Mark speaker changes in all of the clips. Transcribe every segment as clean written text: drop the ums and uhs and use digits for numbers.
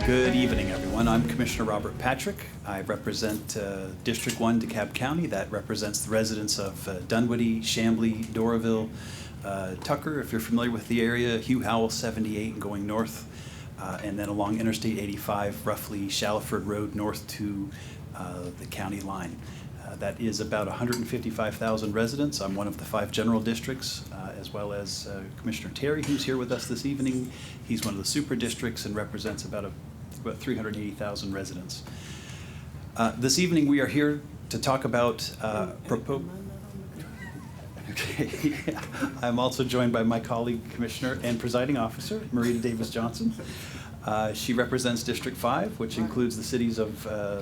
Speaker 1: Good evening, everyone. I'm Commissioner Robert Patrick. I represent District 1 DeKalb County. That represents the residents of Dunwoody, Chamblee, Doraville, Tucker, if you're familiar with the area, Hugh Howell 78 and going north, and then along Interstate 85, roughly Shallowford Road north to the county line. That is about 155,000 residents. I'm one of the 5 general districts, as well as Commissioner Terry, who's here with us this evening. He's one of the super districts and represents about 380,000 residents. This evening we are here to talk about Okay. I'm also joined by my colleague, Commissioner and Presiding Officer, Mereda Davis Johnson. She represents District 5, which includes the cities of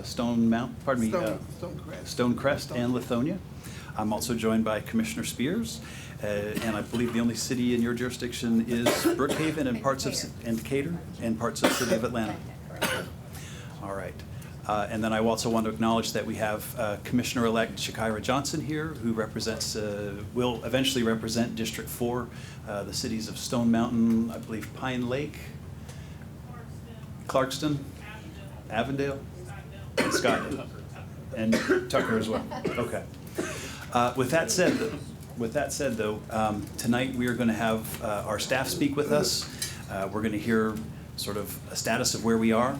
Speaker 1: Stonecrest and Lithonia. I'm also joined by Commissioner Spears, and I believe the only city in your jurisdiction is Brookhaven and parts of Decatur and parts of the city of Atlanta. All right. And then I also want to acknowledge that we have Commissioner-elect Shakira Johnson here, who will eventually represent District 4, the cities of Stone Mountain, I believe Pine Lake, Clarkston, Avondale, and Scottsdale, and Tucker as well. Okay. With that said, though, tonight we are going to have our staff speak with us. We're going to hear sort of a status of where we are,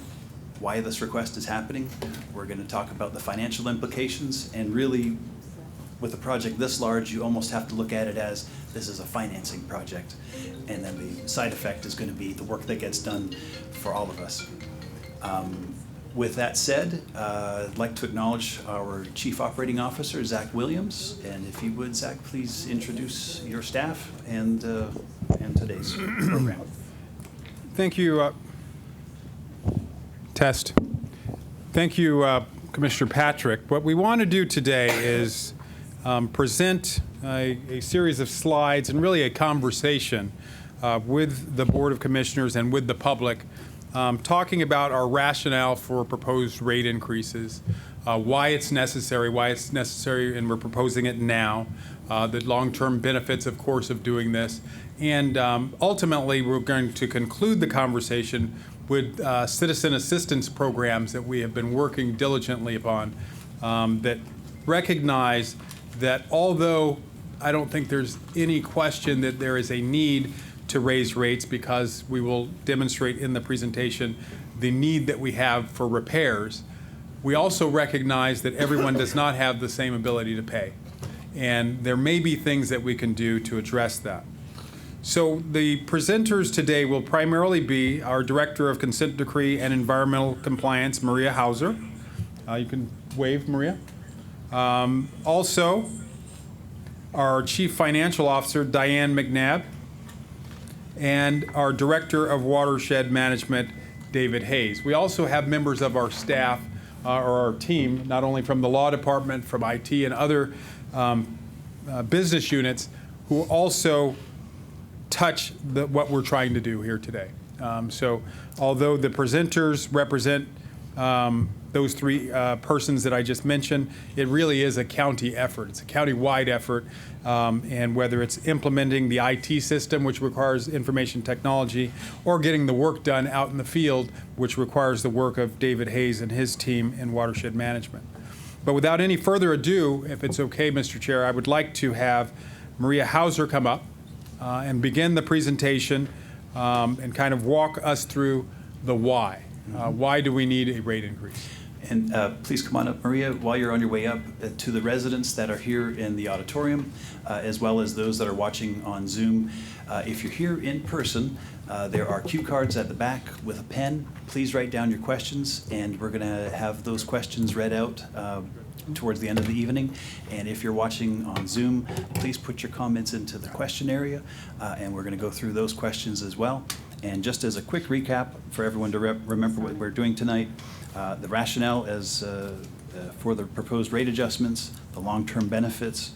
Speaker 1: why this request is happening. We're going to talk about the financial implications, and really, with a project this large, you almost have to look at it as this is a financing project, and then the side effect is going to be the work that gets done for all of us. With that said, I'd like to acknowledge our Chief Operating Officer, Zach Williams, and if you would, Zach, please introduce your staff and today's program.
Speaker 2: Thank you. Test. Thank you, Commissioner Patrick. What we want to do today is present a series of slides and really a conversation with the Board of Commissioners and with the public, talking about our rationale for proposed rate increases, why it's necessary, and we're proposing it now, the long-term benefits, of course, of doing this, and ultimately we're going to conclude the conversation with citizen assistance programs that we have been working diligently upon, that recognize that although I don't think there's any question that there is a need to raise rates, because we will demonstrate in the presentation the need that we have for repairs, we also recognize that everyone does not have the same ability to pay. And there may be things that we can do to address that. So the presenters today will primarily be our Director of Consent Decree and Environmental Compliance, Maria Hauser. You can wave, Maria. Also, our Chief Financial Officer, Diane McNabb, and our Director of Watershed Management, David Hayes. We also have members of our staff, or our team, not only from the Law Department, from IT and other business units, who also touch what we're trying to do here today. So although the presenters represent those 3 persons that I just mentioned, it really is a county effort. It's a county-wide effort, and whether it's implementing the IT system, which requires information technology, or getting the work done out in the field, which requires the work of David Hayes and his team in watershed management. But without any further ado, if it's okay, Mr. Chair, I would like to have Maria Hauser come up and begin the presentation and kind of walk us through the why. Why do we need a rate increase?
Speaker 1: And please come on up, Maria, while you're on your way up, to the residents that are here in the auditorium, as well as those that are watching on Zoom. If you're here in person, there are cue cards at the back with a pen. Please write down your questions, and we're going to have those questions read out towards the end of the evening. And if you're watching on Zoom, please put your comments into the question area, and we're going to go through those questions as well. And just as a quick recap for everyone to remember what we're doing tonight, the rationale as for the proposed rate adjustments, the long-term benefits,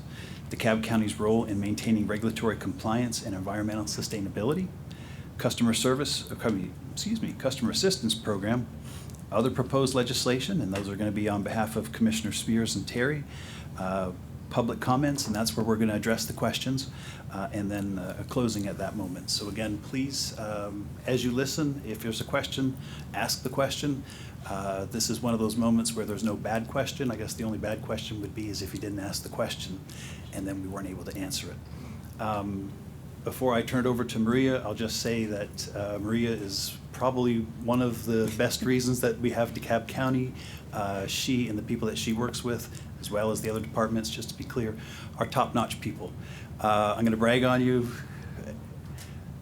Speaker 1: DeKalb County's role in maintaining regulatory compliance and environmental sustainability, customer assistance program, other proposed legislation, and those are going to be on behalf of Commissioner Spears and Terry, public comments, and that's where we're going to address the questions, and then a closing at that moment. So again, please, as you listen, if there's a question, ask the question. This is one of those moments where there's no bad question. I guess the only bad question would be is if you didn't ask the question and then we weren't able to answer it. Before I turn it over to Maria, I'll just say that Maria is probably one of the best reasons that we have DeKalb County. She and the people that she works with, as well as the other departments, just to be clear, are top-notch people. I'm going to brag on you.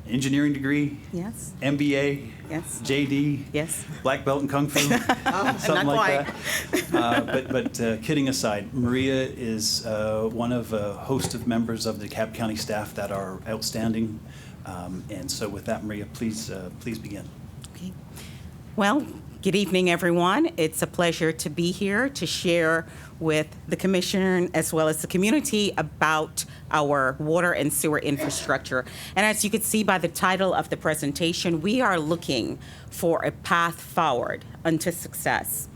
Speaker 1: Engineering degree,
Speaker 3: Yes.
Speaker 1: MBA,
Speaker 3: Yes.
Speaker 1: JD,
Speaker 3: Yes.
Speaker 1: black belt in Kung Fu, something
Speaker 3: Not
Speaker 1: like
Speaker 3: quite.
Speaker 1: that. But kidding aside, Maria is one of a host of members of the DeKalb County staff that are outstanding. And so with that, Maria, please begin.
Speaker 3: Okay. Well, good evening, everyone. It's a pleasure to be here to share with the commissioner as well as the community about our water and sewer infrastructure. And as you can see by the title of the presentation, we are looking for a path forward unto success.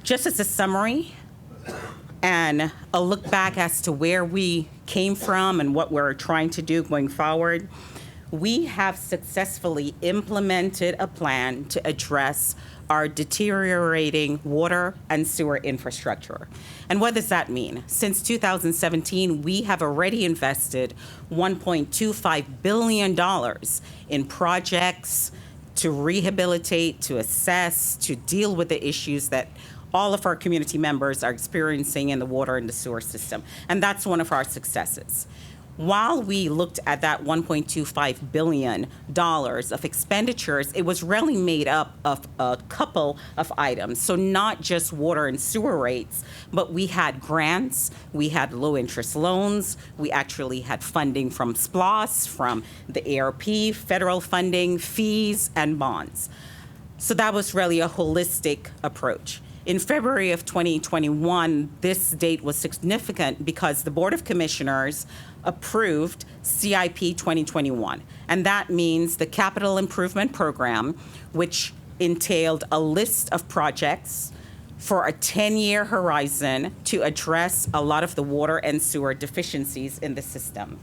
Speaker 3: Just as a summary and a look back as to where we came from and what we're trying to do going forward, we have successfully implemented a plan to address our deteriorating water and sewer infrastructure. And what does that mean? Since 2017, we have already invested $1.25 billion in projects to rehabilitate, to assess, to deal with the issues that all of our community members are experiencing in the water and the sewer system. And that's one of our successes. While we looked at that $1.25 billion of expenditures, it was really made up of a couple of items. So not just water and sewer rates, but we had grants, we had low interest loans, we actually had funding from SPLOS, from the ARP, federal funding, fees, and bonds. So that was really a holistic approach. In February of 2021, this date was significant because the Board of Commissioners approved CIP 2021. And that means the Capital Improvement Program, which entailed a list of projects for a 10-year horizon to address a lot of the water and sewer deficiencies in the system.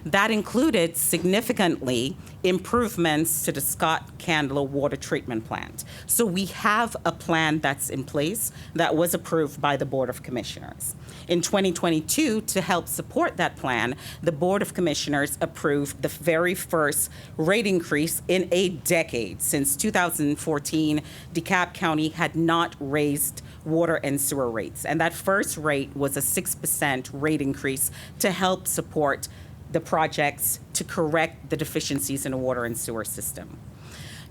Speaker 3: That included significantly improvements to the Scott Candler water treatment plant. So we have a plan that's in place that was approved by the Board of Commissioners. In 2022, to help support that plan, the Board of Commissioners approved the very first rate increase in a decade. Since 2014, DeKalb County had not raised water and sewer rates. And that first rate was a 6% rate increase to help support the projects to correct the deficiencies in the water and sewer system.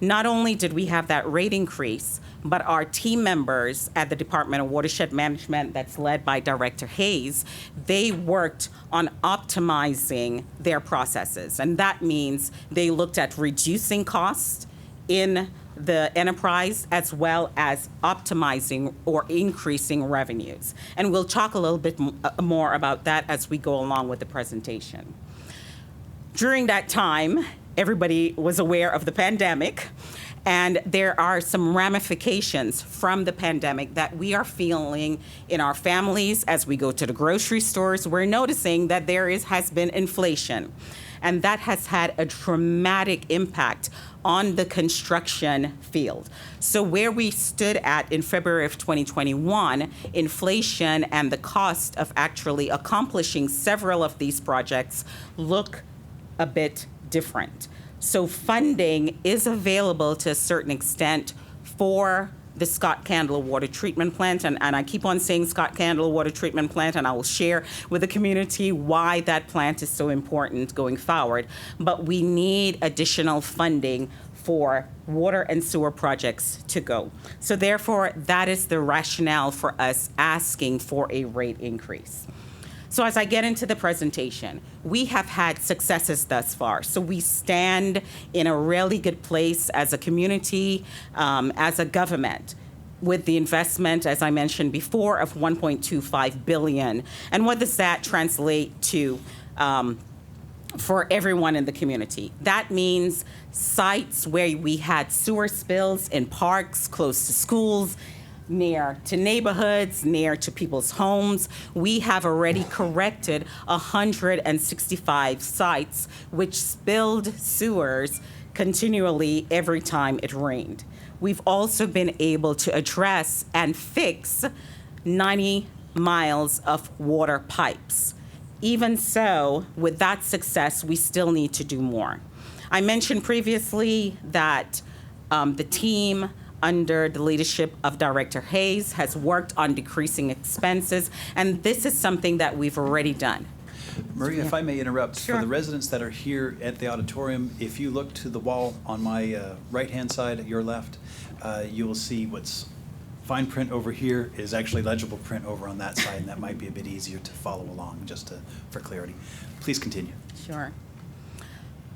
Speaker 3: Not only did we have that rate increase, but our team members at the Department of Watershed Management that's led by Director Hayes, they worked on optimizing their processes. And that means they looked at reducing costs in the enterprise as well as optimizing or increasing revenues. And we'll talk a little bit more about that as we go along with the presentation. During that time, everybody was aware of the pandemic, and there are some ramifications from the pandemic that we are feeling in our families as we go to the grocery stores. We're noticing that has been inflation, and that has had a dramatic impact on the construction field. So where we stood at in February of 2021, inflation and the cost of actually accomplishing several of these projects look a bit different. So funding is available to a certain extent for the Scott Candler water treatment plant. And I keep on saying Scott Candler water treatment plant, and I will share with the community why that plant is so important going forward. But we need additional funding for water and sewer projects to go. So therefore, that is the rationale for us asking for a rate increase. So as I get into the presentation, we have had successes thus far. So we stand in a really good place as a community, as a government, with the investment, as I mentioned before, of $1.25 billion. And what does that translate to for everyone in the community? That means sites where we had sewer spills in parks, close to schools, near to neighborhoods, near to people's homes. We have already corrected 165 sites which spilled sewers continually every time it rained. We've also been able to address and fix 90 miles of water pipes. Even so, with that success, we still need to do more. I mentioned previously that the team under the leadership of Director Hayes has worked on decreasing expenses, and this is something that we've already done.
Speaker 1: Maria, if I may interrupt,
Speaker 3: Sure.
Speaker 1: for the residents that are here at the auditorium, if you look to the wall on my right-hand side at your left, you will see what's fine print over here is actually legible print over on that side, and that might be a bit easier to follow along, for clarity. Please continue.
Speaker 3: Sure.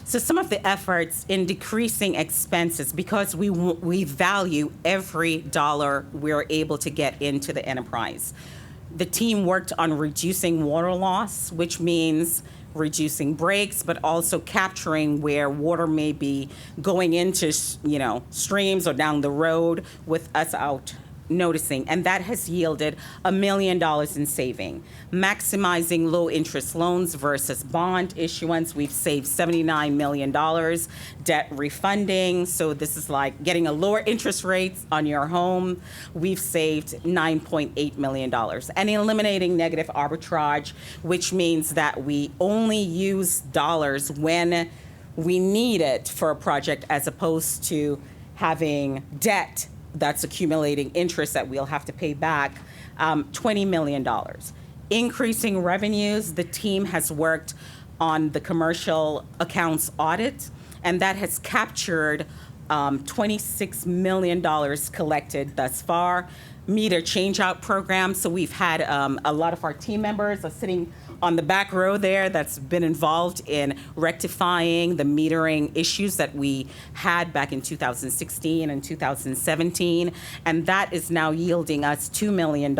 Speaker 3: So some of the efforts in decreasing expenses, because we value every dollar we're able to get into the enterprise. The team worked on reducing water loss, which means reducing breaks, but also capturing where water may be going into, streams or down the road with us out noticing, and that has yielded $1 million in saving. Maximizing low-interest loans versus bond issuance, we've saved $79 million. Debt refunding, so this is like getting a lower interest rate on your home. We've saved $9.8 million. And eliminating negative arbitrage, which means that we only use dollars when we need it for a project as opposed to having debt that's accumulating interest that we'll have to pay back, $20 million. Increasing revenues, the team has worked on the commercial accounts audit, and that has captured $26 million collected thus far. Meter change-out program, so we've had a lot of our team members are sitting on the back row there that's been involved in rectifying the metering issues that we had back in 2016 and 2017, and that is now yielding us $2 million.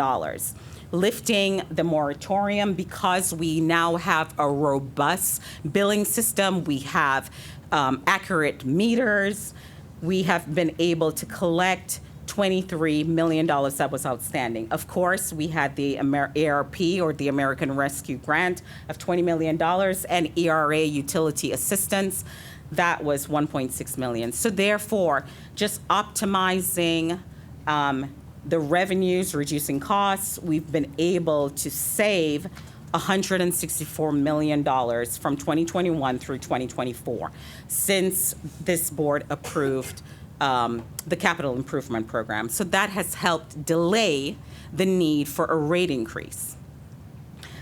Speaker 3: Lifting the moratorium because we now have a robust billing system. We have accurate meters. We have been able to collect $23 million that was outstanding. Of course, we had the ARP, or the American Rescue Grant, of $20 million, and ERA utility assistance, that was $1.6 million. So therefore, just optimizing the revenues, reducing costs, we've been able to save $164 million from 2021 through 2024 since this board approved the capital improvement program. So that has helped delay the need for a rate increase.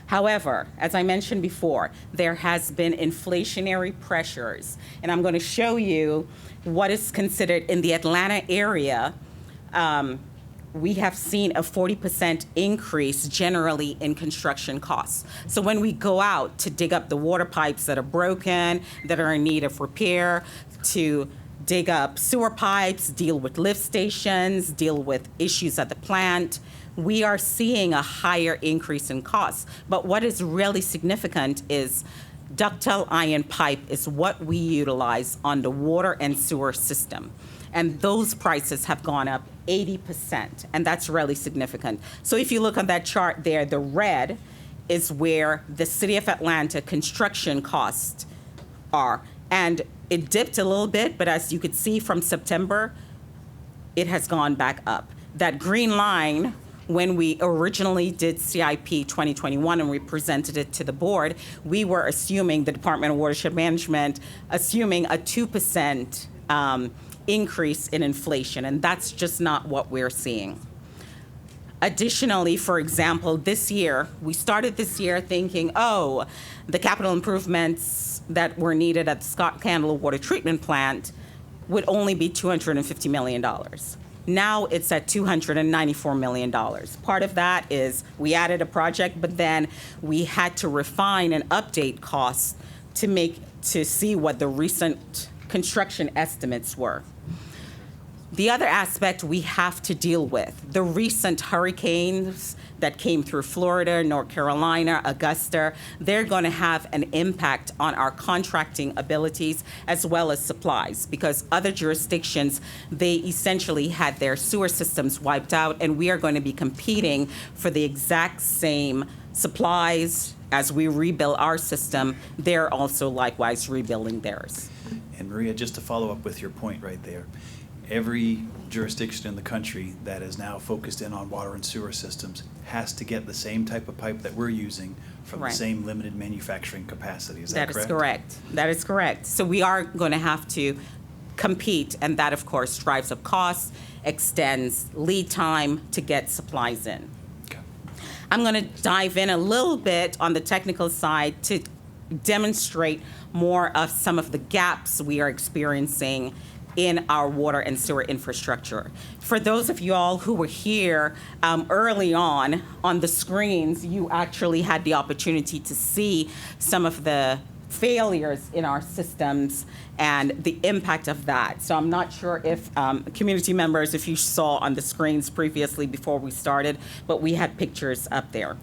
Speaker 3: However, as I mentioned before, there has been inflationary pressures, and I'm going to show you what is considered in the Atlanta area. We have seen a 40% increase generally in construction costs. So when we go out to dig up the water pipes that are broken, that are in need of repair, to dig up sewer pipes, deal with lift stations, deal with issues at the plant, we are seeing a higher increase in costs. But what is really significant is ductile iron pipe is what we utilize on the water and sewer system. And those prices have gone up 80%, and that's really significant. So if you look on that chart there, the red is where the City of Atlanta construction costs are. And it dipped a little bit, but as you could see from September, it has gone back up. That green line, when we originally did CIP 2021 and we presented it to the board, we were assuming, the Department of Watershed Management, assuming a 2% increase in inflation, and that's just not what we're seeing. Additionally, for example, this year, we started this year thinking, the capital improvements that were needed at the Scott Candler Water Treatment Plant would only be $250 million. Now it's at $294 million. Part of that is we added a project, but then we had to refine and update costs to see what the recent construction estimates were. The other aspect we have to deal with, the recent hurricanes that came through Florida, North Carolina, Augusta, they're going to have an impact on our contracting abilities as well as supplies, because other jurisdictions, they essentially had their sewer systems wiped out, and we are going to be competing for the exact same supplies as we rebuild our system. They're also likewise rebuilding theirs.
Speaker 1: And Maria, just to follow up with your point right there, every jurisdiction in the country that is now focused in on water and sewer systems has to get the same type of pipe that we're using from the
Speaker 3: Right.
Speaker 1: same limited manufacturing capacity. Is that correct?
Speaker 3: That is correct. That is correct. So we are going to have to compete, and that, of course, drives up costs, extends lead time to get supplies in.
Speaker 1: Okay.
Speaker 3: I'm going to dive in a little bit on the technical side to demonstrate more of some of the gaps we are experiencing in our water and sewer infrastructure. For those of you all who were here early on the screens, you actually had the opportunity to see some of the failures in our systems and the impact of that. So I'm not sure if community members, if you saw on the screens previously before we started, but we had pictures up there.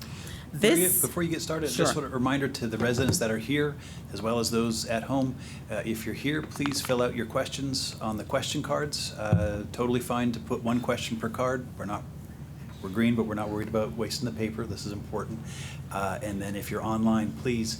Speaker 1: Before you get started,
Speaker 3: Sure.
Speaker 1: just a reminder to the residents that are here, as well as those at home, if you're here, please fill out your questions on the question cards. Totally fine to put one question per card. We're green, but we're not worried about wasting the paper. This is important. And then if you're online, please,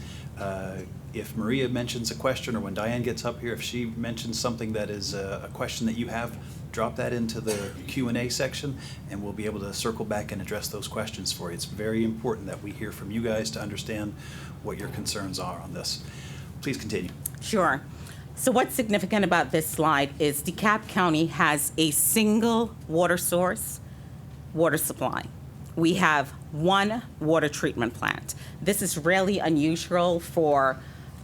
Speaker 1: if Maria mentions a question, or when Diane gets up here, if she mentions something that is a question that you have, drop that into the Q&A section, and we'll be able to circle back and address those questions for you. It's very important that we hear from you guys to understand what your concerns are on this. Please continue.
Speaker 3: Sure. So what's significant about this slide is DeKalb County has a single water source, water supply. We have one water treatment plant. This is really unusual for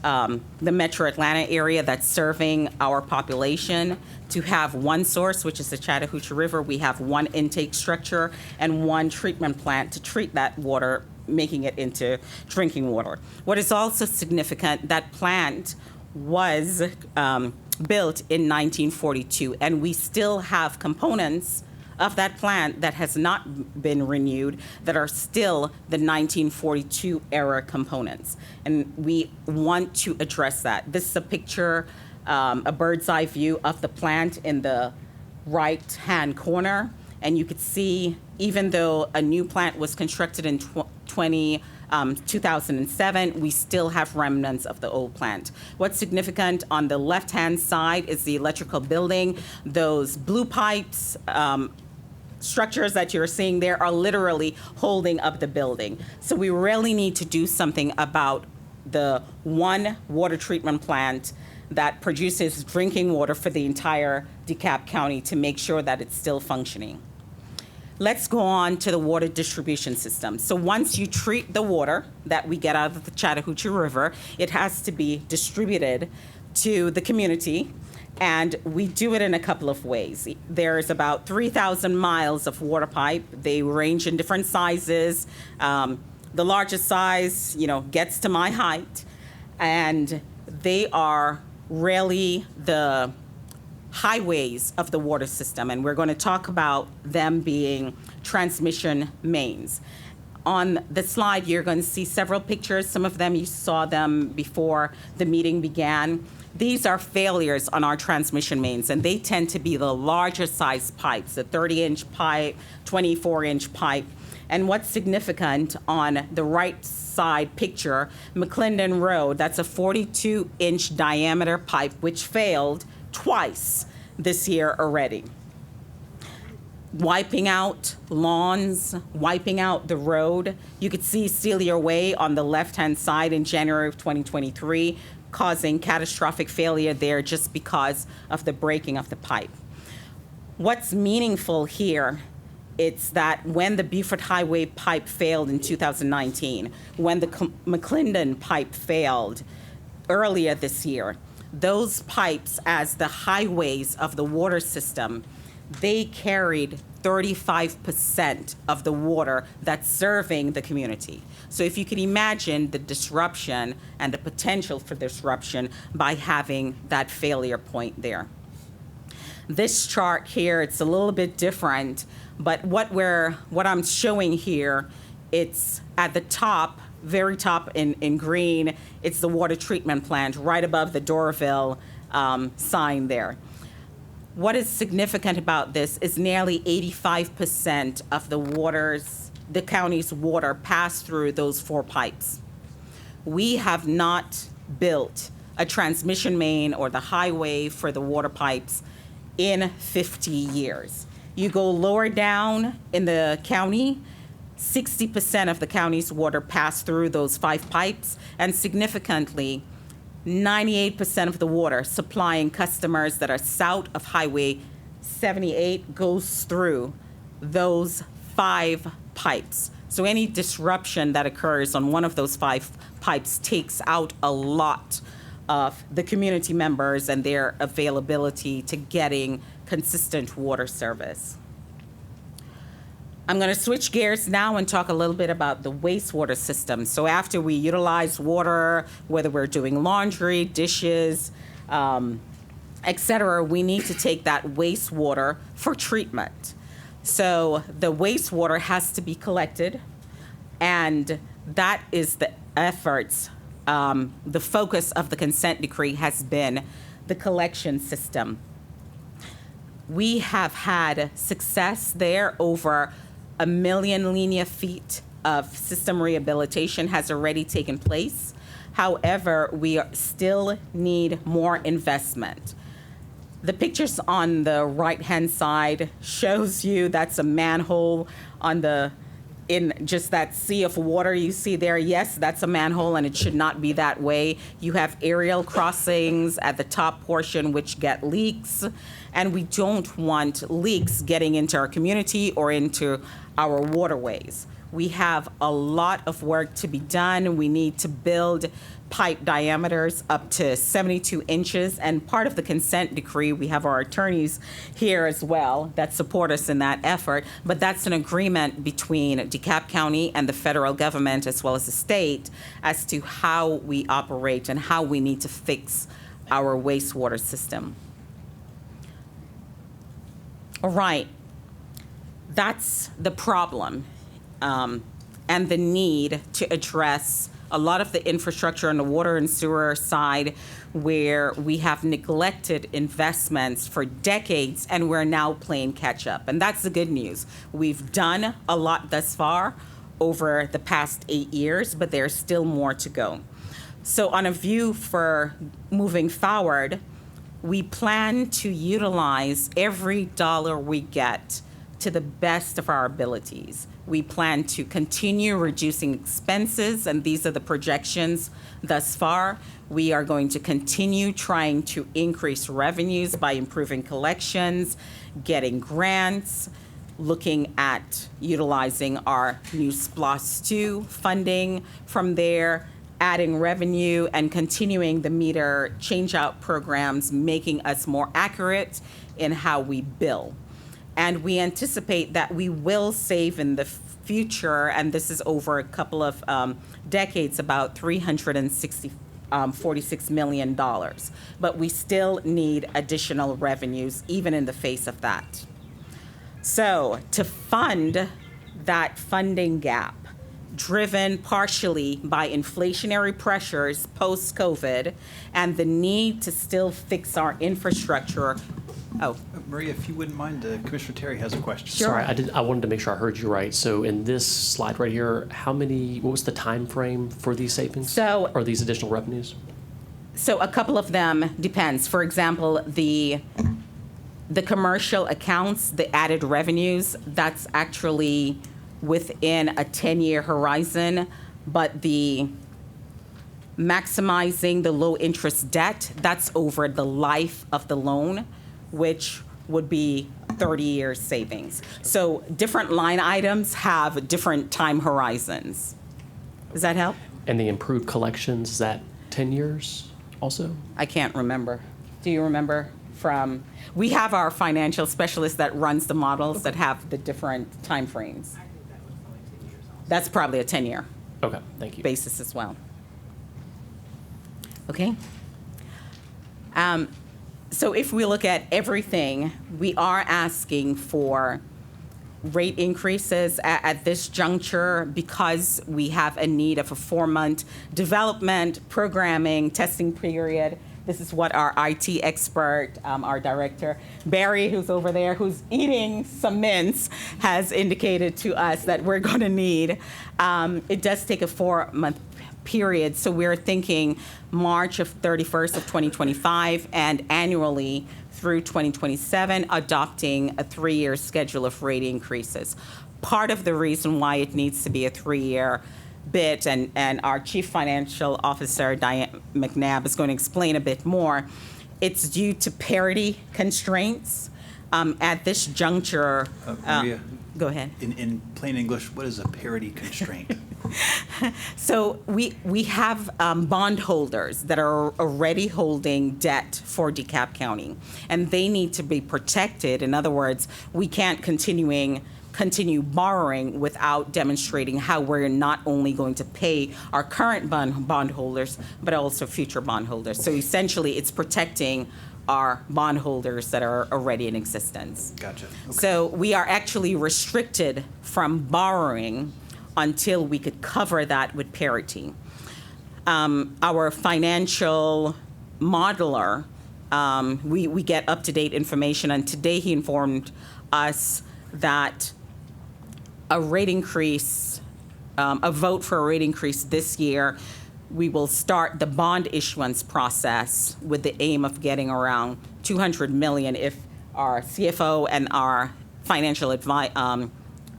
Speaker 3: the Metro Atlanta area that's serving our population to have one source, which is the Chattahoochee River. We have one intake structure and one treatment plant to treat that water, making it into drinking water. What is also significant, that plant was built in 1942, and we still have components of that plant that has not been renewed that are still the 1942 era components. And we want to address that. This is a picture, a bird's eye view of the plant in the right-hand corner. And you could see, even though a new plant was constructed in 2007, we still have remnants of the old plant. What's significant on the left-hand side is the electrical building. Those blue pipes, structures that you're seeing there are literally holding up the building. So we really need to do something about the one water treatment plant that produces drinking water for the entire DeKalb County to make sure that it's still functioning. Let's go on to the water distribution system. So once you treat the water that we get out of the Chattahoochee River, it has to be distributed to the community, and we do it in a couple of ways. There's about 3,000 miles of water pipe. They range in different sizes. The largest size, gets to my height, and they are really the highways of the water system, and we're going to talk about them being transmission mains. On the slide, you're going to see several pictures. Some of them, you saw them before the meeting began. These are failures on our transmission mains, and they tend to be the larger size pipes, the 30-inch pipe, 24-inch pipe. And what's significant on the right side picture, McClendon Road, that's a 42-inch diameter pipe, which failed twice this year already. Wiping out lawns, wiping out the road. You could see Celia Way on the left-hand side in January of 2023, causing catastrophic failure there just because of the breaking of the pipe. What's meaningful here, it's that when the Beaufort Highway pipe failed in 2019, when the McClendon pipe failed earlier this year, those pipes, as the highways of the water system, they carried 35% of the water that's serving the community. So if you can imagine the disruption and the potential for disruption by having that failure point there. This chart here, it's a little bit different, but what I'm showing here, it's at the top, very top in green, it's the water treatment plant right above the Doraville sign there. What is significant about this is nearly 85% of the county's water pass through those 4 pipes. We have not built a transmission main or the highway for the water pipes in 50 years. You go lower down in the county, 60% of the county's water pass through those 5 pipes, and significantly, 98% of the water supplying customers that are south of Highway 78 goes through those 5 pipes. So any disruption that occurs on one of those 5 pipes takes out a lot of the community members and their availability to getting consistent water service. I'm going to switch gears now and talk a little bit about the wastewater system. So after we utilize water, whether we're doing laundry, dishes, et cetera, we need to take that wastewater for treatment. So the wastewater has to be collected, and that is the efforts. The focus of the consent decree has been the collection system. We have had success there. Over 1 million linear feet of system rehabilitation has already taken place. However, we still need more investment. The pictures on the right-hand side shows you that's a manhole in just that sea of water you see there. Yes, that's a manhole, and it should not be that way. You have aerial crossings at the top portion which get leaks, and we don't want leaks getting into our community or into our waterways. We have a lot of work to be done. We need to build pipe diameters up to 72 inches, and part of the consent decree, we have our attorneys here as well that support us in that effort, but that's an agreement between DeKalb County and the federal government as well as the state as to how we operate and how we need to fix our wastewater system. All right, that's the problem and the need to address a lot of the infrastructure on the water and sewer side where we have neglected investments for decades and we're now playing catch up. And that's the good news. We've done a lot thus far over the past 8 years, but there's still more to go. So on a view for moving forward, we plan to utilize every dollar we get to the best of our abilities. We plan to continue reducing expenses, and these are the projections thus far. We are going to continue trying to increase revenues by improving collections, getting grants, looking at utilizing our new SPLOST 2 funding from there, adding revenue, and continuing the meter change-out programs, making us more accurate in how we bill. And we anticipate that we will save in the future, and this is over a couple of decades, about $346 million. But we still need additional revenues, even in the face of that. So to fund that funding gap, driven partially by inflationary pressures post-COVID and the need to still fix our infrastructure. Oh,
Speaker 1: Maria, if you wouldn't mind, Commissioner Terry has a question.
Speaker 3: Sure.
Speaker 4: Sorry, I wanted to make sure I heard you right. So in this slide right here, what was the time frame for these savings? Or these additional revenues?
Speaker 3: So a couple of them depends. For example, the commercial accounts, the added revenues, that's actually within a 10-year horizon, but the maximizing the low interest debt, that's over the life of the loan, which would be 30 years savings. So different line items have different time horizons. Does that help?
Speaker 4: And the improved collections, is that 10 years also?
Speaker 3: I can't remember. Do you remember we have our financial specialist that runs the models that have the different time frames. That's probably a 10-year
Speaker 4: Okay, thank you.
Speaker 3: basis as well. Okay. So if we look at everything, we are asking for rate increases at this juncture because we have a need of a 4-month development, programming, testing period. This is what our IT expert, our director, Barry, who's over there, who's eating some mints, has indicated to us that we're going to need. It does take a 4-month period, so we're thinking March of 31st of 2025 and annually through 2027, adopting a 3-year schedule of rate increases. Part of the reason why it needs to be a 3-year bit, and our Chief Financial Officer, Diane McNabb, is going to explain a bit more, it's due to parity constraints. At this juncture,
Speaker 1: Maria,
Speaker 3: go ahead.
Speaker 1: in plain English, what is a parity constraint?
Speaker 3: So we have bondholders that are already holding debt for DeKalb County, and they need to be protected. In other words, we can't continue borrowing without demonstrating how we're not only going to pay our current bondholders, but also future bondholders. So essentially, it's protecting our bondholders that are already in existence.
Speaker 1: Gotcha. Okay.
Speaker 3: So we are actually restricted from borrowing until we could cover that with parity. Our financial modeler, we get up-to-date information, and today he informed us that a rate increase, a vote for a rate increase this year, we will start the bond issuance process with the aim of getting around $200 million if our CFO and our financial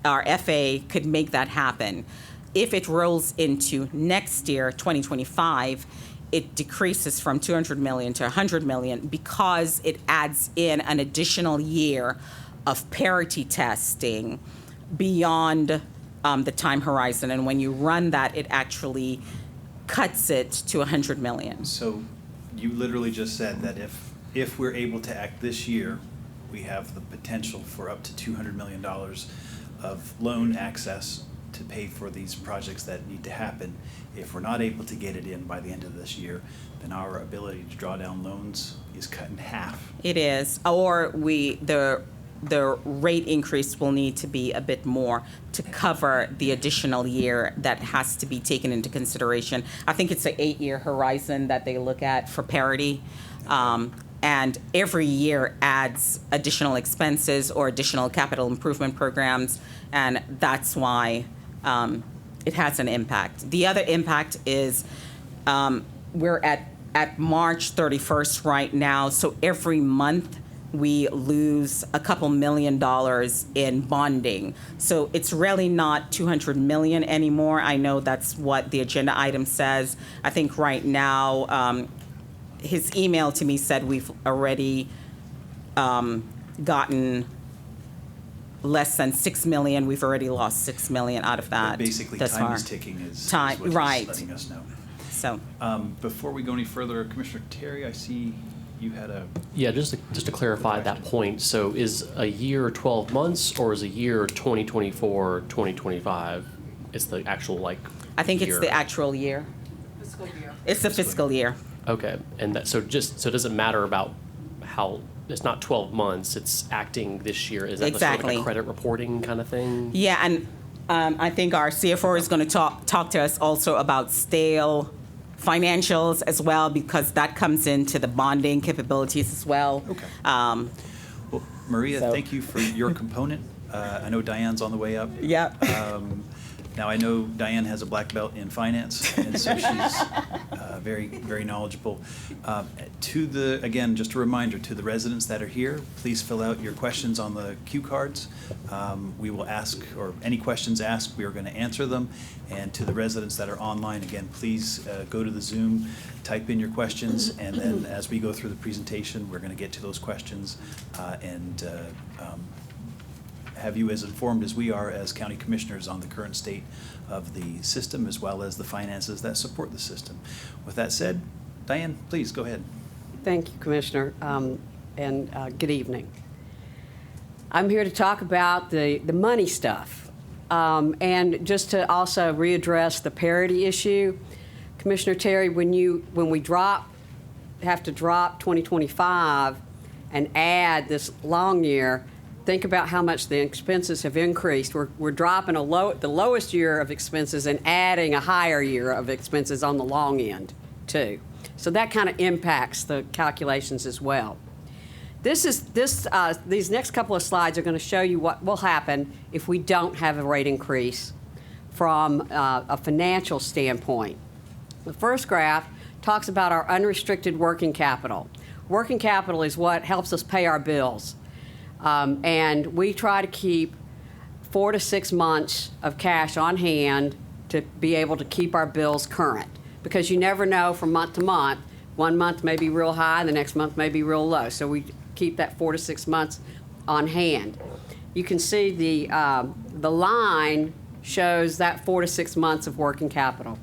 Speaker 3: our FA could make that happen. If it rolls into next year, 2025, it decreases from $200 million to $100 million because it adds in an additional year of parity testing beyond the time horizon. And when you run that, it actually cuts it to $100 million.
Speaker 1: So you literally just said that if we're able to act this year, we have the potential for up to $200 million of loan access to pay for these projects that need to happen. If we're not able to get it in by the end of this year, then our ability to draw down loans is cut in half.
Speaker 3: It is, or the rate increase will need to be a bit more to cover the additional year that has to be taken into consideration. I think it's an 8-year horizon that they look at for parity. And every year adds additional expenses or additional capital improvement programs, and that's why it has an impact. The other impact is we're at March 31st right now, so every month we lose a couple $1 million in bonding. So it's really not $200 million anymore. I know that's what the agenda item says. I think right now, his email to me said we've already gotten less than $6 million. We've already lost $6 million out of that.
Speaker 1: Basically,
Speaker 3: thus
Speaker 1: time
Speaker 3: far.
Speaker 1: is ticking is
Speaker 3: Time,
Speaker 1: what
Speaker 3: right.
Speaker 1: he's letting us know.
Speaker 3: So
Speaker 1: Before we go any further, Commissioner Terry, I see you had a...
Speaker 4: Yeah, just to clarify that point, so is a year 12 months or is a year 2024, 2025? It's the actual
Speaker 3: I think it's
Speaker 4: year?
Speaker 3: the actual year.
Speaker 5: Fiscal year.
Speaker 3: It's the fiscal year.
Speaker 4: Okay, and that, so it doesn't matter about how, it's not 12 months, it's acting this year. Is that sort of
Speaker 3: Exactly.
Speaker 4: like a credit reporting kind of thing?
Speaker 3: Yeah, and I think our CFO is going to talk to us also about stale financials as well, because that comes into the bonding capabilities as well.
Speaker 1: Okay. Well, Maria,
Speaker 3: So-
Speaker 1: thank you for your component. I know Diane's on the way up.
Speaker 3: Yep.
Speaker 1: Now, I know Diane has a black belt in finance, and so she's very, very knowledgeable. Again, just a reminder, to the residents that are here, please fill out your questions on the cue cards. We will ask, or any questions asked, we are going to answer them. And to the residents that are online, again, please go to the Zoom, type in your questions, and then as we go through the presentation, we're going to get to those questions and have you as informed as we are as county commissioners on the current state of the system as well as the finances that support the system. With that said, Diane, please go ahead.
Speaker 5: Thank you, Commissioner, and good evening. I'm here to talk about the money stuff, and just to also readdress the parity issue. Commissioner Terry, when we have to drop 2025 and add this long year, think about how much the expenses have increased. We're dropping the lowest year of expenses and adding a higher year of expenses on the long end, too. So that kind of impacts the calculations as well. These next couple of slides are going to show you what will happen if we don't have a rate increase from a financial standpoint. The first graph talks about our unrestricted working capital. Working capital is what helps us pay our bills. And we try to keep 4 to 6 months of cash on hand to be able to keep our bills current. Because you never know from month to month. 1 month may be real high, the next month may be real low. So we keep that 4 to 6 months on hand. You can see the line shows that 4 to 6 months of working capital.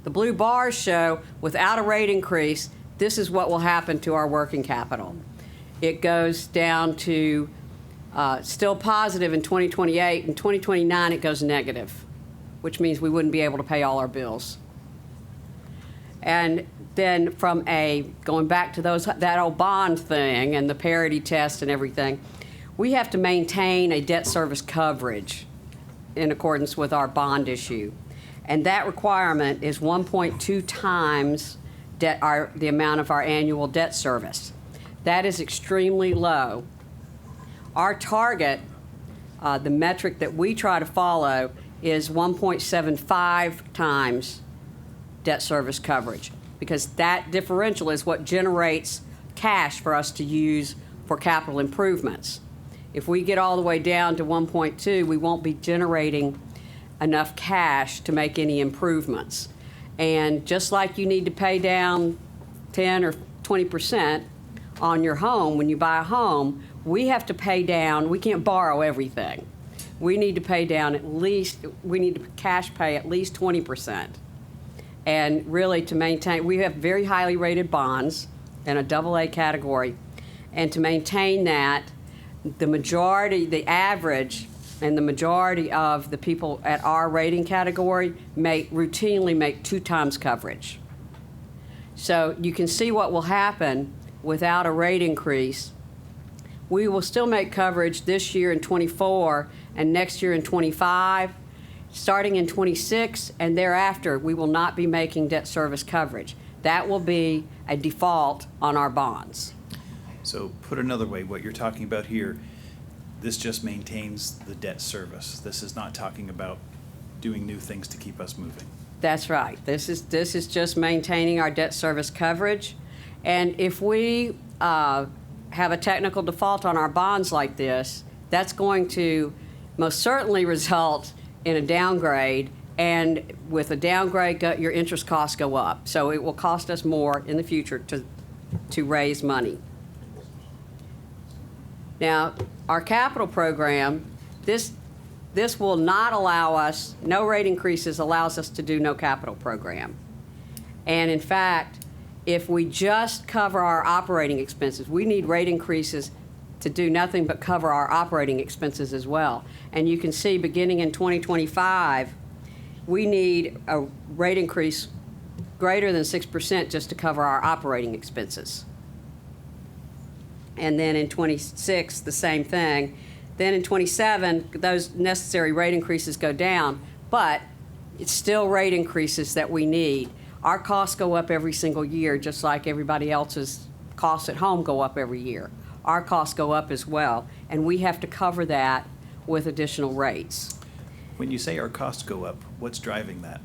Speaker 5: The blue bars show without a rate increase, this is what will happen to our working capital. It goes down to still positive in 2028. In 2029, it goes negative, which means we wouldn't be able to pay all our bills. And then going back to that old bond thing and the parity test and everything, we have to maintain a debt service coverage in accordance with our bond issue. And that requirement is 1.2 times the amount of our annual debt service. That is extremely low. Our target, the metric that we try to follow, is 1.75 times debt service coverage, because that differential is what generates cash for us to use for capital improvements. If we get all the way down to 1.2, we won't be generating enough cash to make any improvements. And just like you need to pay down 10 or 20% on your home when you buy a home, we have to pay down, we can't borrow everything. We need to pay down we need to cash pay at least 20%. And really to maintain, we have very highly rated bonds in a AA category. And to maintain that, the average and the majority of the people at our rating category routinely make 2 times coverage. So you can see what will happen without a rate increase. We will still make coverage this year in 24 and next year in 25. Starting in 26 and thereafter, we will not be making debt service coverage. That will be a default on our bonds.
Speaker 1: So put another way, what you're talking about here, this just maintains the debt service. This is not talking about doing new things to keep us moving.
Speaker 5: That's right. This is just maintaining our debt service coverage. And if we have a technical default on our bonds like this, that's going to most certainly result in a downgrade, and with a downgrade, your interest costs go up. So it will cost us more in the future to raise money. Now, our capital program, this will not allow us, no rate increases allows us to do no capital program. And in fact, if we just cover our operating expenses, we need rate increases to do nothing but cover our operating expenses as well. And you can see beginning in 2025, we need a rate increase greater than 6% just to cover our operating expenses. And then in 26, the same thing. Then in 27, those necessary rate increases go down, but it's still rate increases that we need. Our costs go up every single year, just like everybody else's costs at home go up every year. Our costs go up as well, and we have to cover that with additional rates.
Speaker 1: When you say our costs go up, what's driving that?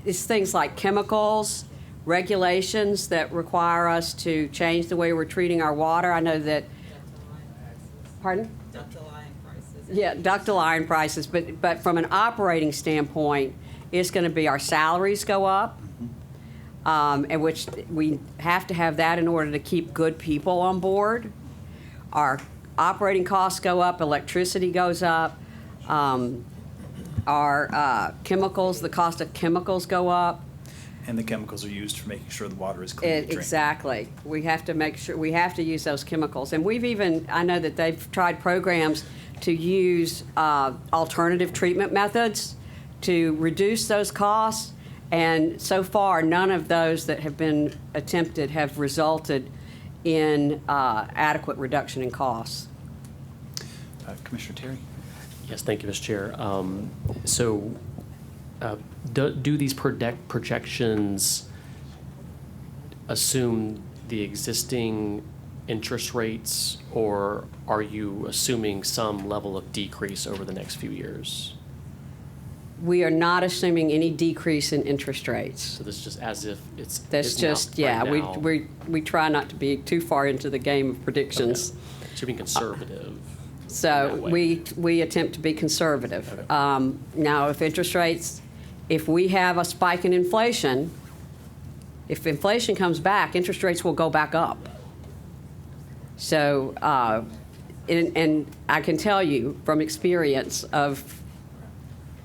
Speaker 5: It's things like chemicals, regulations that require us to change the way we're treating our water. I know that, pardon?
Speaker 6: Ductile iron prices.
Speaker 5: Yeah, ductile iron prices, but from an operating standpoint, it's going to be our salaries go up, and which we have to have that in order to keep good people on board. Our operating costs go up, electricity goes up, our chemicals, the cost of chemicals go up.
Speaker 1: And the chemicals are used for making sure the water is clean to drink.
Speaker 5: Exactly. We have to make sure, we have to use those chemicals. And we've even, I know that they've tried programs to use alternative treatment methods to reduce those costs. And so far, none of those that have been attempted have resulted in adequate reduction in costs.
Speaker 1: Commissioner Terry?
Speaker 4: Yes, thank you, Mr. Chair. So do these projections assume the existing interest rates, or are you assuming some level of decrease over the next few years?
Speaker 5: We are not assuming any decrease in interest rates.
Speaker 4: So this is just as if it's
Speaker 5: That's
Speaker 4: it's
Speaker 5: just,
Speaker 4: now,
Speaker 5: yeah,
Speaker 4: right now.
Speaker 5: we try not to be too far into the game of predictions.
Speaker 4: Okay. So you're being conservative.
Speaker 5: So
Speaker 4: in that way.
Speaker 5: we attempt to be conservative.
Speaker 4: Okay.
Speaker 5: Now, if we have a spike in inflation, if inflation comes back, interest rates will go back up. So, and I can tell you from experience of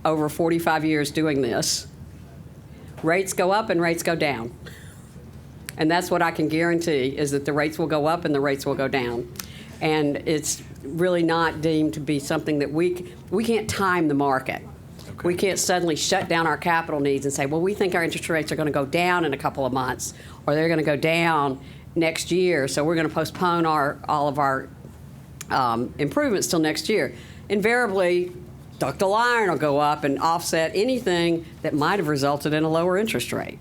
Speaker 5: over 45 years doing this, rates go up and rates go down. And that's what I can guarantee, is that the rates will go up and the rates will go down. And it's really not deemed to be something that we can't time the market.
Speaker 1: Okay.
Speaker 5: We can't suddenly shut down our capital needs and say, well, we think our interest rates are going to go down in a couple of months, or they're going to go down next year, so we're going to postpone all of our improvements till next year. Invariably, ductile iron will go up and offset anything that might have resulted in a lower interest rate.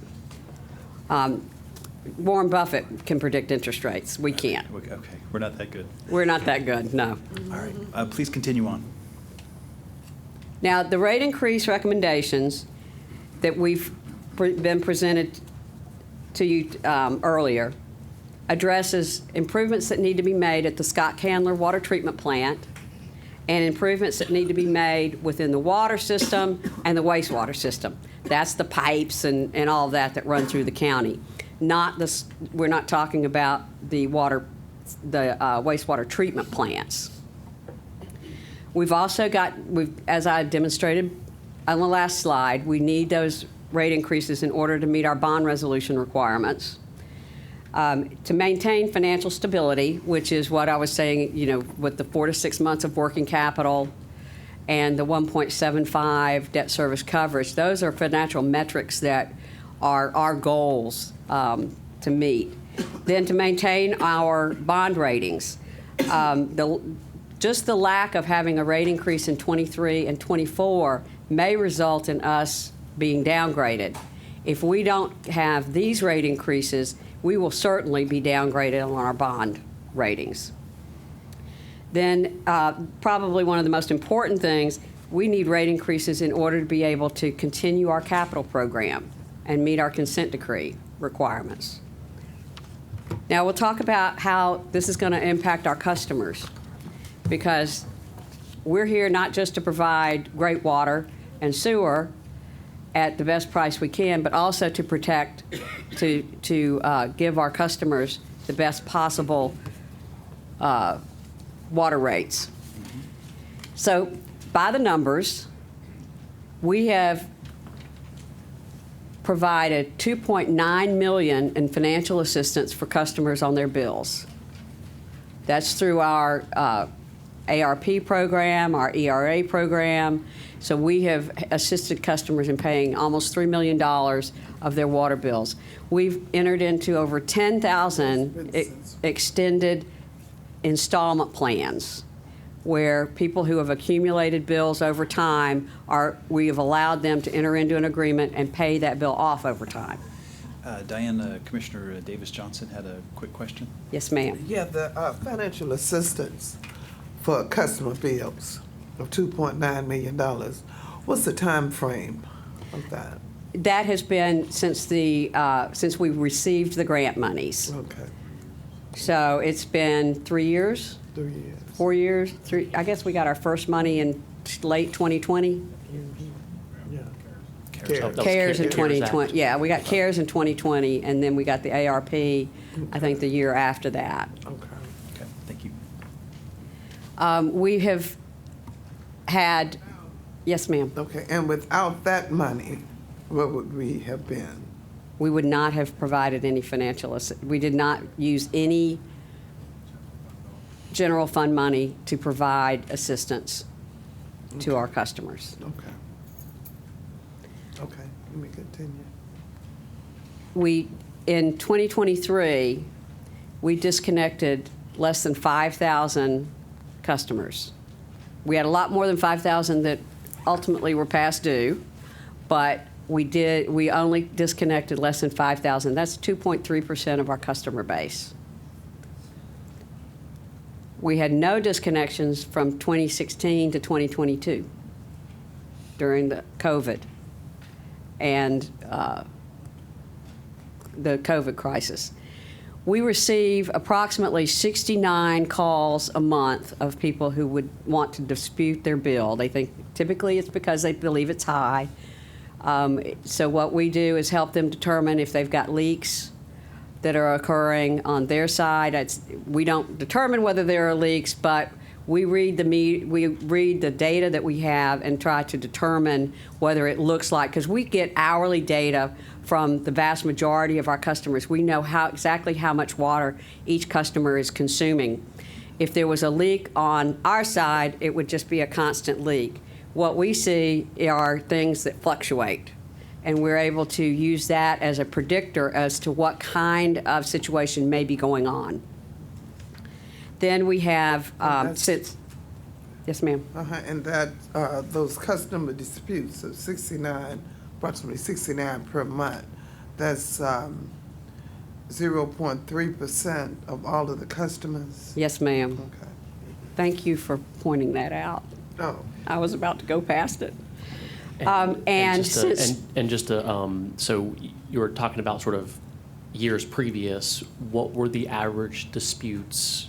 Speaker 5: Warren Buffett can predict interest rates. We can't.
Speaker 1: Okay, we're not that good.
Speaker 5: We're not that good, no.
Speaker 1: All right, please continue on.
Speaker 5: Now, the rate increase recommendations that we've been presented to you earlier addresses improvements that need to be made at the Scott Candler Water Treatment Plant and improvements that need to be made within the water system and the wastewater system. That's the pipes and all of that run through the county. We're not talking about the wastewater treatment plants. We've also as I demonstrated on the last slide, we need those rate increases in order to meet our bond resolution requirements. To maintain financial stability, which is what I was saying, with the 4 to 6 months of working capital and the 1.75 debt service coverage, those are financial metrics that are our goals to meet. Then to maintain our bond ratings. Just the lack of having a rate increase in 23 and 24 may result in us being downgraded. If we don't have these rate increases, we will certainly be downgraded on our bond ratings. Then probably one of the most important things, we need rate increases in order to be able to continue our capital program and meet our consent decree requirements. Now we'll talk about how this is going to impact our customers, because we're here not just to provide great water and sewer at the best price we can, but also to protect, to give our customers the best possible water rates. So by the numbers, we have provided $2.9 million in financial assistance for customers on their bills. That's through our ARP program, our ERA program. So we have assisted customers in paying almost $3 million of their water bills. We've entered into over 10,000 extended installment plans where people who have accumulated bills over time, we have allowed them to enter into an agreement and pay that bill off over time.
Speaker 1: Diane, Commissioner Davis Johnson had a quick question.
Speaker 5: Yes, ma'am.
Speaker 6: Yeah, the financial assistance for customer bills of $2.9 million. What's the time frame of that?
Speaker 5: That has been since we received the grant monies.
Speaker 6: Okay,
Speaker 5: So it's been 3 years,
Speaker 6: 3 years.
Speaker 5: 4 years, I guess we got our first money in late 2020.
Speaker 6: Yeah.
Speaker 1: CARES Act.
Speaker 4: That was
Speaker 5: CARES in
Speaker 4: CARES Act.
Speaker 5: 2020. Yeah, we got CARES in 2020, and then we got the ARP, I think, the year after that.
Speaker 6: Okay.
Speaker 1: Okay, thank you.
Speaker 5: We have had, yes, ma'am.
Speaker 6: Okay, and without that money, what would we have been?
Speaker 5: We would not have provided any financial assistance. We did not use any general fund money to provide assistance to our customers.
Speaker 6: Okay. Okay, let me continue.
Speaker 5: In 2023, we disconnected less than 5,000 customers. We had a lot more than 5,000 that ultimately were past due, but we only disconnected less than 5,000. That's 2.3% of our customer base. We had no disconnections from 2016 to 2022 during the COVID and the COVID crisis. We receive approximately 69 calls a month of people who would want to dispute their bill. They think typically it's because they believe it's high. So what we do is help them determine if they've got leaks that are occurring on their side. We don't determine whether there are leaks, but we read the data that we have and try to determine whether it looks like, because we get hourly data from the vast majority of our customers. We know exactly how much water each customer is consuming. If there was a leak on our side, it would just be a constant leak. What we see are things that fluctuate, and we're able to use that as a predictor as to what kind of situation may be going on. Then we have, yes, ma'am.
Speaker 6: And that, those customer disputes of 69, approximately 69 per month, that's 0.3% of all of the customers?
Speaker 5: Yes, ma'am.
Speaker 6: Okay.
Speaker 5: Thank you for pointing that out.
Speaker 6: Oh.
Speaker 5: I was about to go past it.
Speaker 4: So you were talking about sort of years previous. What were the average disputes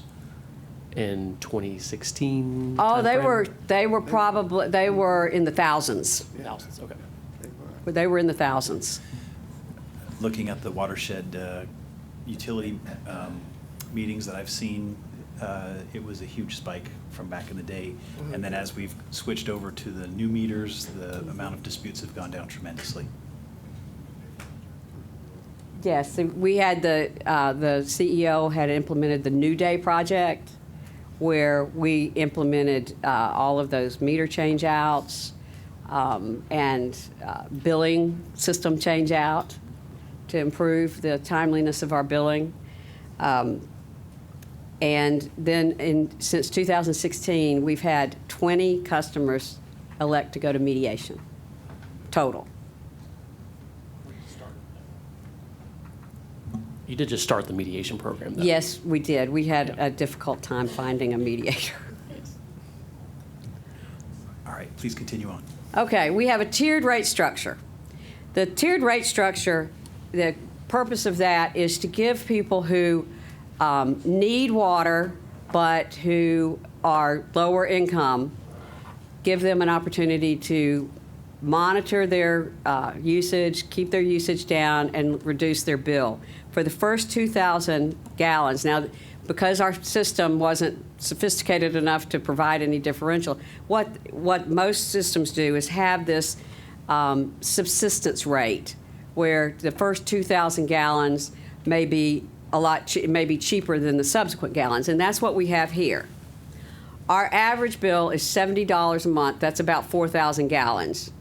Speaker 4: in 2016?
Speaker 5: Oh, they
Speaker 4: timeframe?
Speaker 5: were in the thousands.
Speaker 4: Thousands. Okay.
Speaker 5: They were in the thousands.
Speaker 1: Looking at the watershed utility meetings that I've seen, it was a huge spike from back in the day. And then as we've switched over to the new meters, the amount of disputes have gone down tremendously.
Speaker 5: Yes, we had the CEO had implemented the New Day project, where we implemented all of those meter change outs and billing system change out to improve the timeliness of our billing. And then since 2016, we've had 20 customers elect to go to mediation, total.
Speaker 4: You did just start the mediation program, though.
Speaker 5: Yes, we did. We had a difficult time finding a mediator.
Speaker 1: All right, please continue on.
Speaker 5: Okay, we have a tiered rate structure. The tiered rate structure, the purpose of that is to give people who need water but who are lower income, give them an opportunity to monitor their usage, keep their usage down, and reduce their bill. For the first 2,000 gallons, now because our system wasn't sophisticated enough to provide any differential, what most systems do is have this subsistence rate, where the first 2,000 gallons may be cheaper than the subsequent gallons, and that's what we have here. Our average bill is $70 a month. That's about 4,000 gallons.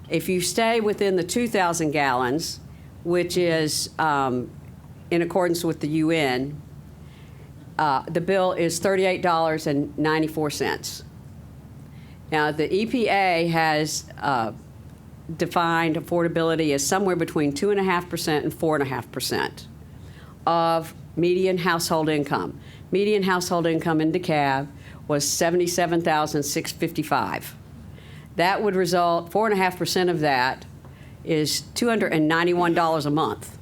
Speaker 5: If you stay within the 2,000 gallons, which is in accordance with the UN, the bill is $38.94. Now, the EPA has defined affordability as somewhere between 2.5% and 4.5% of median household income. Median household income in DeKalb was $77,655. That would result, 4.5% of that is $291 a month.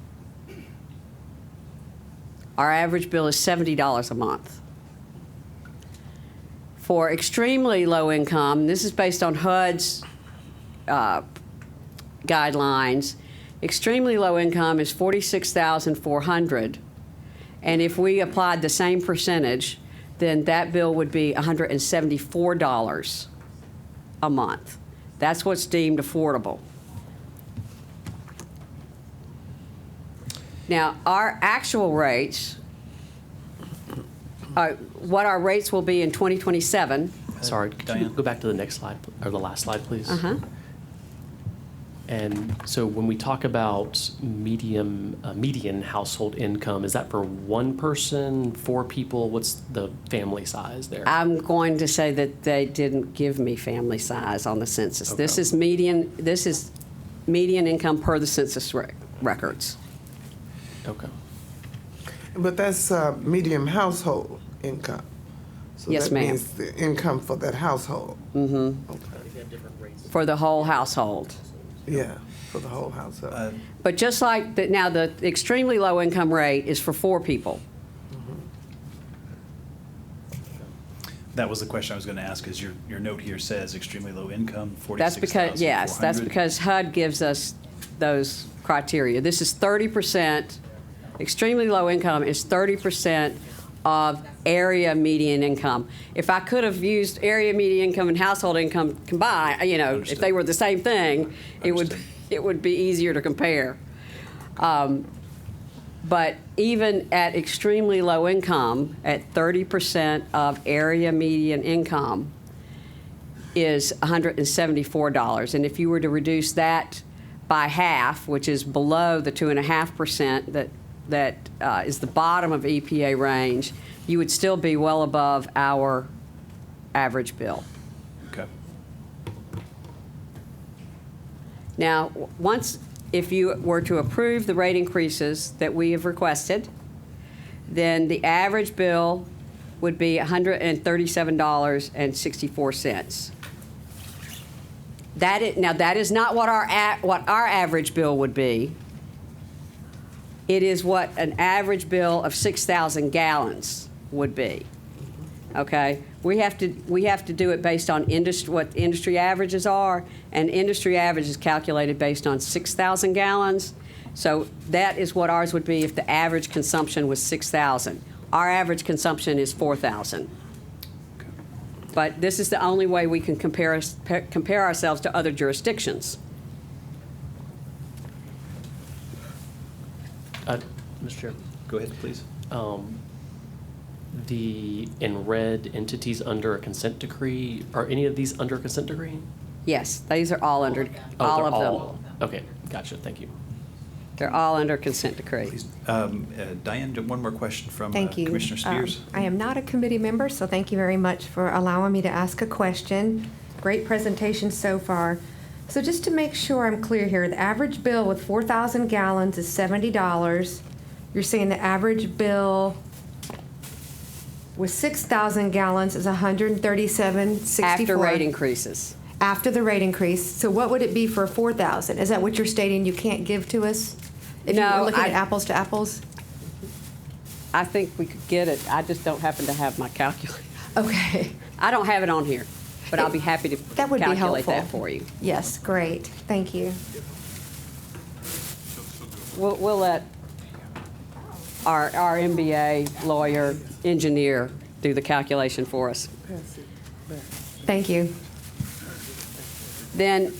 Speaker 5: Our average bill is $70 a month. For extremely low income, this is based on HUD's guidelines, extremely low income is $46,400. And if we applied the same percentage, then that bill would be $174 a month. That's what's deemed affordable. Now, our actual rates, what our rates will be in 2027.
Speaker 4: Sorry, can you
Speaker 1: Diane?
Speaker 4: go back to the next slide, or the last slide, please?
Speaker 5: Uh-huh.
Speaker 4: And so when we talk about median household income, is that for one person, 4 people? What's the family size there?
Speaker 5: I'm going to say that they didn't give me family size on the census.
Speaker 4: Okay.
Speaker 5: This is median income per the census records.
Speaker 4: Okay.
Speaker 6: But that's medium household income. So
Speaker 5: Yes,
Speaker 6: that
Speaker 5: ma'am.
Speaker 6: means the income for that household.
Speaker 5: Mm-hmm.
Speaker 6: Okay.
Speaker 5: For the whole household.
Speaker 6: Yeah, for the whole household.
Speaker 5: But just like now the extremely low income rate is for 4 people.
Speaker 1: That was the question I was going to ask, is your note here says extremely low income, 46,400.
Speaker 5: That's because, yes, that's because HUD gives us those criteria. This is 30%, extremely low income is 30% of area median income. If I could have used area median income and household income combined, you know,
Speaker 1: Understood.
Speaker 5: if they were the same thing, it would be easier to compare. But even at extremely low income, at 30% of area median income is $174. And if you were to reduce that by half, which is below the 2.5% that is the bottom of EPA range, you would still be well above our average bill.
Speaker 1: Okay.
Speaker 5: Now, if you were to approve the rate increases that we have requested, then the average bill would be $137.64. Now, that is not what our average bill would be. It is what an average bill of 6,000 gallons would be. Okay, we have to do it based on what industry averages are, and industry average is calculated based on 6,000 gallons. So that is what ours would be if the average consumption was 6,000. Our average consumption is 4,000. But this is the only way we can compare ourselves to other jurisdictions.
Speaker 4: Mr. Chair.
Speaker 1: Go ahead, please.
Speaker 4: The in red entities under a consent decree, are any of these under a consent decree?
Speaker 5: Yes, these are all under,
Speaker 4: Oh,
Speaker 5: all
Speaker 4: they're
Speaker 5: of them.
Speaker 4: Okay, gotcha, thank you.
Speaker 5: They're all under consent decree.
Speaker 1: Please. Diane, one more question from
Speaker 7: Thank you.
Speaker 1: Commissioner Spears.
Speaker 7: I am not a committee member, so thank you very much for allowing me to ask a question. Great presentation so far. So just to make sure I'm clear here, the average bill with 4,000 gallons is $70. You're saying the average bill with 6,000 gallons is $137.64?
Speaker 5: After rate increases.
Speaker 7: After the rate increase. So what would it be for 4,000? Is that what you're stating you can't give to us? If you
Speaker 5: No,
Speaker 7: were looking at apples to apples?
Speaker 5: I think we could get it. I just don't happen to have my calculator.
Speaker 7: Okay.
Speaker 5: I don't have it on here, but I'll be happy to
Speaker 7: That would be
Speaker 5: calculate that
Speaker 7: helpful.
Speaker 5: for you.
Speaker 7: Yes, great. Thank you.
Speaker 5: We'll let our MBA lawyer, engineer do the calculation for us.
Speaker 7: Thank you.
Speaker 5: Then,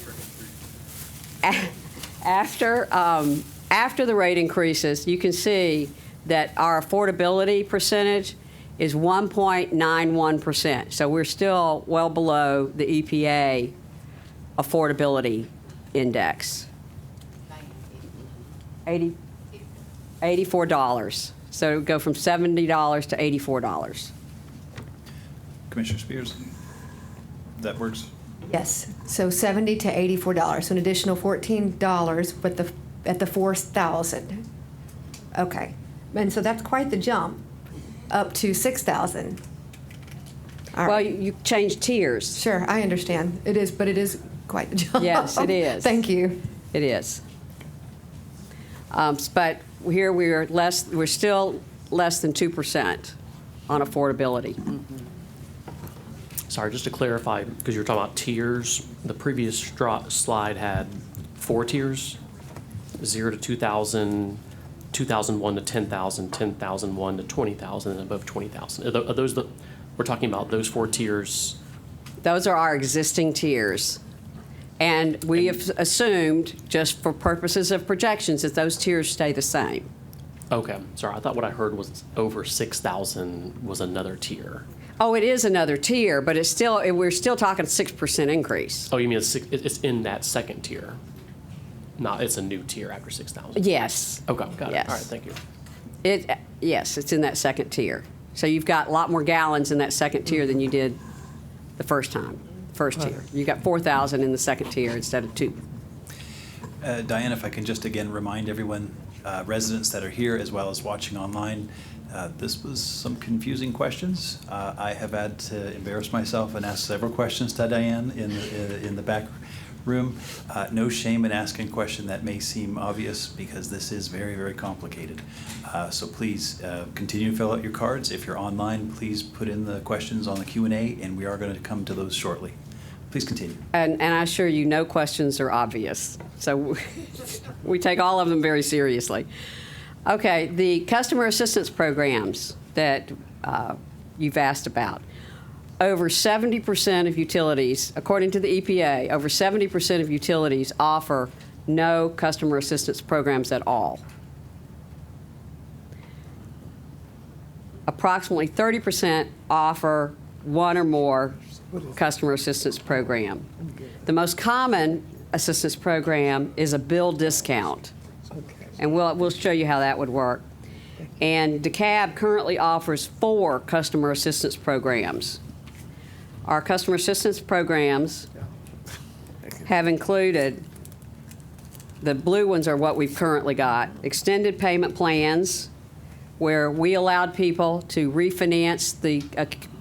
Speaker 5: after the rate increases, you can see that our affordability percentage is 1.91%. So we're still well below the EPA affordability index. $84. So it would go from $70 to $84.
Speaker 1: Commissioner Spears, that works?
Speaker 7: Yes, so $70 to $84, so an additional $14, but at the 4,000. Okay, and so that's quite the jump, up to 6,000. All
Speaker 5: Well,
Speaker 7: right.
Speaker 5: you change tiers.
Speaker 7: Sure, I understand. It is, but it is quite the jump.
Speaker 5: Yes, it is.
Speaker 7: Thank you.
Speaker 5: It is. But here we're still less than 2% on affordability.
Speaker 4: Sorry, just to clarify, because you were talking about tiers, the previous slide had 4 tiers, 0 to 2,000, 2,001 to 10,000, 10,001 to 20,000, and above 20,000. Are those we're talking about those 4 tiers?
Speaker 5: Those are our existing tiers. And we have assumed, just for purposes of projections, that those tiers stay the same.
Speaker 4: Okay, sorry, I thought what I heard was over 6,000 was another tier.
Speaker 5: Oh, it is another tier, but we're still talking 6% increase.
Speaker 4: Oh, you mean it's in that second tier? It's a new tier after 6,000.
Speaker 5: Yes.
Speaker 4: Okay, got it.
Speaker 5: Yes.
Speaker 4: All right, thank you.
Speaker 5: Yes, it's in that second tier. So you've got a lot more gallons in that second tier than you did the first tier. You got 4,000 in the second tier instead of 2.
Speaker 1: Diane, if I can just again remind everyone, residents that are here as well as watching online, this was some confusing questions. I have had to embarrass myself and ask several questions to Diane in the back room. No shame in asking a question that may seem obvious because this is very, very complicated. So please continue to fill out your cards. If you're online, please put in the questions on the Q&A, and we are going to come to those shortly. Please continue.
Speaker 5: And I assure you, no questions are obvious. So we take all of them very seriously. Okay, the customer assistance programs that you've asked about. Over 70% of utilities, according to the EPA, over 70% of utilities offer no customer assistance programs at all. Approximately 30% offer one or more customer assistance program. The most common assistance program is a bill discount. And we'll show you how that would work. And DeKalb currently offers 4 customer assistance programs. Our customer assistance programs have included, the blue ones are what we've currently got, extended payment plans, where we allowed people to refinance the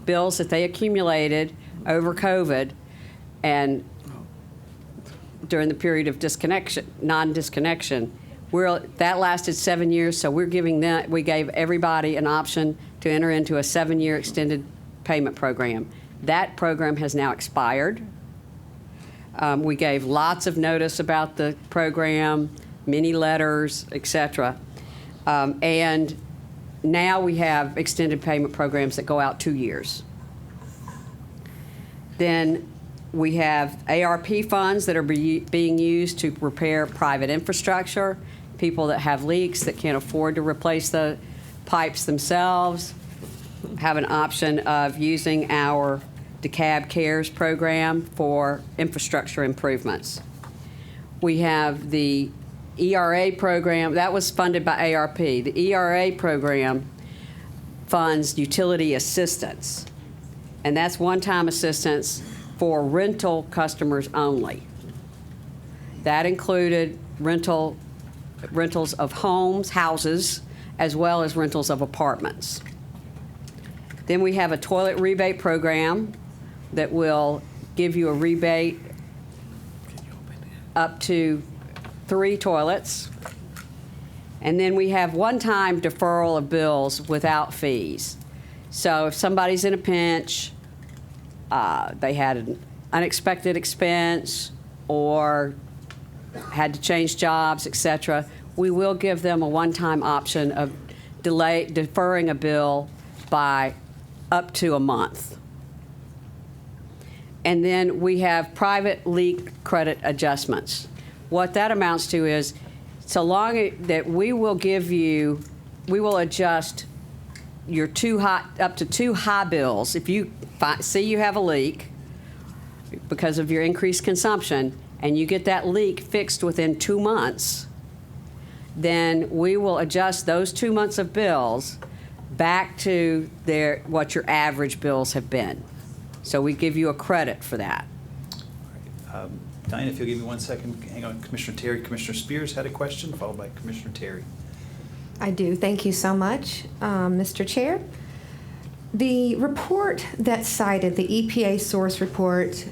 Speaker 5: bills that they accumulated over COVID and during the period of non-disconnection. That lasted 7 years, so we gave everybody an option to enter into a 7-year extended payment program. That program has now expired. We gave lots of notice about the program, many letters, et cetera. And now we have extended payment programs that go out 2 years. Then we have ARP funds that are being used to repair private infrastructure, people that have leaks that can't afford to replace the pipes themselves have an option of using our DeKalb Cares program for infrastructure improvements. We have the ERA program, that was funded by ARP. The ERA program funds utility assistance, and that's one-time assistance for rental customers only. That included rentals of houses, as well as rentals of apartments. Then we have a toilet rebate program that will give you a rebate up to 3 toilets. And then we have one-time deferral of bills without fees. So if somebody's in a pinch, they had an unexpected expense or had to change jobs, et cetera, we will give them a one-time option of deferring a bill by up to a month. And then we have private leak credit adjustments. What that amounts to is, so long that we will adjust your up to 2 high bills. If you see you have a leak because of your increased consumption, and you get that leak fixed within 2 months, then we will adjust those 2 months of bills back to what your average bills have been. So we give you a credit for that.
Speaker 1: Diane, if you'll give me 1 second, hang on. Commissioner Terry, Commissioner Spears had a question, followed by Commissioner Terry.
Speaker 7: I do. Thank you so much, Mr. Chair. The report that's cited, the EPA source report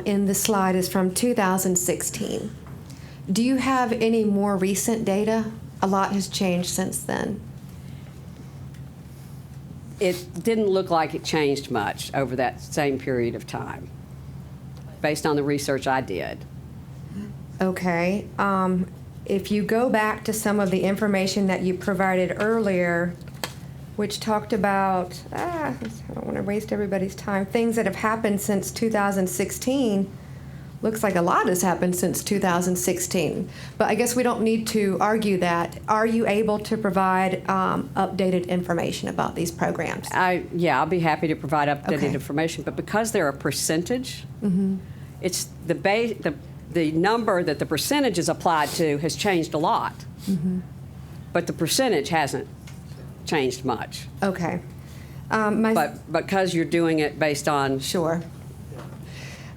Speaker 7: in the slide, is from 2016. Do you have any more recent data? A lot has changed since then.
Speaker 5: It didn't look like it changed much over that same period of time, based on the research I did.
Speaker 7: Okay. If you go back to some of the information that you provided earlier, which talked about, I don't want to waste everybody's time, things that have happened since 2016, looks like a lot has happened since 2016. But I guess we don't need to argue that. Are you able to provide updated information about these programs?
Speaker 5: Yeah, I'll be happy to provide updated
Speaker 7: Okay.
Speaker 5: information, but because they're a percentage, it's the the number that the percentage is applied to has changed a lot. But the percentage hasn't changed much.
Speaker 7: Okay.
Speaker 5: But because you're doing it based on,
Speaker 7: Sure.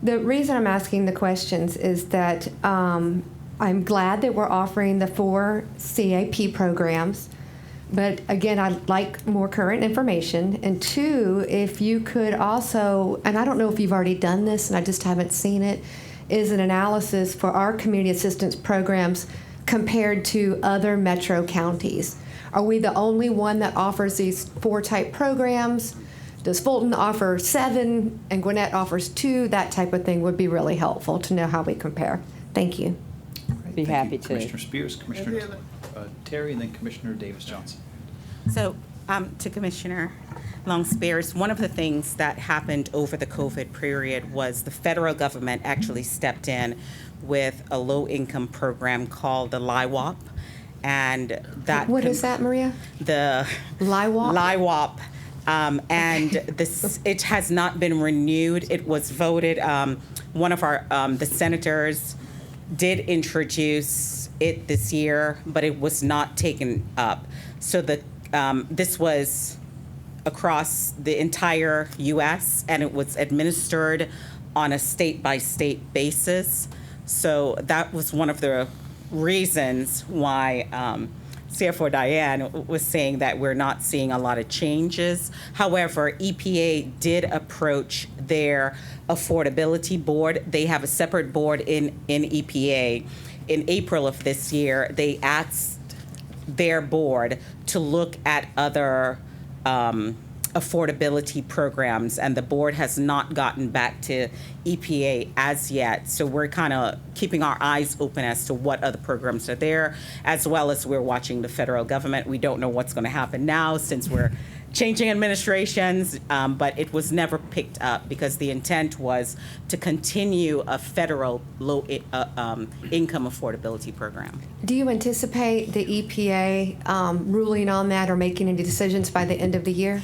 Speaker 7: The reason I'm asking the questions is that I'm glad that we're offering the 4 CAP programs, but again, I'd like more current information. And 2, if you could also, and I don't know if you've already done this and I just haven't seen it, is an analysis for our community assistance programs compared to other metro counties. Are we the only one that offers these 4 type programs? Does Fulton offer 7 and Gwinnett offers 2? That type of thing would be really helpful to know how we compare. Thank you.
Speaker 5: be
Speaker 1: Thank
Speaker 5: happy
Speaker 1: you,
Speaker 5: to.
Speaker 1: Commissioner Spears, Commissioner Terry, and then Commissioner Davis Johnson.
Speaker 3: So, to Commissioner Long Spears, one of the things that happened over the COVID period was the federal government actually stepped in with a low-income program called the LIWOP, and that
Speaker 7: What is that, Maria?
Speaker 3: the
Speaker 7: LIWOP?
Speaker 3: LIWOP. And this, it has not been renewed. It was voted, one of our, the senators did introduce it this year, but it was not taken up. So this was across the entire U.S., and it was administered on a state-by-state basis. So that was one of the reasons why CFO Diane was saying that we're not seeing a lot of changes. However, EPA did approach their affordability board. They have a separate board in EPA. In April of this year, they asked their board to look at other affordability programs, and the board has not gotten back to EPA as yet. So we're kind of keeping our eyes open as to what other programs are there, as well as we're watching the federal government. We don't know what's going to happen now since we're changing administrations, but it was never picked up because the intent was to continue a federal low income affordability program.
Speaker 7: Do you anticipate the EPA ruling on that or making any decisions by the end of the year?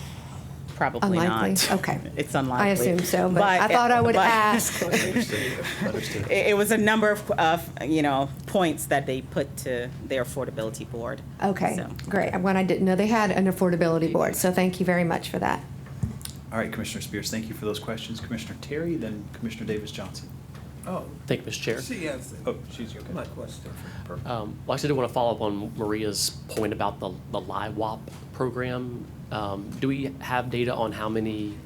Speaker 3: Probably
Speaker 7: Unlikely?
Speaker 3: not.
Speaker 7: Okay.
Speaker 3: It's unlikely.
Speaker 7: I assume so, but I thought I would ask.
Speaker 1: Understood.
Speaker 3: It was a number of points that they put to their affordability board.
Speaker 7: Okay,
Speaker 3: So.
Speaker 7: great. When I didn't know they had an affordability board, so thank you very much for that.
Speaker 1: All right, Commissioner Spears, thank you for those questions. Commissioner Terry, then Commissioner Davis Johnson.
Speaker 8: Oh,
Speaker 4: Thank you, Mr. Chair.
Speaker 8: she answered
Speaker 1: Oh, she's okay.
Speaker 8: my question.
Speaker 4: Well, I actually did want to follow up on Maria's point about the LIWOP program. Do we have data on how many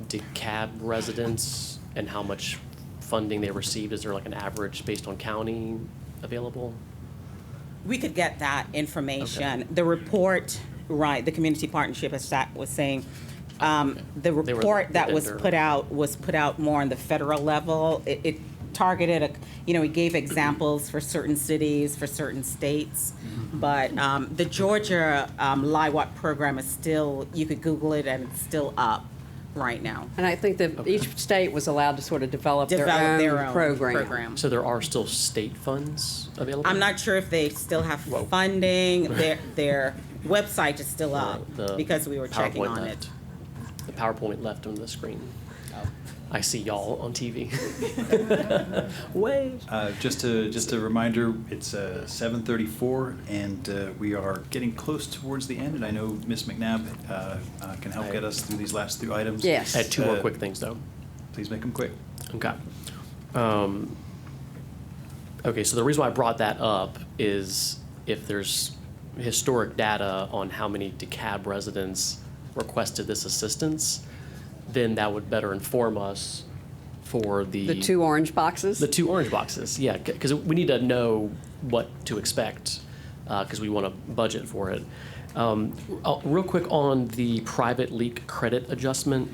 Speaker 4: DeKalb residents and how much funding they received? Is there like an average based on county available?
Speaker 3: We could get that information.
Speaker 4: Okay.
Speaker 3: The report, right, the community partnership, as Zach was saying, the report that was
Speaker 4: vendor.
Speaker 3: put out more on the federal level. It targeted, it gave examples for certain cities, for certain states. But the Georgia LIWOP program is still, you could Google it, and it's still up right now.
Speaker 5: And I think that each state was allowed to sort of develop
Speaker 3: Develop
Speaker 5: their own program.
Speaker 4: So there are still state funds available?
Speaker 3: I'm not sure if they still have
Speaker 4: Whoa.
Speaker 3: funding. Their website is still up
Speaker 4: The
Speaker 3: because we were checking
Speaker 4: PowerPoint
Speaker 3: on
Speaker 4: left.
Speaker 3: it.
Speaker 4: The PowerPoint left on the screen. I see y'all on TV. Wait.
Speaker 1: Just a reminder, it's 7:34, and we are getting close towards the end, and I know Ms. McNabb can help get us through these last 2 items.
Speaker 5: Yes.
Speaker 4: I had 2 more quick things, though.
Speaker 1: Please make them quick.
Speaker 4: Okay. Okay, so the reason why I brought that up is if there's historic data on how many DeKalb residents requested this assistance, then that would better inform us for
Speaker 5: The 2 orange boxes?
Speaker 4: The 2 orange boxes, yeah, because we need to know what to expect, because we want to budget for it. Real quick on the private leak credit adjustment,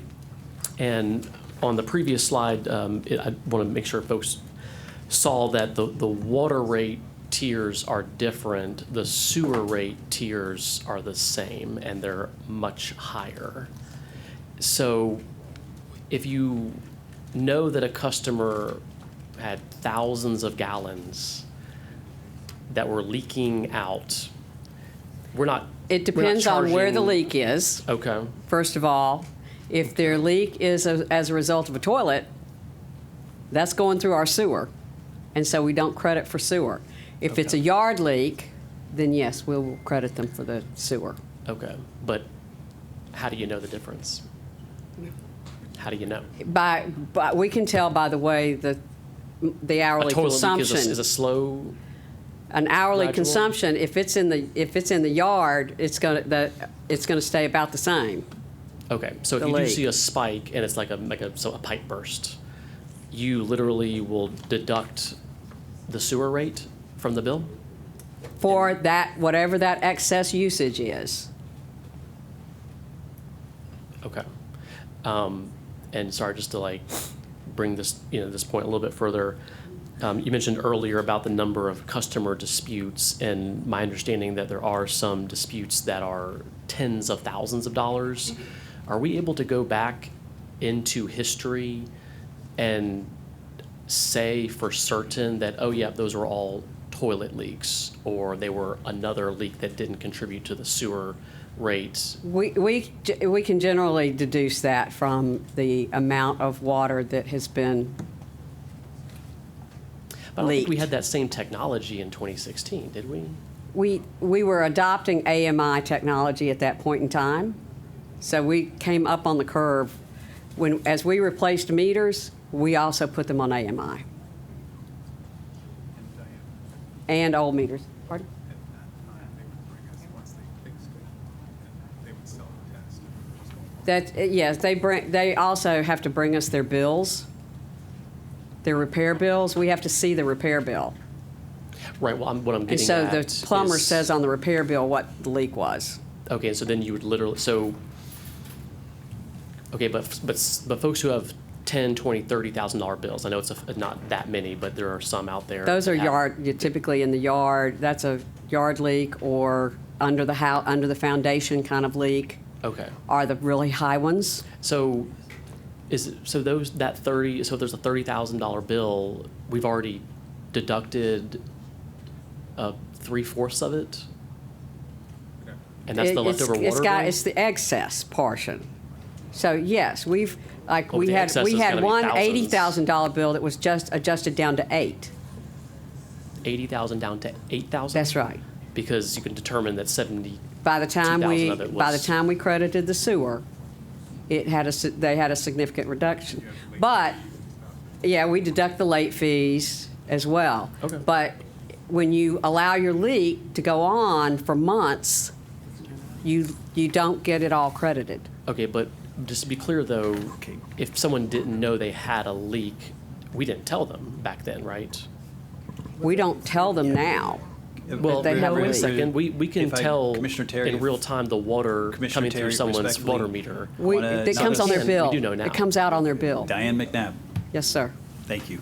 Speaker 4: and on the previous slide, I want to make sure folks saw that the water rate tiers are different, the sewer rate tiers are the same, and they're much higher. So if you know that a customer had thousands of gallons that were leaking out,
Speaker 5: It depends on where the leak is.
Speaker 4: Okay.
Speaker 5: First of all, if their leak is as a result of a toilet, that's going through our sewer. And so we don't credit for sewer. If it's a yard leak, then yes, we'll credit them for the sewer.
Speaker 4: Okay, but how do you know the difference? How do you know?
Speaker 5: By we can tell by the way the
Speaker 4: A
Speaker 5: hourly
Speaker 4: toilet
Speaker 5: consumption.
Speaker 4: leak is a slow,
Speaker 5: An hourly
Speaker 4: gradual?
Speaker 5: consumption, if it's in the yard, it's gonna stay about the same.
Speaker 4: okay, so if
Speaker 5: The
Speaker 4: you do
Speaker 5: leak.
Speaker 4: see a spike and it's like a pipe burst, you literally will deduct the sewer rate from the bill?
Speaker 5: For that, whatever that excess usage is.
Speaker 4: Okay. And sorry, just to like bring this, this point a little bit further. You mentioned earlier about the number of customer disputes, and my understanding that there are some disputes that are tens of thousands of dollars. Are we able to go back into history and say for certain that, oh yeah, those were all toilet leaks, or they were another leak that didn't contribute to the sewer rate?
Speaker 5: We can generally deduce that from the amount of water that has been
Speaker 4: But I don't think we
Speaker 5: leaked.
Speaker 4: had that same technology in 2016, did we?
Speaker 5: We were adopting AMI technology at that point in time, so we came up on the curve. As we replaced meters, we also put them on AMI. And old meters. Pardon? Yes, they also have to bring us their bills, their repair bills. We have to see the repair bill.
Speaker 4: Right, well, what I'm
Speaker 5: And
Speaker 4: getting
Speaker 5: so
Speaker 4: at
Speaker 5: the plumber
Speaker 4: is-
Speaker 5: says on the repair bill what the leak was.
Speaker 4: Okay, so then you would literally, okay, but folks who have $10,000, $20,000, $30,000 bills, I know it's not that many, but there are some out there.
Speaker 5: Those are
Speaker 4: that have-
Speaker 5: typically in the yard. That's a yard leak or under the foundation kind of leak
Speaker 4: Okay,
Speaker 5: are the really high ones.
Speaker 4: so if there's a $30,000 bill, we've already deducted 3/4 of it? And that's the leftover water bill?
Speaker 5: It's the excess portion. So yes, we
Speaker 4: Oh, the
Speaker 5: had
Speaker 4: excess is gonna be
Speaker 5: one
Speaker 4: thousands.
Speaker 5: $80,000 bill that was just adjusted down to 8.
Speaker 4: 80,000 down to 8,000?
Speaker 5: That's right.
Speaker 4: Because you can determine that 70,
Speaker 5: By the time
Speaker 4: 2,000 of it was-
Speaker 5: we credited the sewer, they had a significant reduction. But yeah, we deduct the late fees as well.
Speaker 4: Okay.
Speaker 5: But when you allow your leak to go on for months, you don't get it all credited.
Speaker 4: okay, but just to be clear though,
Speaker 1: Okay.
Speaker 4: if someone didn't know they had a leak, we didn't tell them back then, right?
Speaker 5: We don't tell them now.
Speaker 4: Well,
Speaker 5: they have a
Speaker 4: wait a
Speaker 5: leak.
Speaker 4: second, we can
Speaker 1: If I-
Speaker 4: tell
Speaker 1: Commissioner Terry,
Speaker 4: in real time the water
Speaker 1: Commissioner
Speaker 4: coming through
Speaker 1: Terry,
Speaker 4: someone's
Speaker 1: respectfully,
Speaker 4: water meter.
Speaker 1: wanna-
Speaker 5: It comes on their
Speaker 4: We
Speaker 5: bill.
Speaker 4: do know now.
Speaker 5: It comes out on their bill.
Speaker 1: Diane McNabb,
Speaker 5: Yes, sir.
Speaker 1: thank you.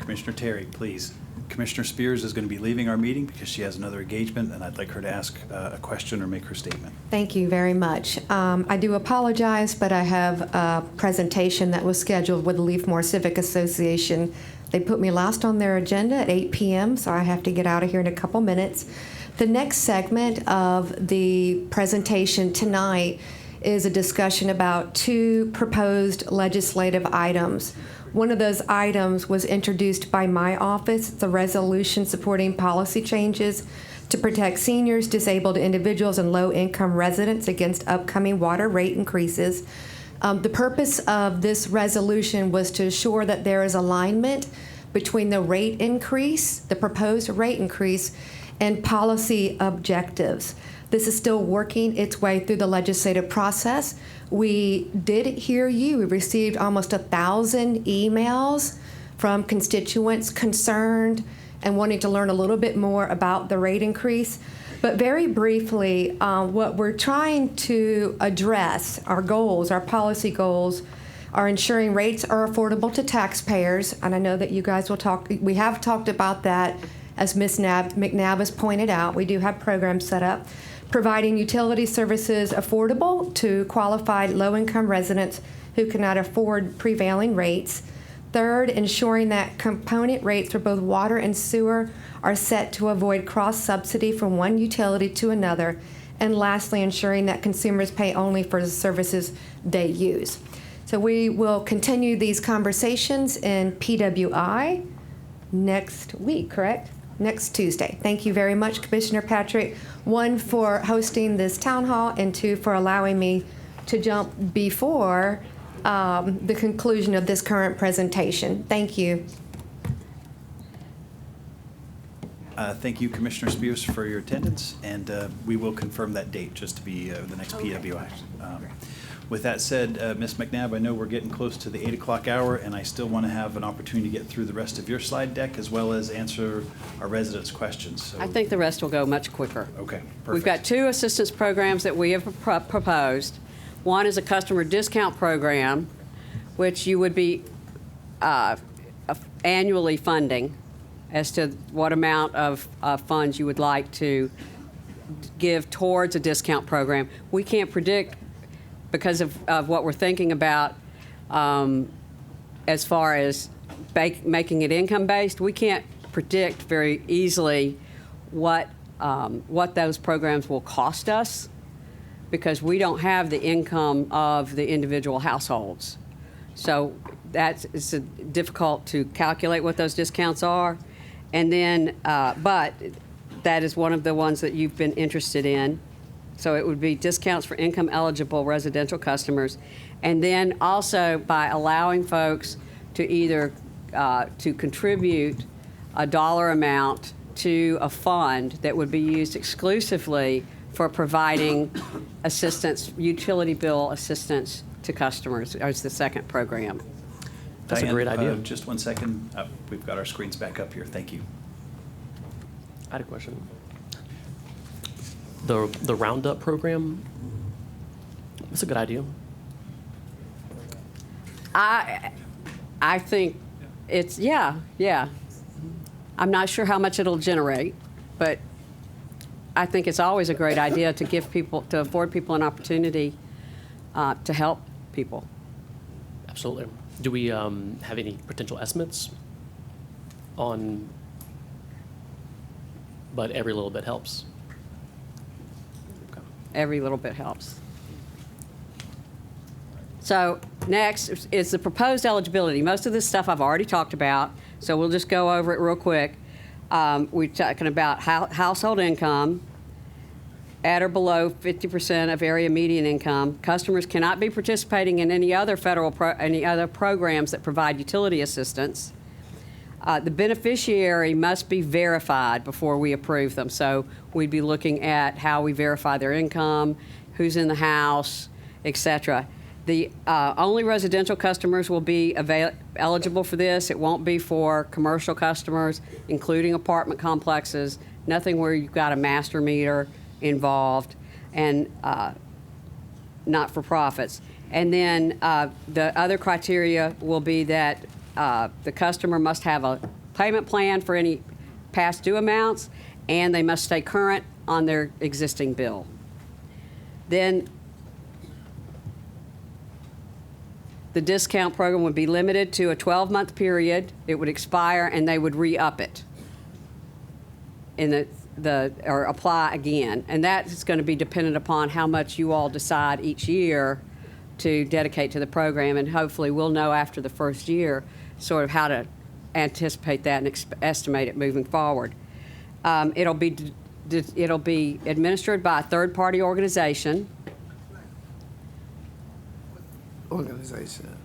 Speaker 1: Commissioner Terry, please. Commissioner Spears is going to be leaving our meeting because she has another engagement, and I'd like her to ask a question or make her statement.
Speaker 7: Thank you very much. I do apologize, but I have a presentation that was scheduled with the Leafmore Civic Association. They put me last on their agenda at 8 p.m., so I have to get out of here in a couple minutes. The next segment of the presentation tonight is a discussion about 2 proposed legislative items. One of those items was introduced by my office, the resolution supporting policy changes to protect seniors, disabled individuals, and low-income residents against upcoming water rate increases. The purpose of this resolution was to assure that there is alignment between the rate increase, the proposed rate increase, and policy objectives. This is still working its way through the legislative process. We did hear you. We received almost 1,000 emails from constituents concerned and wanting to learn a little bit more about the rate increase. But very briefly, what we're trying to address, our goals, our policy goals, are ensuring rates are affordable to taxpayers. And I know that you guys will talk, we have talked about that, as Ms. McNabb has pointed out. We do have programs set up. Providing utility services affordable to qualified low-income residents who cannot afford prevailing rates. Third, ensuring that component rates for both water and sewer are set to avoid cross-subsidy from one utility to another. And lastly, ensuring that consumers pay only for the services they use. So we will continue these conversations in PWI next week, correct? Next Tuesday. Thank you very much, Commissioner Patrick. 1, for hosting this town hall, and 2, for allowing me to jump before the conclusion of this current presentation. Thank you.
Speaker 1: Thank you, Commissioner Spears, for your attendance, and we will confirm that date just to be the next PWI. With that said, Ms. McNabb, I know we're getting close to the 8 o'clock hour, and I still want to have an opportunity to get through the rest of your slide deck as well as answer our residents' questions. So,
Speaker 5: I think the rest will go much quicker.
Speaker 1: okay, perfect.
Speaker 5: We've got 2 assistance programs that we have proposed. One is a customer discount program, which you would be annually funding as to what amount of funds you would like to give towards a discount program. We can't predict, because of what we're thinking about as far as making it income-based, we can't predict very easily what those programs will cost us, because we don't have the income of the individual households. So it's difficult to calculate what those discounts are. And then, but that is one of the ones that you've been interested in. So it would be discounts for income-eligible residential customers. And then also by allowing folks to either to contribute a dollar amount to a fund that would be used exclusively for providing assistance, utility bill assistance to customers, as the second program.
Speaker 4: That's a
Speaker 1: Diane,
Speaker 4: great idea.
Speaker 1: Just one second. We've got our screens back up here. Thank you.
Speaker 4: I had a question. The Roundup program, that's a good idea.
Speaker 5: I think it's, yeah. I'm not sure how much it'll generate, but I think it's always a great idea to give people, to afford people an opportunity to help people.
Speaker 4: Absolutely. Do we have any potential estimates on, but every little bit helps? Okay.
Speaker 5: Every little bit helps. So next is the proposed eligibility. Most of this stuff I've already talked about, so we'll just go over it real quick. We're talking about household income at or below 50% of area median income. Customers cannot be participating in any other any other programs that provide utility assistance. The beneficiary must be verified before we approve them. So we'd be looking at how we verify their income, who's in the house, et cetera. The only residential customers will be eligible for this. It won't be for commercial customers, including apartment complexes, nothing where you've got a master meter involved, and not-for-profits. And then the other criteria will be that the customer must have a payment plan for any past due amounts, and they must stay current on their existing bill. Then the discount program would be limited to a 12-month period. It would expire, and they would re-up it in or apply again. And that is going to be dependent upon how much you all decide each year to dedicate to the program, and hopefully we'll know after the first year sort of how to anticipate that and estimate it moving forward. It'll be administered by a third-party organization.
Speaker 6: Organization.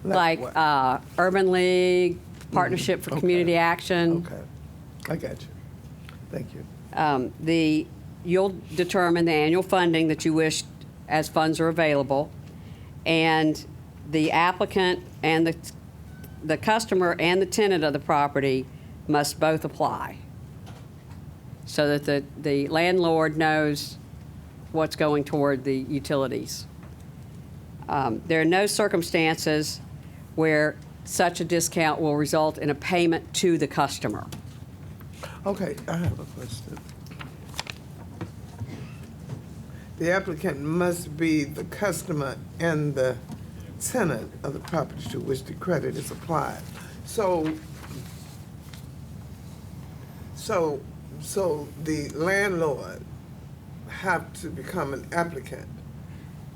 Speaker 5: Like
Speaker 6: what?
Speaker 5: Urban League, Partnership for
Speaker 6: Okay.
Speaker 5: Community Action.
Speaker 6: Okay, I got you. Thank you.
Speaker 5: You'll determine the annual funding that you wish as funds are available, and the applicant and the customer and the tenant of the property must both apply, so that the landlord knows what's going toward the utilities. There are no circumstances where such a discount will result in a payment to the customer.
Speaker 6: Okay, I have a question. The applicant must be the customer and the tenant of the property to which the credit is applied. So the landlord have to become an applicant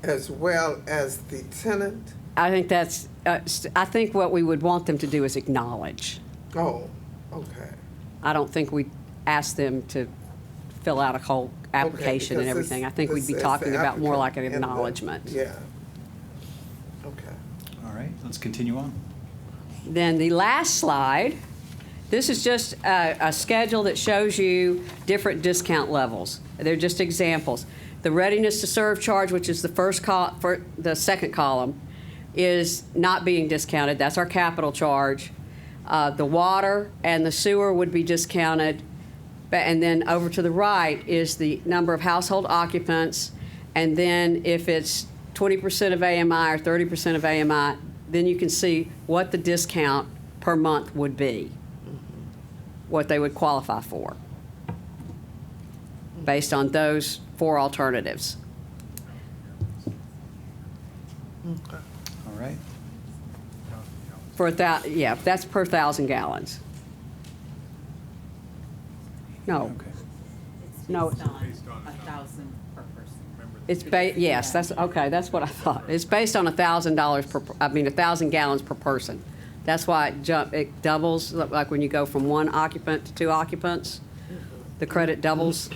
Speaker 6: as well as the tenant?
Speaker 5: I think that's, I think what we would want them to do is acknowledge.
Speaker 6: Oh, Okay.
Speaker 5: I don't think we asked them to fill out a whole application and
Speaker 6: because
Speaker 5: everything. I think we'd be
Speaker 6: it's
Speaker 5: talking
Speaker 6: the
Speaker 5: about more like an
Speaker 6: applicant and the-
Speaker 5: acknowledgement.
Speaker 6: Yeah. Okay.
Speaker 1: All right, let's continue on.
Speaker 5: Then the last slide, this is just a schedule that shows you different discount levels. They're just examples. The readiness to serve charge, which is the second column, is not being discounted. That's our capital charge. The water and the sewer would be discounted. And then over to the right is the number of household occupants. And then if it's 20% of AMI or 30% of AMI, then you can see what the discount per month would be, what they would qualify for, based on those 4 alternatives.
Speaker 1: All right.
Speaker 5: Yeah, that's per 1,000 gallons. No,
Speaker 1: Okay.
Speaker 5: no.
Speaker 3: Based on 1,000 per person.
Speaker 5: It's yes, that's, okay, that's what I thought. It's based on $1,000 1,000 gallons per person. That's why it doubles, like when you go from 1 occupant to 2 occupants, the credit doubles.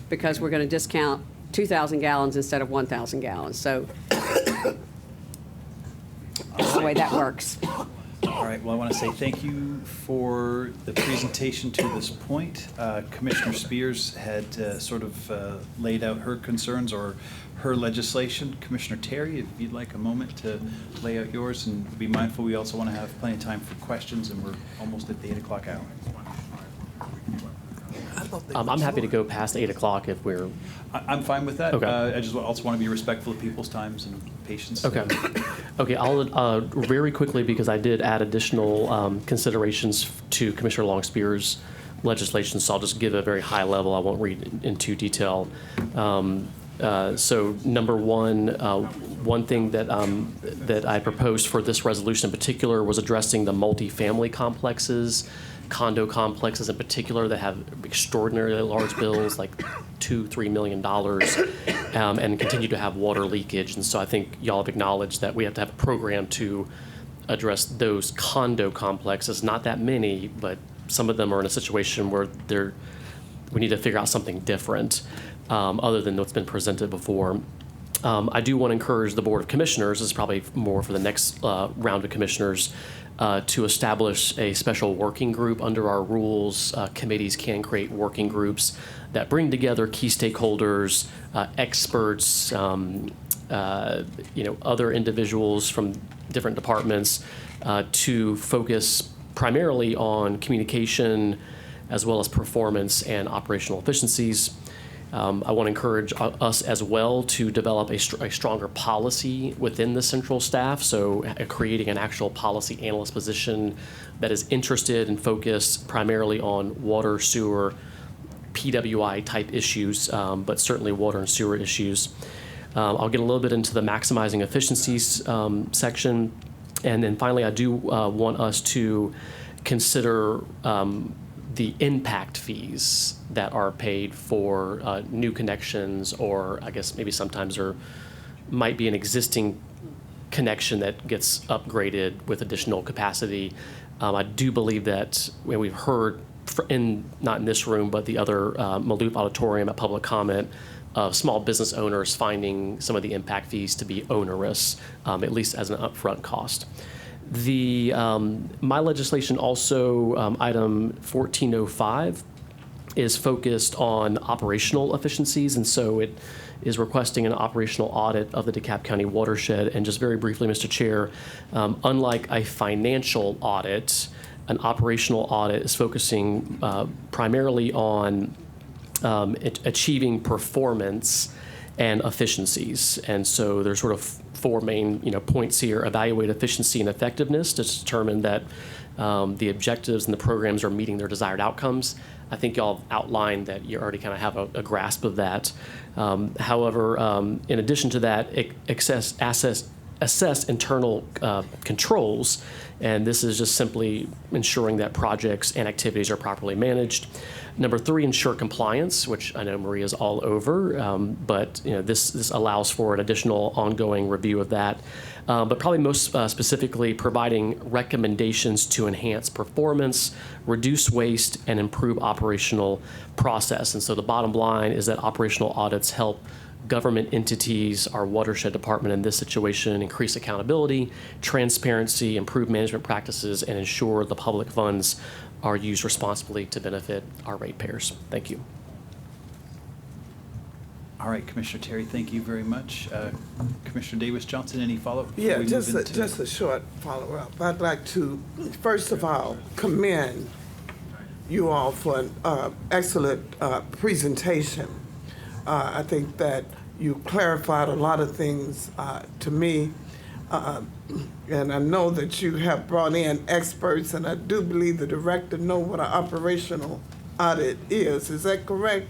Speaker 5: Because we're going to discount 2,000 gallons instead of 1,000 gallons. So that's the way that works.
Speaker 1: All right, well, I want to say thank you for the presentation to this point. Commissioner Spears had sort of laid out her concerns or her legislation. Commissioner Terry, if you'd like a moment to lay out yours, and be mindful, we also want to have plenty of time for questions, and we're almost at the 8 o'clock hour.
Speaker 4: I'm happy to go past 8 o'clock if we're,
Speaker 1: I'm fine with that.
Speaker 4: Okay.
Speaker 1: I just also want to be respectful of people's times and patience.
Speaker 4: okay. Okay, I'll, very quickly, because I did add additional considerations to Commissioner Long-Spear's legislation, so I'll just give a very high level. I won't read into detail. So number one thing that I proposed for this resolution in particular was addressing the multifamily complexes, condo complexes in particular that have extraordinarily large bills, like $2-3 million, and continue to have water leakage. And so I think y'all have acknowledged that we have to have a program to address those condo complexes. Not that many, but some of them are in a situation where we need to figure out something different other than what's been presented before. I do want to encourage the Board of Commissioners, this is probably more for the next round of commissioners, to establish a special working group under our rules. Committees can create working groups that bring together key stakeholders, experts, other individuals from different departments to focus primarily on communication as well as performance and operational efficiencies. I want to encourage us as well to develop a stronger policy within the central staff, so creating an actual policy analyst position that is interested and focused primarily on water, sewer, PWI type issues, but certainly water and sewer issues. I'll get a little bit into the maximizing efficiencies section. And then finally, I do want us to consider the impact fees that are paid for new connections, or I guess maybe sometimes there might be an existing connection that gets upgraded with additional capacity. I do believe that when we've heard, not in this room, but the other Maloof Auditorium at public comment, of small business owners finding some of the impact fees to be onerous, at least as an upfront cost. My legislation also, item 1405, is focused on operational efficiencies, and so it is requesting an operational audit of the DeKalb County watershed. And just very briefly, Mr. Chair, unlike a financial audit, an operational audit is focusing primarily on achieving performance and efficiencies. And so there's sort of 4 main points here: evaluate efficiency and effectiveness to determine that the objectives and the programs are meeting their desired outcomes. I think y'all outlined that you already kind of have a grasp of that. However, in addition to that, assess assess internal controls, and this is just simply ensuring that projects and activities are properly managed. Number 3, ensure compliance, which I know Maria's all over, but this allows for an additional ongoing review of that. But probably most specifically, providing recommendations to enhance performance, reduce waste, and improve operational process. And so the bottom line is that operational audits help government entities, our watershed department in this situation, increase accountability, transparency, improve management practices, and ensure the public funds are used responsibly to benefit our ratepayers. Thank you.
Speaker 1: All right, Commissioner Terry, thank you very much. Commissioner Davis Johnson, any follow-up? before
Speaker 6: Yeah,
Speaker 1: we
Speaker 6: just
Speaker 1: move into-
Speaker 6: a short follow-up. I'd like to, first of all, commend you all for an excellent presentation. I think that you clarified a lot of things to me, and I know that you have brought in experts, and I do believe the director know what an operational audit is. Is that correct?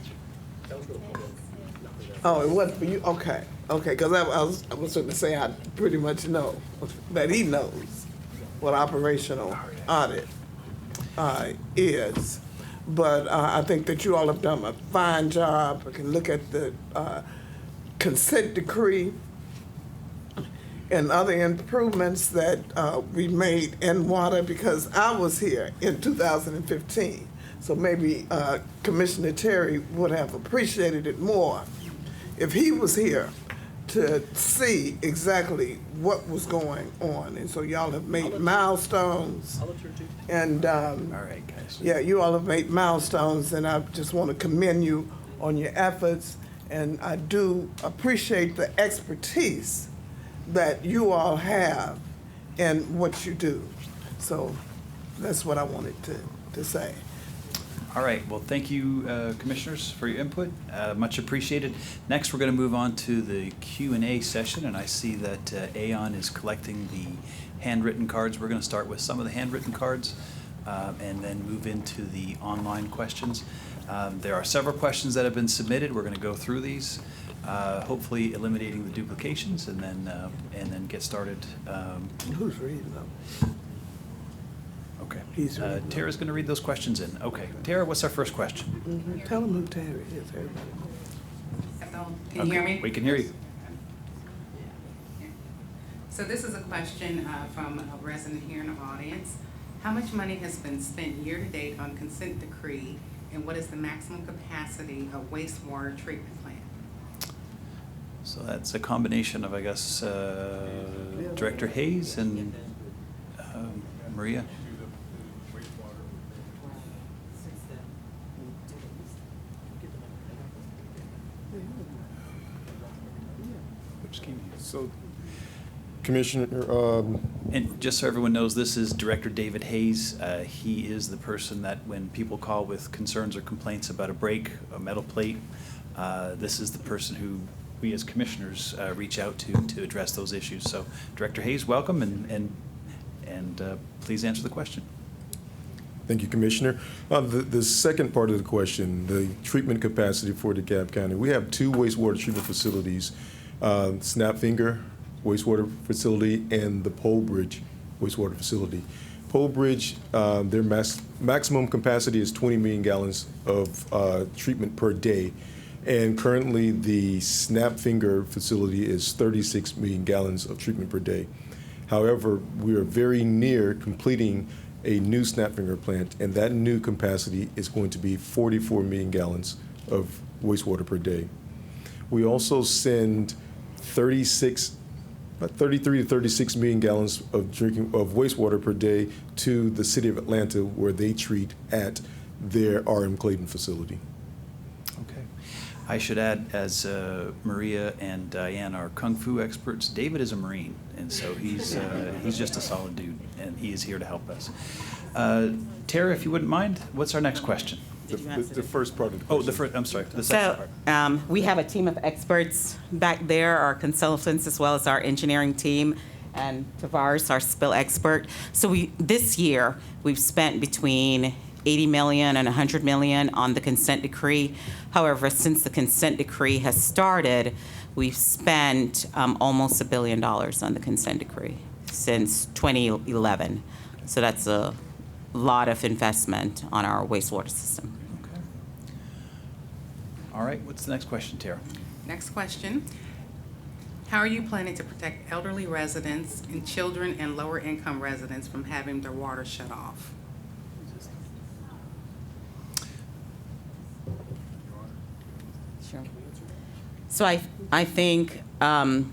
Speaker 6: Oh, it wasn't for you? Okay, because I was going to say I pretty much know that he knows what operational audit is. But I think that you all have done a fine job. I can look at the consent decree and other improvements that we made in water, because I was here in 2015. So maybe Commissioner Terry would have appreciated it more if he was here to see exactly what was going on. And so y'all have made milestones. And
Speaker 1: All right, guys.
Speaker 6: yeah, you all have made milestones, and I just want to commend you on your efforts. And I do appreciate the expertise that you all have in what you do. So that's what I wanted to say.
Speaker 1: All right, well, thank you, Commissioners, for your input. Much appreciated. Next, we're going to move on to the Q&A session, and I see that Aon is collecting the handwritten cards. We're going to start with some of the handwritten cards and then move into the online questions. There are several questions that have been submitted. We're going to go through these, hopefully eliminating the duplications, and then get started.
Speaker 6: Who's reading them?
Speaker 1: Okay.
Speaker 6: He's reading.
Speaker 1: Tara's going to read those questions in. Okay. Tara, what's our first question?
Speaker 6: Tell them who Terry is, everybody.
Speaker 8: Can you hear me?
Speaker 1: We can hear you.
Speaker 8: So this is a question from a resident here in the audience. How much money has been spent year-to-date on consent decree, and what is the maximum capacity of wastewater treatment plant?
Speaker 1: So that's a combination of, I guess, Director Hayes and Maria.
Speaker 9: So, Commissioner,
Speaker 1: And just so everyone knows, this is Director David Hayes. He is the person that when people call with concerns or complaints about a break, a metal plate, this is the person who we as commissioners reach out to address those issues. So Director Hayes, welcome, and please answer the question.
Speaker 9: thank you, Commissioner. The second part of the question, the treatment capacity for DeKalb County. We have 2 wastewater treatment facilities, Snapfinger wastewater facility and the Pole Bridge wastewater facility. Pole Bridge, their maximum capacity is 20 million gallons of treatment per day. And currently, the Snapfinger facility is 36 million gallons of treatment per day. However, we are very near completing a new Snapfinger plant, and that new capacity is going to be 44 million gallons of wastewater per day. We also send 33 to 36 million gallons of wastewater per day to the city of Atlanta, where they treat at their RM Clayton facility.
Speaker 1: Okay. I should add, as Maria and Diane are Kung Fu experts, David is a Marine, and so he's just a solid dude, and he is here to help us. Tara, if you wouldn't mind, what's our next question?
Speaker 9: The first part of the
Speaker 1: Oh,
Speaker 9: question.
Speaker 1: the first, I'm sorry, the second
Speaker 3: So
Speaker 1: part.
Speaker 3: we have a team of experts back there, our consultants, as well as our engineering team, and Tavares, our spill expert. So this year, we've spent between 80 million and 100 million on the consent decree. However, since the consent decree has started, we've spent almost $1 billion on the consent decree since 2011. So that's a lot of investment on our wastewater system.
Speaker 1: Okay. All right, what's the next question, Tara?
Speaker 8: Next question. How are you planning to protect elderly residents and children and lower income residents from having their water shut off?
Speaker 3: Sure. So I think the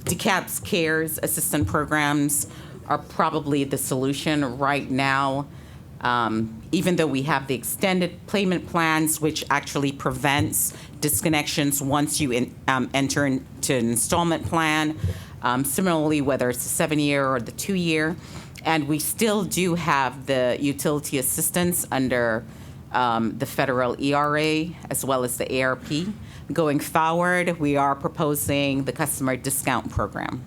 Speaker 3: DeKalb's CARES assistant programs are probably the solution right now. Even though we have the extended payment plans, which actually prevents disconnections once you enter into an installment plan. Similarly, whether it's the 7-year or the 2-year. And we still do have the utility assistance under the federal ERA as well as the ARP. Going forward, we are proposing the customer discount program.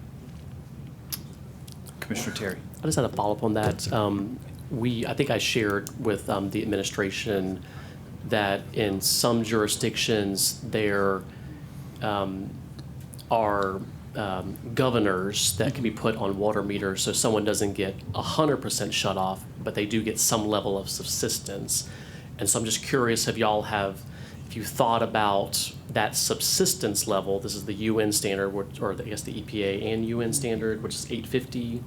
Speaker 1: Commissioner Terry.
Speaker 4: I just had a follow-up on that. I think I shared with the administration that in some jurisdictions there are governors that can be put on water meters so someone doesn't get 100% shut off, but they do get some level of subsistence. And so I'm just curious if you thought about that subsistence level. This is the UN standard, or I guess the EPA and UN standard, which is $850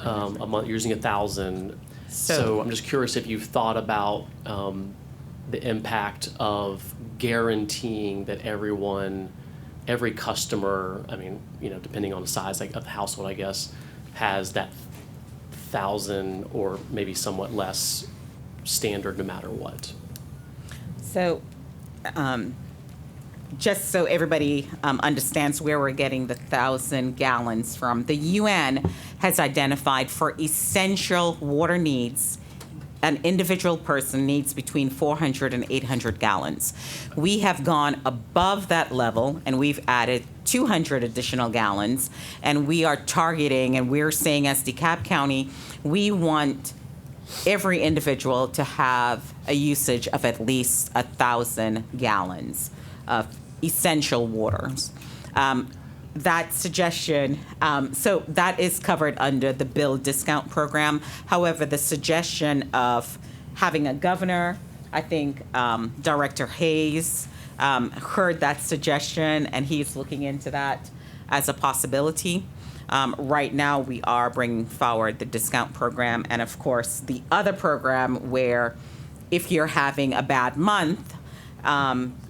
Speaker 4: a month, using 1,000. So I'm just curious if you've thought about the impact of guaranteeing that every customer, I mean, depending on the size of the household, I guess, has that 1,000 or maybe somewhat less standard no matter what.
Speaker 3: So just so everybody understands where we're getting the 1,000 gallons from, the UN has identified for essential water needs, an individual person needs between 400 and 800 gallons. We have gone above that level, and we've added 200 additional gallons, and we are targeting, and we're saying as DeKalb County, we want every individual to have a usage of at least 1,000 gallons of essential waters. That suggestion, so that is covered under the bill discount program. However, the suggestion of having a governor, I think Director Hayes heard that suggestion, and he's looking into that as a possibility. Right now, we are bringing forward the discount program, and of course, the other program where if you're having a bad month,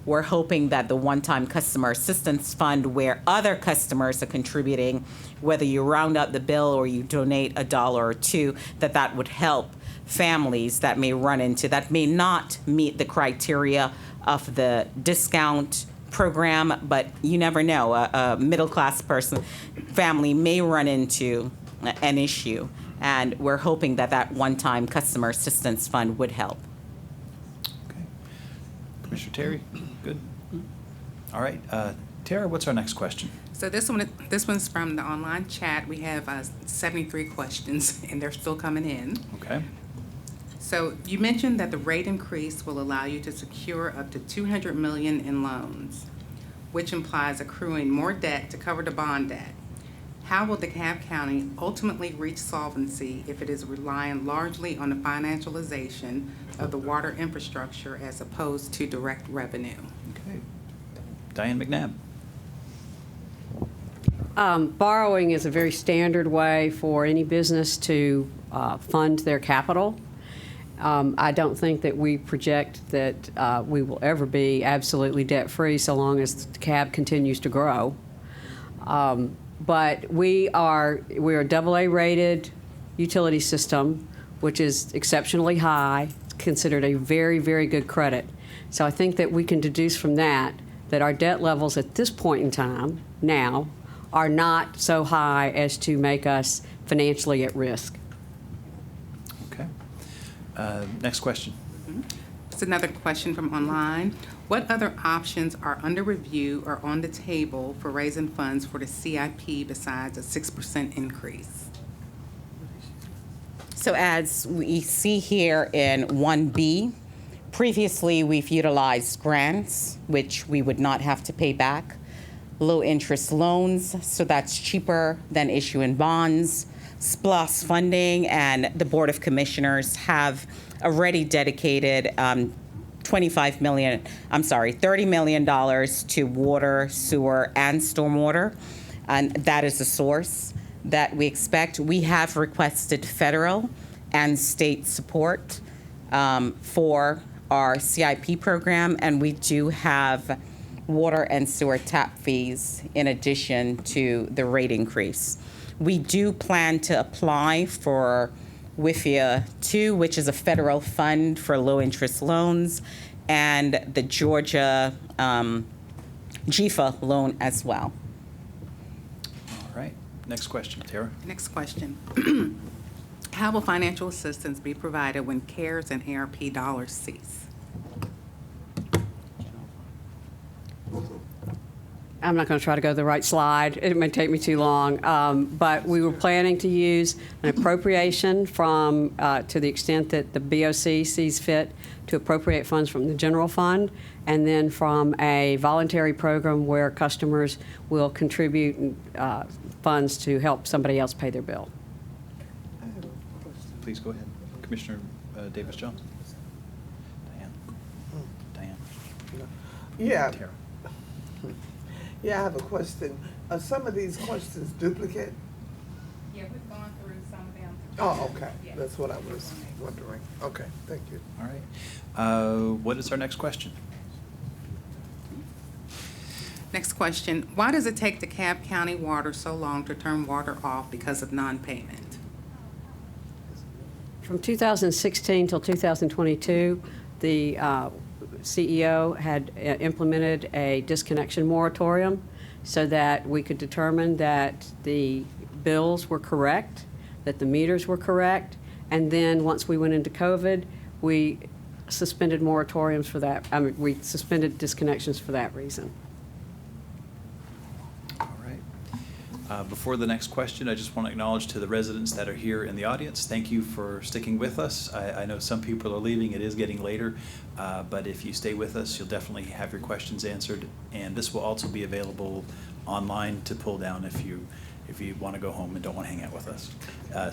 Speaker 3: we're hoping that the one-time customer assistance fund, where other customers are contributing, whether you round up the bill or you donate $1 or $2, that would help families that may not meet the criteria of the discount program, but you never know. A middle-class family may run into an issue, and we're hoping that one-time customer assistance fund would help.
Speaker 1: Okay. Commissioner Terry, good. All right, Tara, what's our next question?
Speaker 8: So this one's from the online chat. We have 73 questions, and they're still coming in.
Speaker 1: Okay.
Speaker 8: So you mentioned that the rate increase will allow you to secure up to $200 million in loans, which implies accruing more debt to cover the bond debt. How will DeKalb County ultimately reach solvency if it is relying largely on the financialization of the water infrastructure as opposed to direct revenue?
Speaker 1: Okay. Diane McNabb.
Speaker 5: Borrowing is a very standard way for any business to fund their capital. I don't think that we project that we will ever be absolutely debt-free so long as DeKalb continues to grow. But we're a AA-rated utility system, which is exceptionally high. It's considered a very, very good credit. So I think that we can deduce from that our debt levels at this point in time now are not so high as to make us financially at risk.
Speaker 1: Okay. Next question.
Speaker 8: It's another question from online. What other options are under review or on the table for raising funds for the CIP besides a 6% increase?
Speaker 3: So as we see here in 1B, Previously, we've utilized grants, which we would not have to pay back, low-interest loans, so that's cheaper than issuing bonds, SPLOST funding, and the Board of Commissioners have already dedicated $30 million to water, sewer, and stormwater, and that is the source that we expect. We have requested federal and state support for our CIP program, and we do have water and sewer tap fees in addition to the rate increase. We do plan to apply for WIFIA 2, which is a federal fund for low-interest loans, and the Georgia GFA loan as well.
Speaker 1: All right. Next question, Tara.
Speaker 8: Next question. How will financial assistance be provided when CARES and ARP dollars cease?
Speaker 5: I'm not going to try to go to the right slide. It may take me too long. But we were planning to use an appropriation from, to the extent that the BOC sees fit, to appropriate funds from the general fund, and then from a voluntary program where customers will contribute funds to help somebody else pay their bill.
Speaker 1: Please go ahead. Commissioner Davis Johnson. Diane.
Speaker 6: Yeah.
Speaker 1: Tara.
Speaker 6: Yeah, I have a question. Are some of these questions duplicate?
Speaker 8: Yeah, we've gone through some of them.
Speaker 6: Oh, okay.
Speaker 8: Yeah.
Speaker 6: That's what I was wondering. Okay, thank you.
Speaker 1: All right. What is our next question?
Speaker 8: Next question. Why does it take DeKalb County Water so long to turn water off because of non-payment?
Speaker 5: From 2016 till 2022, the CEO had implemented a disconnection moratorium so that we could determine that the bills were correct, that the meters were correct, and then once we went into COVID, we suspended moratoriums for that. We suspended disconnections for that reason.
Speaker 1: All right. Before the next question, I just want to acknowledge to the residents that are here in the audience, thank you for sticking with us. I know some people are leaving, it is getting later, but if you stay with us, you'll definitely have your questions answered. And this will also be available online to pull down if you want to go home and don't want to hang out with us.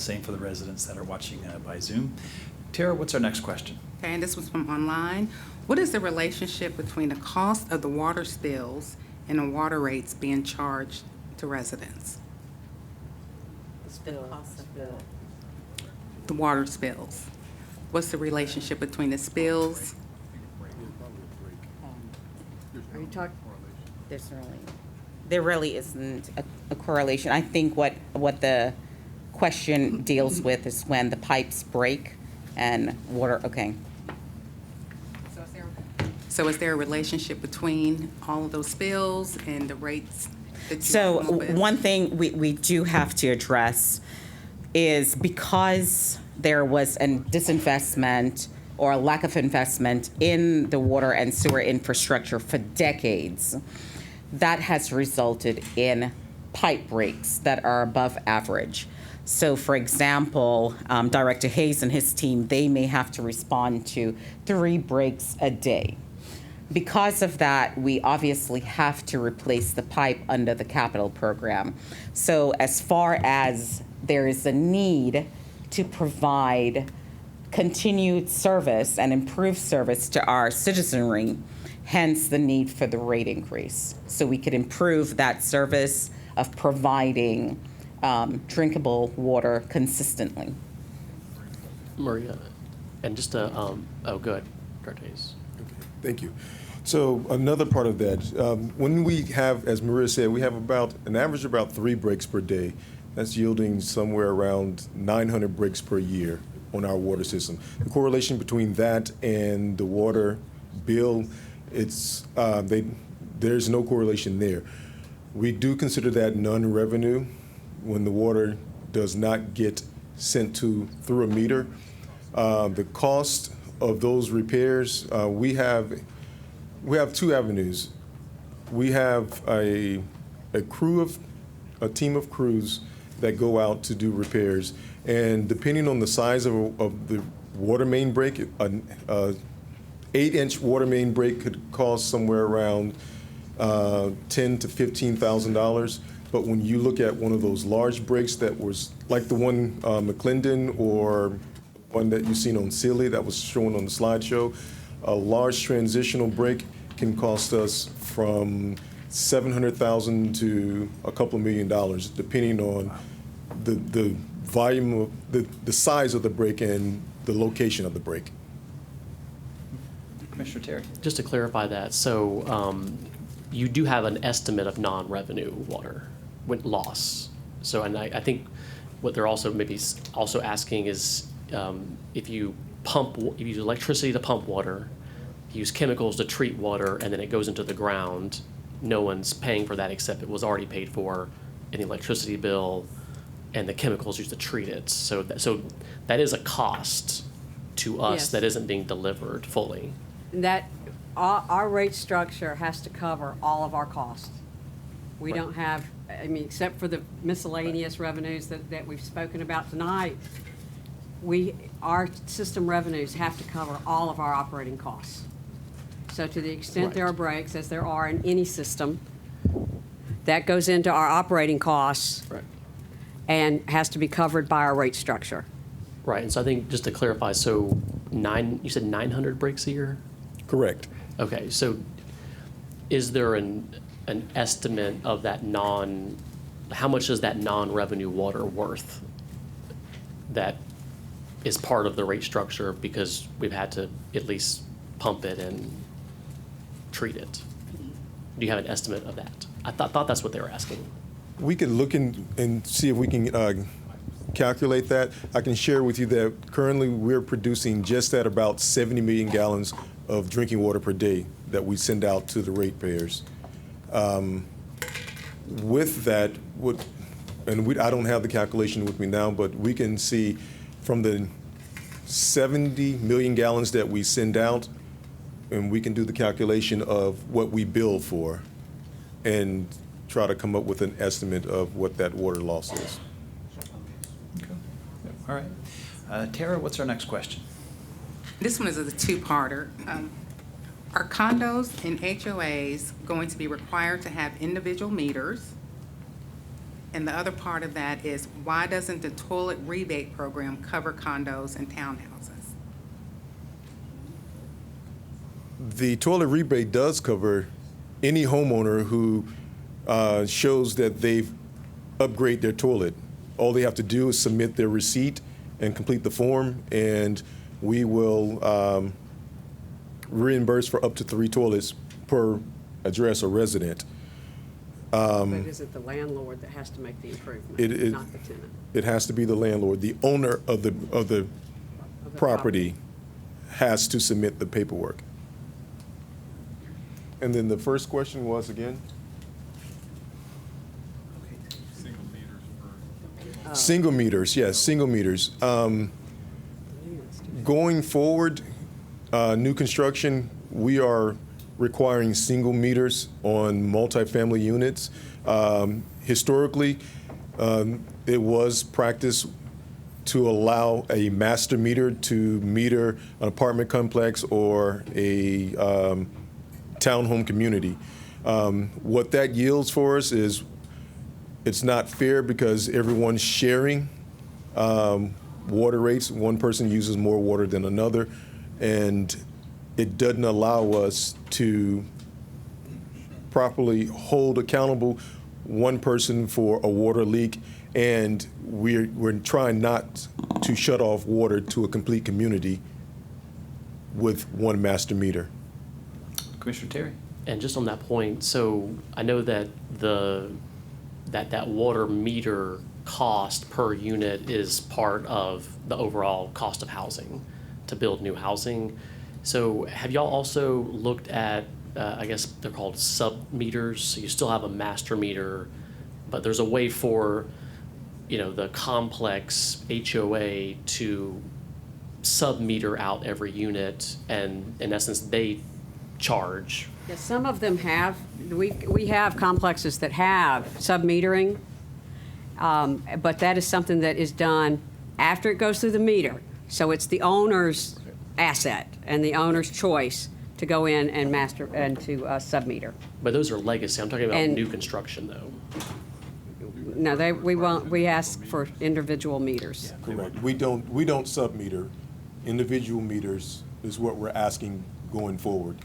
Speaker 1: Same for the residents that are watching by Zoom. Tara, what's our next question?
Speaker 8: Okay, and this was from online. What is the relationship between the cost of the water spills and the water rates being charged to residents? The water spills. What's the relationship between the spills?
Speaker 5: Are you talking?
Speaker 3: There really isn't a correlation. I think what the question deals with is when the pipes break and water, okay.
Speaker 8: So is there a relationship between all of those spills and the rates that you
Speaker 3: So
Speaker 8: come up with?
Speaker 3: one thing we do have to address is because there was a disinvestment or a lack of investment in the water and sewer infrastructure for decades, that has resulted in pipe breaks that are above average. So for example, Director Hayes and his team, they may have to respond to 3 breaks a day. Because of that, we obviously have to replace the pipe under the capital program. So as far as there is a need to provide continued service and improved service to our citizenry, hence the need for the rate increase. So we could improve that service of providing drinkable water consistently.
Speaker 4: Maria, and just to, oh, good, Director Hayes.
Speaker 9: Thank you. So another part of that, when we have, as Maria said, we have about an average of about 3 breaks per day. That's yielding somewhere around 900 breaks per year on our water system. The correlation between that and the water bill, there's no correlation there. We do consider that non-revenue when the water does not get sent through a meter. The cost of those repairs, we have 2 avenues. We have a team of crews that go out to do repairs, and depending on the size of the water main break, 8-inch water main break could cost somewhere around $10,000 to $15,000. But when you look at one of those large breaks that was like the one McClendon or one that you've seen on Sealy that was shown on the slideshow, a large transitional break can cost us from $700,000 to a couple of $1 million, depending on the volume of the size of the break and the location of the break.
Speaker 1: Commissioner Terry?
Speaker 4: Just to clarify that, so you do have an estimate of non-revenue water loss. So, and I think what they're also maybe also asking is if you use electricity to pump water, use chemicals to treat water, and then it goes into the ground, no one's paying for that except it was already paid for in the electricity bill and the chemicals used to treat it. So that is a cost to us
Speaker 5: Yes.
Speaker 4: that isn't being delivered fully.
Speaker 5: That, our rate structure has to cover all of our costs. We
Speaker 4: Right.
Speaker 5: don't have, I mean, except for the miscellaneous revenues that we've spoken about tonight, our system revenues have to cover all of our operating costs. So to the extent there are breaks, as there are in any system, that goes into our operating costs
Speaker 4: Right.
Speaker 5: and has to be covered by our rate structure.
Speaker 4: Right, and so I think just to clarify, so you said 900 breaks a year?
Speaker 9: Correct.
Speaker 4: Okay, so is there an estimate of that how much is that non-revenue water worth that is part of the rate structure because we've had to at least pump it and treat it? Do you have an estimate of that? I thought that's what they were asking.
Speaker 9: We could look and see if we can calculate that. I can share with you that currently we're producing just at about 70 million gallons of drinking water per day that we send out to the ratepayers. With that, I don't have the calculation with me now, but we can see from the 70 million gallons that we send out, and we can do the calculation of what we bill for and try to come up with an estimate of what that water loss is.
Speaker 1: Okay. All right. Tara, what's our next question?
Speaker 8: This one is a two-parter. Are condos and HOAs going to be required to have individual meters? And the other part of that is, why doesn't the toilet rebate program cover condos and townhouses?
Speaker 9: The toilet rebate does cover any homeowner who shows that they've upgraded their toilet. All they have to do is submit their receipt and complete the form, and we will reimburse for up to 3 toilets per address or resident.
Speaker 5: But is it the landlord that has to make the improvement, not the tenant?
Speaker 9: It has to be the landlord. The owner of the property has to submit the paperwork. And then the first question was again? Single meters, yes, single meters. Going forward, new construction, we are requiring single meters on multifamily units. Historically, it was practice to allow a master meter to meter an apartment complex or a townhome community. What that yields for us is it's not fair because everyone's sharing water rates. One person uses more water than another, and it doesn't allow us to properly hold accountable one person for a water leak, and we're trying not to shut off water to a complete community with one master meter.
Speaker 1: Commissioner Terry?
Speaker 4: And just on that point, so I know that that water meter cost per unit is part of the overall cost of housing, to build new housing. So have y'all also looked at, I guess they're called sub-meters, so you still have a master meter, but there's a way for, the complex HOA to sub-meter out every unit, and in essence, they charge.
Speaker 5: Yeah, some of them have. We have complexes that have sub-metering, but that is something that is done after it goes through the meter. So it's the owner's asset and the owner's choice to go in and master and to sub-meter.
Speaker 4: But those are legacy. I'm talking about
Speaker 5: And-
Speaker 4: new construction, though.
Speaker 5: No, we ask for individual meters.
Speaker 9: Correct. We don't sub-meter. Individual meters is what we're asking going forward.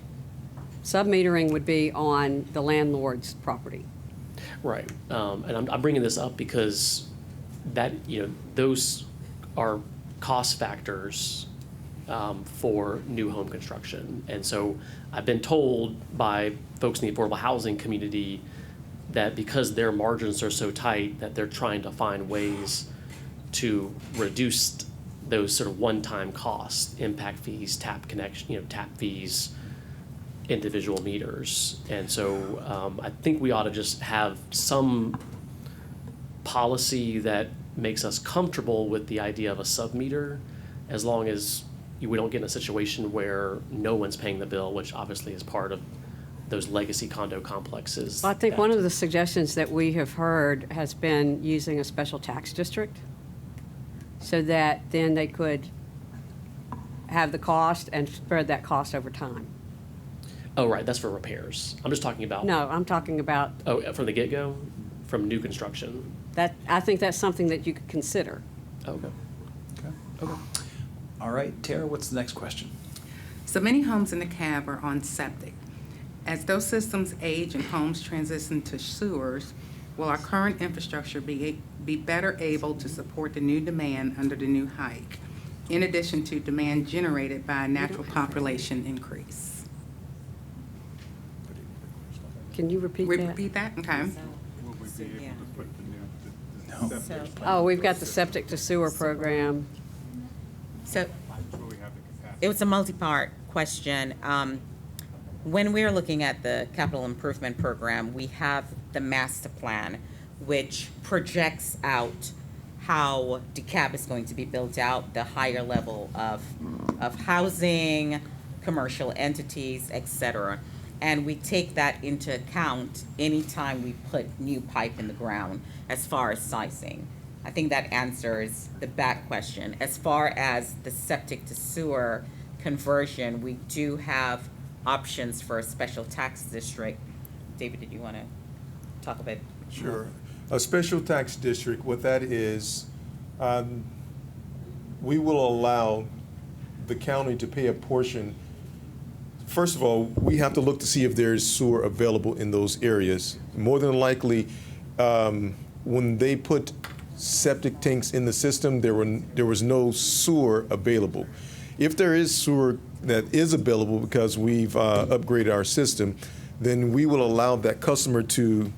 Speaker 5: Sub-metering would be on the landlord's property.
Speaker 4: Right. And I'm bringing this up because that, those are cost factors for new home construction. And so I've been told by folks in the affordable housing community that because their margins are so tight, that they're trying to find ways to reduce those sort of one-time costs, impact fees, tap connection, tap fees, individual meters. And so I think we ought to just have some policy that makes us comfortable with the idea of a sub-meter, as long as we don't get in a situation where no one's paying the bill, which obviously is part of those legacy condo complexes.
Speaker 5: Well, I think
Speaker 4: that-
Speaker 5: one of the suggestions that we have heard has been using a special tax district, so that then they could have the cost and spread that cost over time.
Speaker 4: Oh, right, that's for repairs. I'm just talking about.
Speaker 5: No, I'm talking about
Speaker 4: Oh, from the get-go, from new construction.
Speaker 5: that. I think that's something that you could consider.
Speaker 4: Okay.
Speaker 1: Okay. All right, Tara, what's the next question?
Speaker 8: So many homes in DeKalb are on septic. As those systems age and homes transition to sewers, will our current infrastructure be better able to support the new demand under the new hike, in addition to demand generated by a natural population increase?
Speaker 5: Can you repeat that?
Speaker 8: Repeat that? Okay.
Speaker 1: No.
Speaker 5: Oh, we've got the septic to sewer program.
Speaker 3: So it was a multi-part question. When we're looking at the capital improvement program, we have the master plan, which projects out how DeKalb is going to be built out, the higher level of housing, commercial entities, et cetera. And we take that into account anytime we put new pipe in the ground as far as sizing. I think that answers the back question. As far as the septic to sewer conversion, we do have options for a special tax district. David, did you want to talk about?
Speaker 9: Sure. A special tax district, what that is, we will allow the county to pay a portion. First of all, we have to look to see if there is sewer available in those areas. More than likely, when they put septic tanks in the system, there was no sewer available. If there is sewer that is available because we've upgraded our system, then we will allow that customer to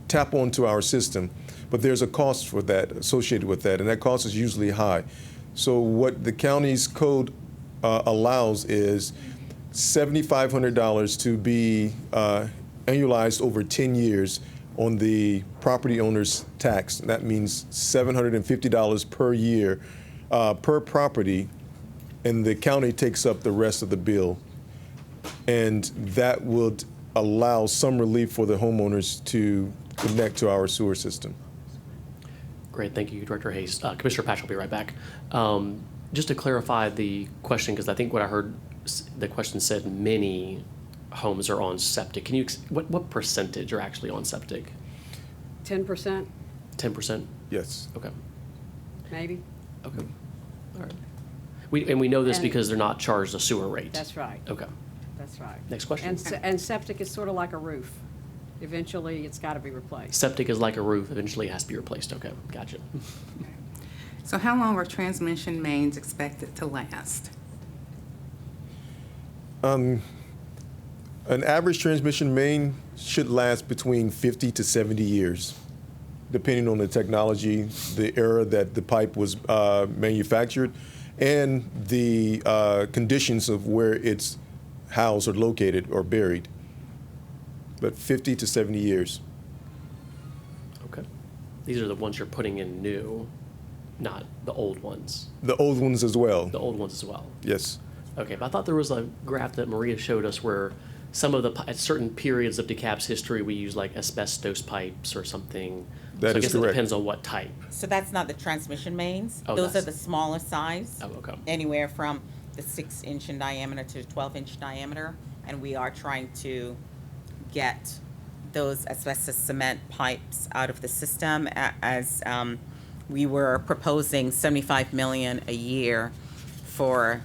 Speaker 9: tap onto our system. But there's a cost for that associated with that, and that cost is usually high. So what the county's code allows is $7,500 to be annualized over 10 years on the property owner's tax. That means $750 per year per property, and the county takes up the rest of the bill. And that would allow some relief for the homeowners to connect to our sewer system.
Speaker 4: Great, thank you, Director Hayes. Commissioner Patch will be right back. Just to clarify the question, because I think what I heard, the question said many homes are on septic. Can you, what percentage are actually on septic?
Speaker 5: 10%,
Speaker 4: 10%?
Speaker 9: Yes.
Speaker 4: Okay,
Speaker 5: maybe?
Speaker 4: okay, all right. And we know this
Speaker 5: And-
Speaker 4: because they're not charged a sewer rate?
Speaker 5: That's right.
Speaker 4: Okay,
Speaker 5: That's right.
Speaker 4: next question.
Speaker 5: And septic is sort of like a roof. Eventually, it's got to be replaced.
Speaker 4: Septic is like a roof, eventually it has to be replaced. Okay, gotcha.
Speaker 8: So how long are transmission mains expected to last?
Speaker 9: An average transmission main should last between 50 to 70 years, depending on the technology, the era that the pipe was manufactured, and the conditions of where it's housed or located or buried. But 50 to 70 years.
Speaker 4: Okay. These are the ones you're putting in new, not the old ones.
Speaker 9: The old ones as well.
Speaker 4: The old ones as well.
Speaker 9: Yes.
Speaker 4: Okay, but I thought there was a graph that Maria showed us where some of the, at certain periods of DeKalb's history, we use like asbestos pipes or something
Speaker 9: That
Speaker 4: So I
Speaker 9: is
Speaker 4: guess it
Speaker 9: correct.
Speaker 4: depends on what type.
Speaker 3: So that's not the transmission mains.
Speaker 4: Oh,
Speaker 3: Those are
Speaker 4: that's-
Speaker 3: the smaller size.
Speaker 4: Oh, okay.
Speaker 3: Anywhere from the 6-inch in diameter to 12-inch diameter. And we are trying to get those asbestos cement pipes out of the system as we were proposing $75 million a year for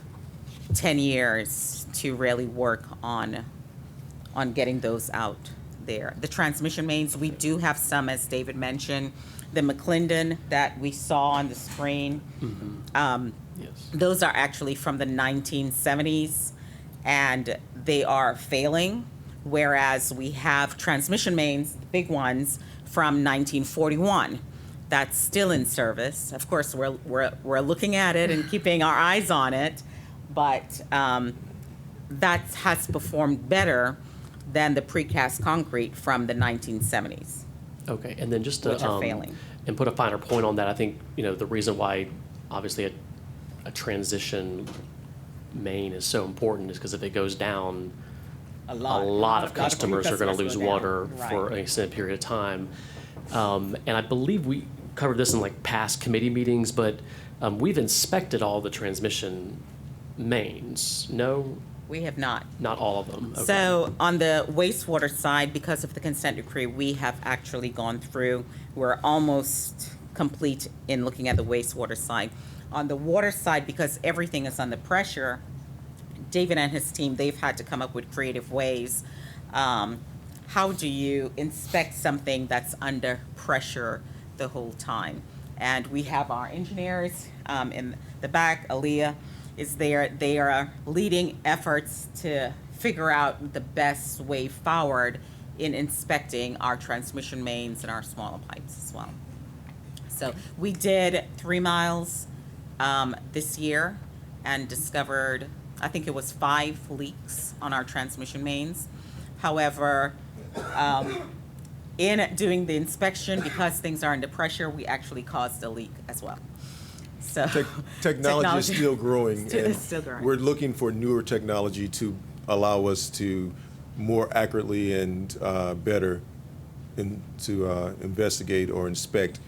Speaker 3: 10 years to really work on getting those out there. The transmission mains, we do have some, as David mentioned, the McClendon that we saw on the screen.
Speaker 4: Yes.
Speaker 3: Those are actually from the 1970s, and they are failing, whereas we have transmission mains, the big ones, from 1941. That's still in service. Of course, we're looking at it and keeping our eyes on it, but that has performed better than the precast concrete from the 1970s.
Speaker 4: Okay, and then just to,
Speaker 3: Which are failing.
Speaker 4: and put a finer point on that, I think, the reason why obviously a transition main is so important is because if it goes down, a lot of customers are going to lose water for an extended period of time. And I believe we covered this in like past committee meetings, but we've inspected all the transmission mains. No,
Speaker 3: We have not.
Speaker 4: not all of them. Okay.
Speaker 3: So on the wastewater side, because of the consent decree, we have actually gone through, we're almost complete in looking at the wastewater side. On the water side, because everything is under pressure, David and his team, they've had to come up with creative ways. How do you inspect something that's under pressure the whole time? And we have our engineers in the back, Aaliyah is there. They are leading efforts to figure out the best way forward in inspecting our transmission mains and our smaller pipes as well. So we did 3 miles this year and discovered, I think it was 5 leaks on our transmission mains. However, in doing the inspection, because things are under pressure, we actually caused a leak as well. So
Speaker 9: Technology is still growing.
Speaker 3: It's
Speaker 9: and
Speaker 3: still growing.
Speaker 9: We're looking for newer technology to allow us to more accurately and better to investigate or inspect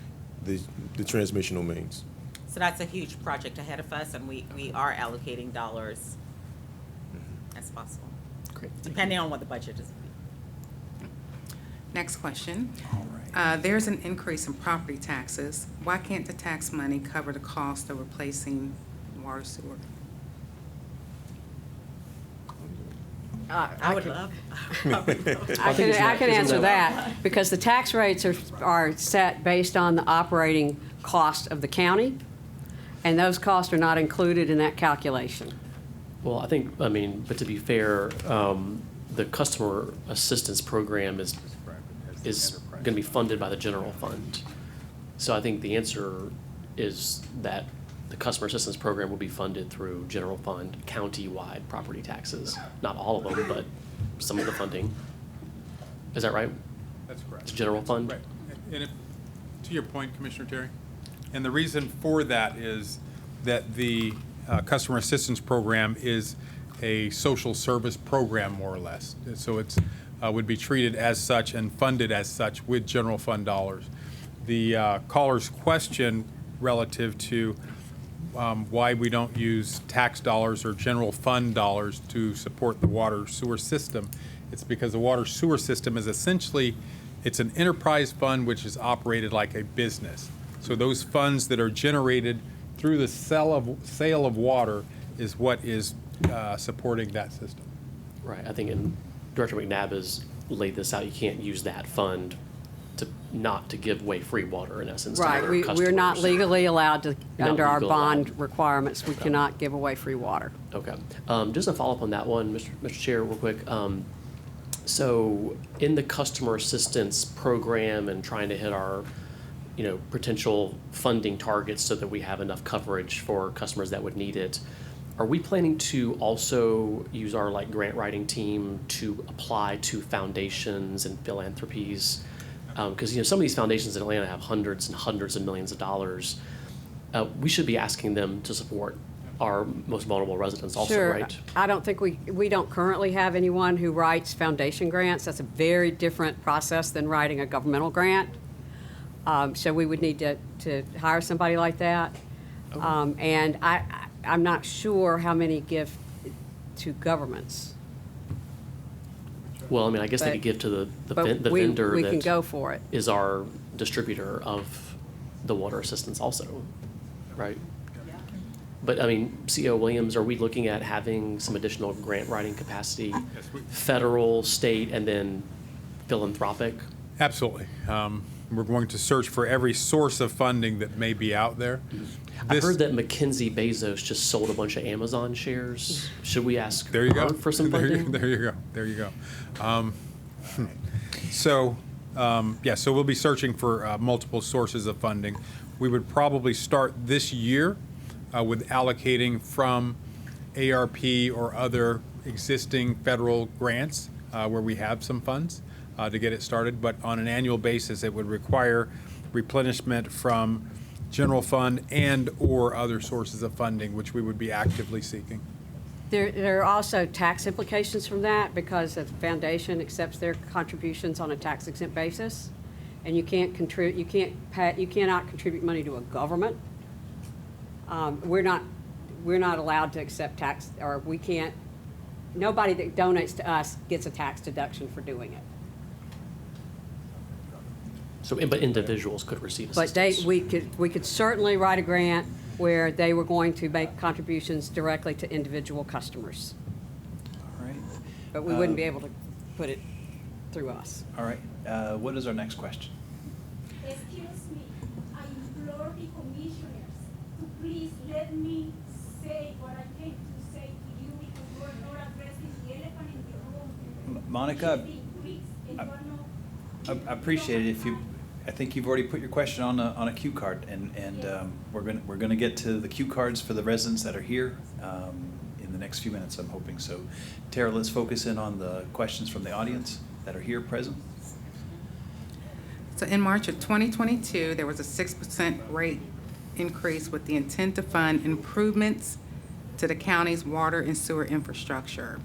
Speaker 9: the transmissional mains.
Speaker 3: So that's a huge project ahead of us, and we are allocating dollars as possible,
Speaker 4: Great.
Speaker 3: depending on what the budget is.
Speaker 8: Next question. There's an increase in property taxes. Why can't the tax money cover the cost of replacing water sewer?
Speaker 3: I would love.
Speaker 5: I can answer that, because the tax rates are set based on the operating cost of the county, and those costs are not included in that calculation.
Speaker 4: Well, but to be fair, the customer assistance program is going to be funded by the general fund. So I think the answer is that the customer assistance program will be funded through general fund, county-wide property taxes. Not all of them, but some of the funding. Is that right?
Speaker 2: That's correct.
Speaker 4: It's general fund?
Speaker 2: Right. And to your point, Commissioner Terry, and the reason for that is that the customer assistance program is a social service program, more or less. So it's would be treated as such and funded as such with general fund dollars. The caller's question relative to why we don't use tax dollars or general fund dollars to support the water sewer system, it's because the water sewer system is essentially, it's an enterprise fund which is operated like a business. So those funds that are generated through the sale of water is what is supporting that system.
Speaker 4: Right. I think Director McNabb has laid this out. You can't use that fund to give away free water, in essence, to
Speaker 5: Right,
Speaker 4: other
Speaker 5: we're not
Speaker 4: customers.
Speaker 5: legally allowed to,
Speaker 4: Not
Speaker 5: under our
Speaker 4: legally
Speaker 5: bond
Speaker 4: allowed.
Speaker 5: requirements, we cannot give away free water.
Speaker 4: Okay. Just a follow-up on that one, Mr. Chair, real quick. So in the customer assistance program and trying to hit our, potential funding targets so that we have enough coverage for customers that would need it, are we planning to also use our grant writing team to apply to foundations and philanthropies? Because some of these foundations in Atlanta have hundreds and hundreds of millions of dollars. We should be asking them to support our most vulnerable residents also,
Speaker 5: Sure.
Speaker 4: right?
Speaker 5: I don't think we don't currently have anyone who writes foundation grants. That's a very different process than writing a governmental grant. So we would need to hire somebody like that. And I'm not sure how many give to governments.
Speaker 4: Well, I mean, I guess they
Speaker 5: But-
Speaker 4: could give to the
Speaker 5: But
Speaker 4: vendor
Speaker 5: we can go
Speaker 4: that
Speaker 5: for it.
Speaker 4: is our distributor of the water assistance also, right? But, I mean, CO Williams, are we looking at having some additional grant writing capacity, federal, state, and then philanthropic?
Speaker 2: Absolutely. We're going to search for every source of funding that may be out there.
Speaker 4: I
Speaker 2: This-
Speaker 4: heard that Mackenzie Bezos just sold a bunch of Amazon shares. Should we ask
Speaker 2: There you go.
Speaker 4: her for some
Speaker 2: There you-
Speaker 4: funding?
Speaker 2: There you go. There you go. So we'll be searching for multiple sources of funding. We would probably start this year with allocating from ARP or other existing federal grants where we have some funds to get it started. But on an annual basis, it would require replenishment from general fund and/or other sources of funding, which we would be actively seeking.
Speaker 5: There are also tax implications from that because the foundation accepts their contributions on a tax exempt basis, and you cannot contribute money to a government. We're not allowed to accept tax, or we can't. Nobody that donates to us gets a tax deduction for doing it.
Speaker 4: So, but individuals could receive
Speaker 5: But
Speaker 4: assistance.
Speaker 5: we could certainly write a grant where they were going to make contributions directly to individual customers,
Speaker 1: All right.
Speaker 5: but we wouldn't be able to put it through us.
Speaker 1: All right. What is our next question?
Speaker 10: Excuse me, I implore the commissioners to please let me say what I came to say to you because you are not addressing the elephant in the room.
Speaker 1: Monica, I appreciate it if you. I think you've already put your question on a cue card, and we're gonna get to the cue cards for the residents that are here in the next few minutes. I'm hoping so. Tara, let's focus in on the questions from the audience that are here present.
Speaker 8: So in March of 2022, there was a 6% rate increase with the intent to fund improvements to the county's water and sewer infrastructure.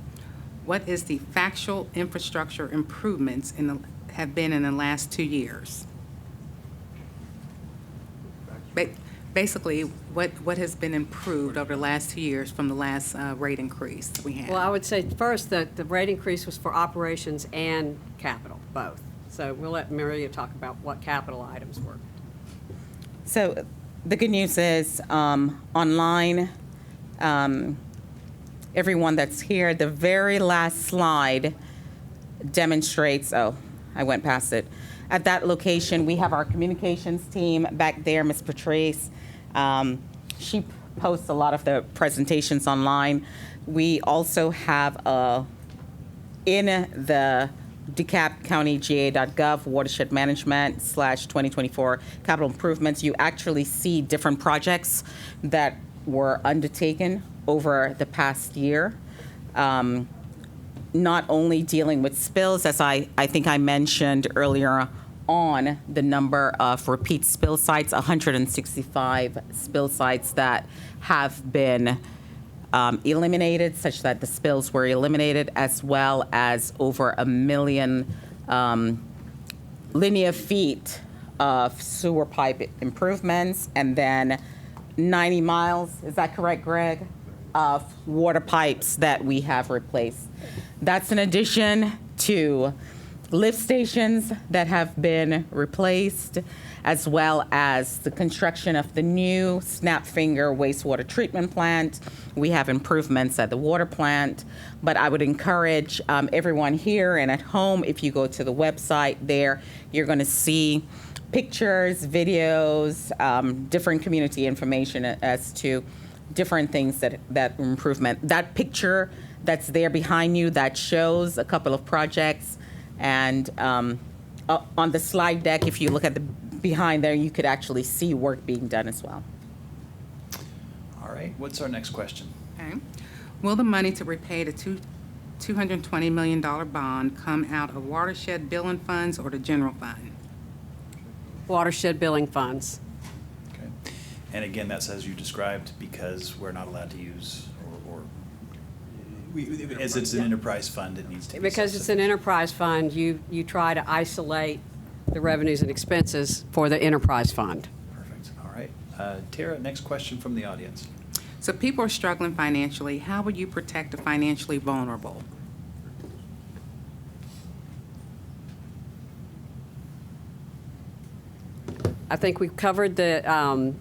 Speaker 8: What is the factual infrastructure improvements have been in the last 2 years? Basically, what has been improved over the last 2 years from the last rate increase that we had?
Speaker 5: Well, I would say first that the rate increase was for operations and capital, both. So we'll let Maria talk about what capital items were.
Speaker 3: So the good news is online, everyone that's here, the very last slide demonstrates, oh, I went past it. At that location, we have our communications team back there, Ms. Patrice. She posts a lot of the presentations online. We also have in the DeKalb County GA.gov watershed management /2024 capital improvements, you actually see different projects that were undertaken over the past year. Not only dealing with spills, as I think I mentioned earlier on, the number of repeat spill sites, 165 spill sites that have been eliminated, such that the spills were eliminated, as well as over 1 million linear feet of sewer pipe improvements, and then 90 miles, is that correct, Greg, of water pipes that we have replaced. That's in addition to lift stations that have been replaced, as well as the construction of the new Snapfinger wastewater treatment plant. We have improvements at the water plant, but I would encourage everyone here and at home, if you go to the website there, you're going to see pictures, videos, different community information as to different things that improvement. That picture that's there behind you, that shows a couple of projects. And on the slide deck, if you look at the behind there, you could actually see work being done as well.
Speaker 1: All right. What's our next question?
Speaker 8: Okay. Will the money to repay the $220 million bond come out of watershed billing funds or the general fund?
Speaker 5: Watershed billing funds.
Speaker 1: Okay. And again, that's as you described, because we're not allowed to use as it's an enterprise fund, it needs to be
Speaker 5: Because it's an enterprise fund, you try to isolate the revenues and expenses for the enterprise fund.
Speaker 1: Perfect. All right. Tara, next question from the audience.
Speaker 8: So people are struggling financially. How would you protect the financially vulnerable?
Speaker 5: I think we've covered the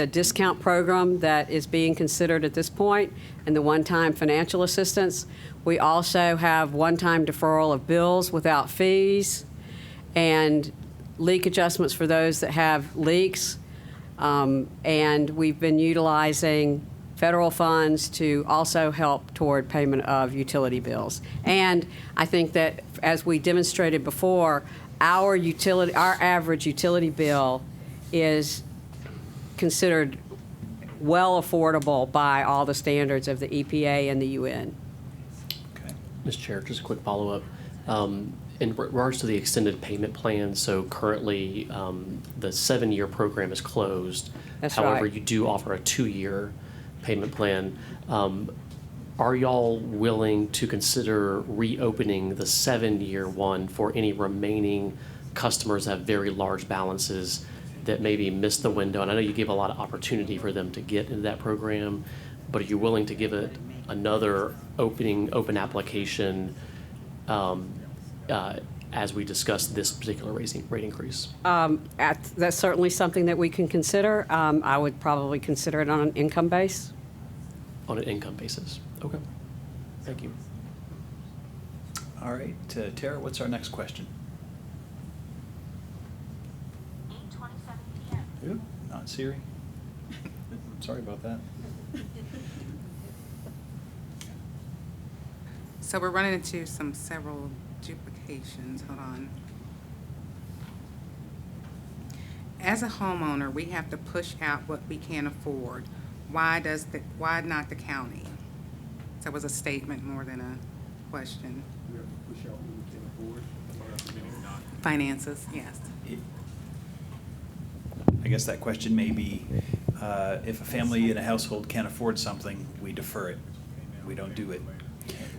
Speaker 5: discount program that is being considered at this point and the one-time financial assistance. We also have one-time deferral of bills without fees and leak adjustments for those that have leaks. And we've been utilizing federal funds to also help toward payment of utility bills. And I think that, as we demonstrated before, our average utility bill is considered well affordable by all the standards of the EPA and the UN.
Speaker 1: Okay.
Speaker 4: Mr. Chair, just a quick follow-up. In regards to the extended payment plan, so currently the 7-year program is closed.
Speaker 5: That's
Speaker 4: However,
Speaker 5: right.
Speaker 4: you do offer a 2-year payment plan. Are y'all willing to consider reopening the 7-year one for any remaining customers that have very large balances that maybe missed the window? And I know you give a lot of opportunity for them to get into that program, but are you willing to give it another open application as we discuss this particular rate increase?
Speaker 5: That's certainly something that we can consider. I would probably consider it on an income base.
Speaker 4: On an income basis? Okay. Thank you.
Speaker 1: All right. Tara, what's our next question?
Speaker 10: 8:27 p.m.
Speaker 1: Ooh, not Siri. Sorry about that.
Speaker 8: So we're running into several duplications. Hold on. As a homeowner, we have to push out what we can't afford. Why not the county? So it was a statement more than a question.
Speaker 9: We have to push out what we can afford.
Speaker 8: Finances, yes.
Speaker 1: I guess that question may be, if a family in a household can't afford something, we defer it. We don't do it.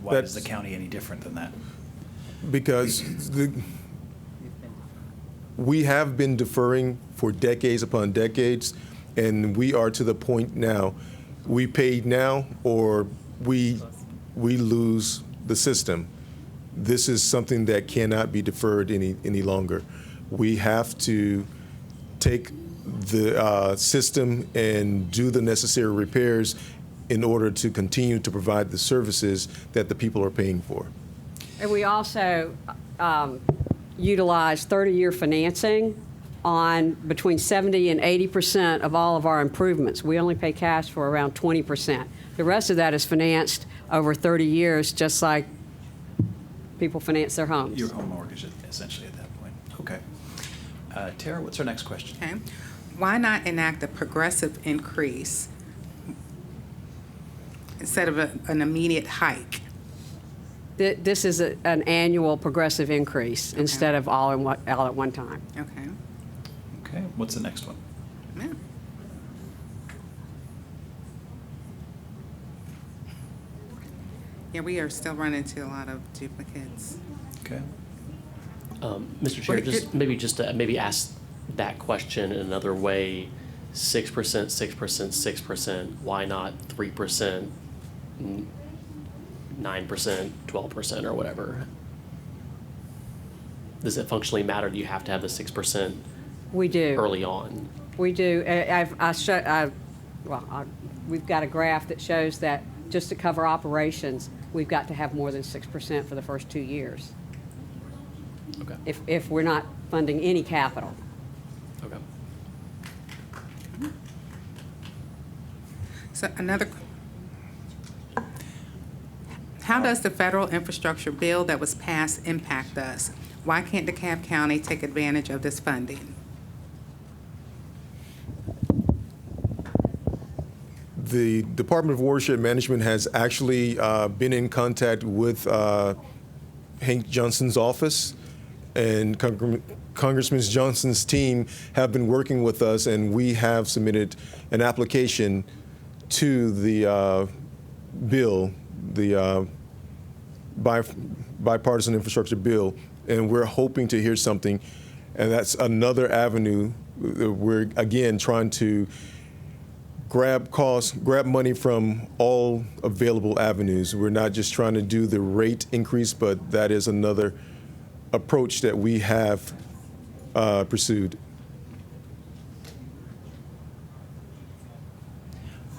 Speaker 1: Why is the county any different than that?
Speaker 9: Because we have been deferring for decades upon decades, and we are to the point now, we paid now or we lose the system. This is something that cannot be deferred any longer. We have to take the system and do the necessary repairs in order to continue to provide the services that the people are paying for.
Speaker 5: And we also utilize 30-year financing on between 70 and 80% of all of our improvements. We only pay cash for around 20%. The rest of that is financed over 30 years, just like people finance their homes.
Speaker 1: Your home mortgage, essentially, at that point. Okay. Tara, what's our next question?
Speaker 8: Okay. Why not enact a progressive increase instead of an immediate hike?
Speaker 5: This is an annual progressive increase instead of all at one time.
Speaker 8: Okay.
Speaker 1: Okay. What's the next one?
Speaker 8: Yeah. Yeah, we are still running into a lot of duplicates.
Speaker 1: Okay.
Speaker 4: Mr. Chair,
Speaker 8: Wait,
Speaker 4: just to maybe ask that question in another way. 6%, 6%, 6%. Why not 3%, 9%, 12%, or whatever? Does it functionally matter? Do you have to have the 6%
Speaker 5: We do.
Speaker 4: early on?
Speaker 5: We do. We've got a graph that shows that just to cover operations, we've got to have more than 6% for the first 2 years.
Speaker 4: Okay.
Speaker 5: If we're not funding any capital.
Speaker 4: Okay.
Speaker 8: So how does the federal infrastructure bill that was passed impact us? Why can't DeKalb County take advantage of this funding?
Speaker 9: The Department of Watershed Management has actually been in contact with Hank Johnson's office, and Congressman Johnson's team have been working with us, and we have submitted an application to the bill, the bipartisan infrastructure bill, and we're hoping to hear something. And that's another avenue. We're, again, trying to grab money from all available avenues. We're not just trying to do the rate increase, but that is another approach that we have pursued.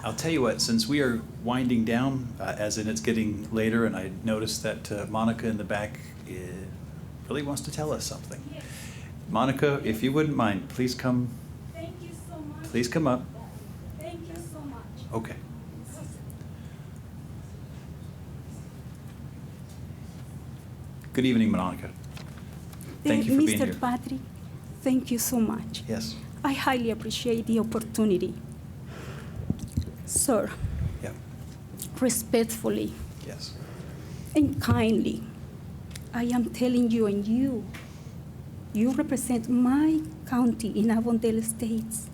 Speaker 1: I'll tell you what, since we are winding down, as in it's getting later, and I noticed that Monica in the back really wants to tell us something.
Speaker 10: Yes.
Speaker 1: Monica, if you wouldn't mind, please come.
Speaker 10: Thank you so much.
Speaker 1: Please come up.
Speaker 10: Thank you so much.
Speaker 1: Okay. Good evening, Monica. Thank you for being here.
Speaker 10: Mr. Patrick, thank you so much.
Speaker 1: Yes.
Speaker 10: I highly appreciate the opportunity. Sir,
Speaker 1: Yeah.
Speaker 10: respectfully
Speaker 1: Yes.
Speaker 10: and kindly, I am telling you, and you represent my county in Avondale Estates.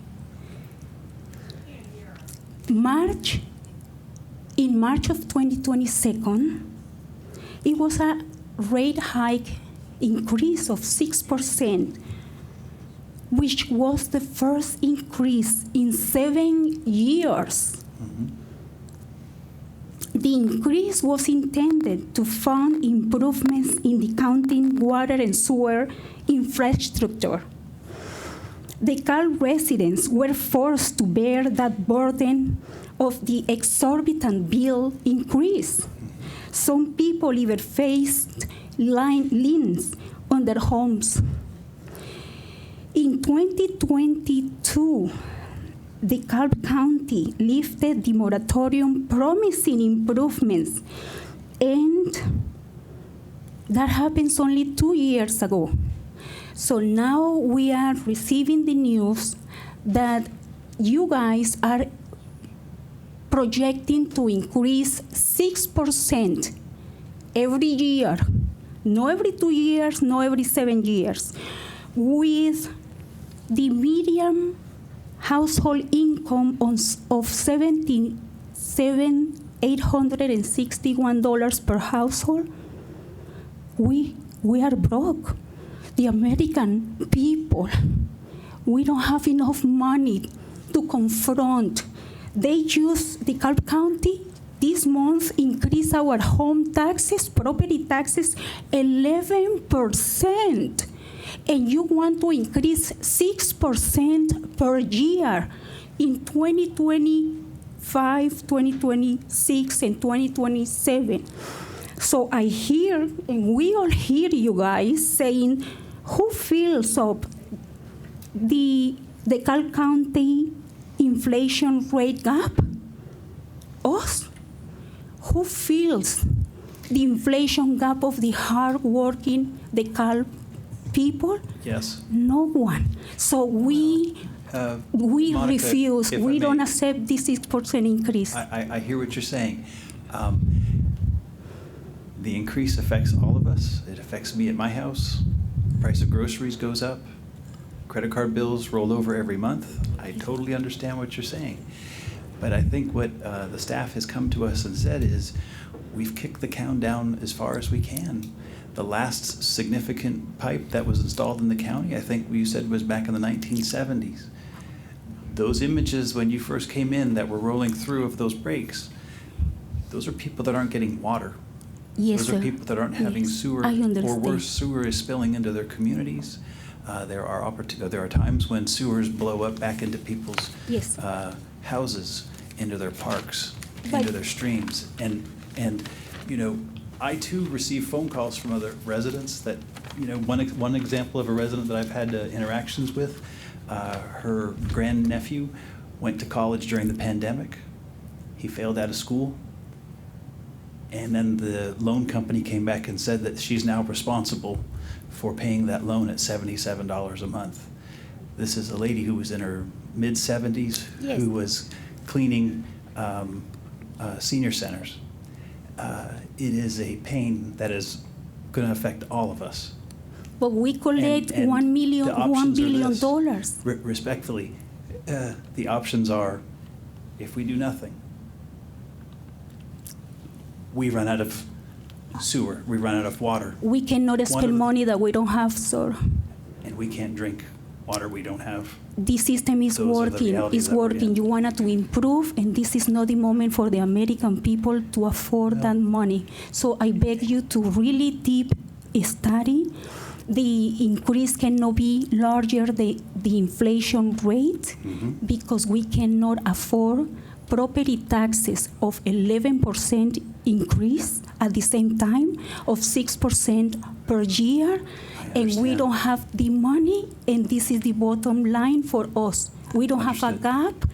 Speaker 10: In March of 2022, it was a rate hike increase of 6%, which was the first increase in 7 years. The increase was intended to fund improvements in the county water and sewer infrastructure. DeKalb residents were forced to bear that burden of the exorbitant bill increase. Some people even faced liens on their homes. In 2022, DeKalb County lifted the moratorium promising improvements, and that happens only 2 years ago. So now we are receiving the news that you guys are projecting to increase 6% every year, not every 2 years, not every 7 years, with the median household income of $861 per household. We are broke. The American people, we don't have enough money to confront. They use DeKalb County this month increase our home taxes, property taxes, 11%. And you want to increase 6% per year in 2025, 2026, and 2027. So I hear, and we all hear you guys saying, who fills up the DeKalb County inflation rate gap? Us. Who fills the inflation gap of the hard-working DeKalb people?
Speaker 1: Yes.
Speaker 10: No one. So we
Speaker 1: Monica,
Speaker 10: refuse.
Speaker 1: if I
Speaker 10: We don't
Speaker 1: may-
Speaker 10: accept this 6% increase.
Speaker 1: I hear what you're saying. The increase affects all of us. It affects me at my house. Price of groceries goes up. Credit card bills roll over every month. I totally understand what you're saying. But I think what the staff has come to us and said is, we've kicked the can down as far as we can. The last significant pipe that was installed in the county, I think you said was back in the 1970s. Those images when you first came in that were rolling through of those breaks, those are people that aren't getting water.
Speaker 10: Yes,
Speaker 1: Those
Speaker 10: sir.
Speaker 1: are people that aren't having
Speaker 10: Yes,
Speaker 1: sewer,
Speaker 10: I
Speaker 1: or
Speaker 10: understand.
Speaker 1: worse, sewer is spilling into their communities. There are times when sewers blow up back into people's
Speaker 10: Yes.
Speaker 1: houses, into their parks,
Speaker 10: But-
Speaker 1: into their streams. And you know, I too receive phone calls from other residents that, you know, one example of a resident that I've had interactions with, her grandnephew went to college during the pandemic. He failed out of school. And then the loan company came back and said that she's now responsible for paying that loan at $77 a month. This is a lady who was in her mid-70s,
Speaker 10: Yes.
Speaker 1: who was cleaning senior centers. It is a pain that is going to affect all of us.
Speaker 10: But we collect
Speaker 1: And
Speaker 10: $1
Speaker 1: the options are
Speaker 10: billion
Speaker 1: this.
Speaker 10: dollars.
Speaker 1: Respectfully, the options are, if we do nothing, we run out of sewer, we run out of water,
Speaker 10: We cannot
Speaker 1: One of
Speaker 10: spend
Speaker 1: the-
Speaker 10: money that we don't have, sir.
Speaker 1: and we can't drink water we don't have.
Speaker 10: This system is
Speaker 1: Those are the
Speaker 10: working,
Speaker 1: realities
Speaker 10: it's
Speaker 1: that we're
Speaker 10: working.
Speaker 1: in.
Speaker 10: You wanted to improve, and this is not the moment for the American people to afford that money. So I beg you to really deep study. The increase cannot be larger than the inflation rate because we cannot afford property taxes of 11% increase at the same time of 6% per year. And we
Speaker 1: understand.
Speaker 10: don't have the money, and this is the bottom line for us. We don't have a
Speaker 1: Understood.
Speaker 10: gap,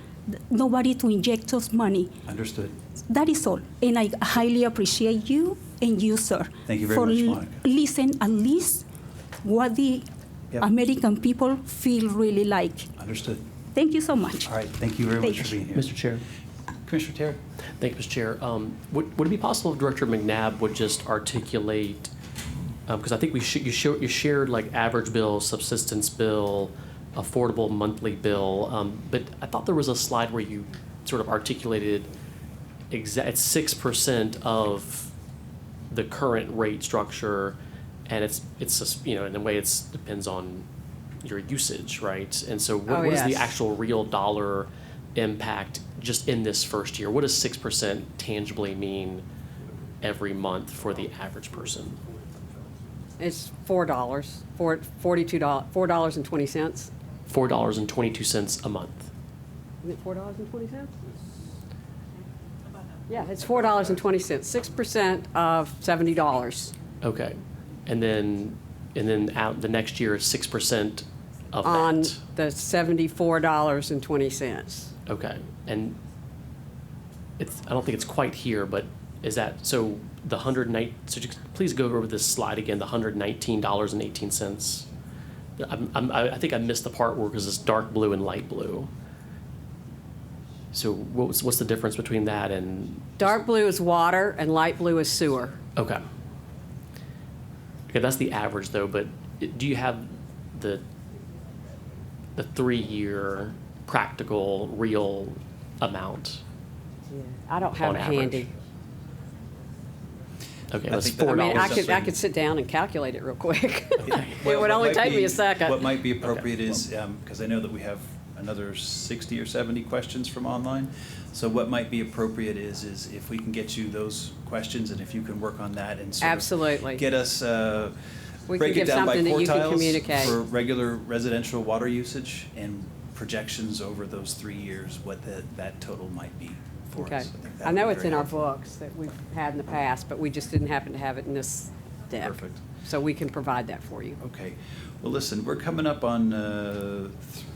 Speaker 10: nobody to inject us money.
Speaker 1: Understood.
Speaker 10: That is all. And I highly appreciate you and you, sir.
Speaker 1: Thank you very
Speaker 10: for
Speaker 1: much, Monica.
Speaker 10: Listen at least what the
Speaker 1: Yep.
Speaker 10: American people feel really like.
Speaker 1: Understood.
Speaker 10: Thank you so much.
Speaker 1: All right, thank you very much
Speaker 10: Thank
Speaker 1: for being here.
Speaker 4: Mr. Chair.
Speaker 1: Commissioner Terry?
Speaker 4: Thank you, Mr. Chair. Would it be possible if Director McNabb would just articulate, because I think you shared like average bill, subsistence bill, affordable monthly bill, but I thought there was a slide where you sort of articulated it's 6% of the current rate structure, and it's just, in a way it depends on your usage, right? And so what is the
Speaker 5: yes.
Speaker 4: actual real dollar impact just in this first year? What does 6% tangibly mean every month for the average person?
Speaker 5: It's $4, $42, $4.20.
Speaker 4: $4.22 a month.
Speaker 5: Is it $4.20? Yeah, it's $4.20, 6% of $70
Speaker 4: Okay. And then out the next year is 6% of
Speaker 5: on
Speaker 4: that.
Speaker 5: the $74.20.
Speaker 4: Okay. And I don't think it's quite here, but is that, so the just please go over this slide again, the $119.18. I think I missed the part where, because it's dark blue and light blue. So what's the difference between that and?
Speaker 5: Dark blue is water and light blue is sewer.
Speaker 4: Okay. Okay, that's the average though, but do you have the 3-year practical, real amount?
Speaker 5: I don't have
Speaker 4: On
Speaker 5: it
Speaker 4: average.
Speaker 5: handy.
Speaker 4: Okay,
Speaker 1: I
Speaker 4: that's
Speaker 1: think that-
Speaker 5: I mean,
Speaker 4: $4.
Speaker 5: I could sit down and calculate it real quick. It
Speaker 1: Well,
Speaker 5: would
Speaker 1: what
Speaker 5: only
Speaker 1: might
Speaker 5: take me
Speaker 1: be-
Speaker 5: a second.
Speaker 1: What might be appropriate is, because I know that we have another 60 or 70 questions from online, so what might be appropriate is if we can get you those questions, and if you can work on that and sort of
Speaker 5: Absolutely.
Speaker 1: get us,
Speaker 5: We
Speaker 1: break
Speaker 5: can
Speaker 1: it
Speaker 5: give
Speaker 1: down by
Speaker 5: something that you can
Speaker 1: quartiles
Speaker 5: communicate.
Speaker 1: for regular residential water usage and projections over those 3 years, what that total might be for
Speaker 5: Okay.
Speaker 1: us. think that
Speaker 5: I
Speaker 1: would
Speaker 5: know
Speaker 1: be
Speaker 5: it's
Speaker 1: very
Speaker 5: in our
Speaker 1: helpful.
Speaker 5: books that we've had in the past, but we just didn't happen to have it in this deck.
Speaker 1: Perfect.
Speaker 5: So we can provide that for you.
Speaker 1: Okay. Well, listen, we're coming up on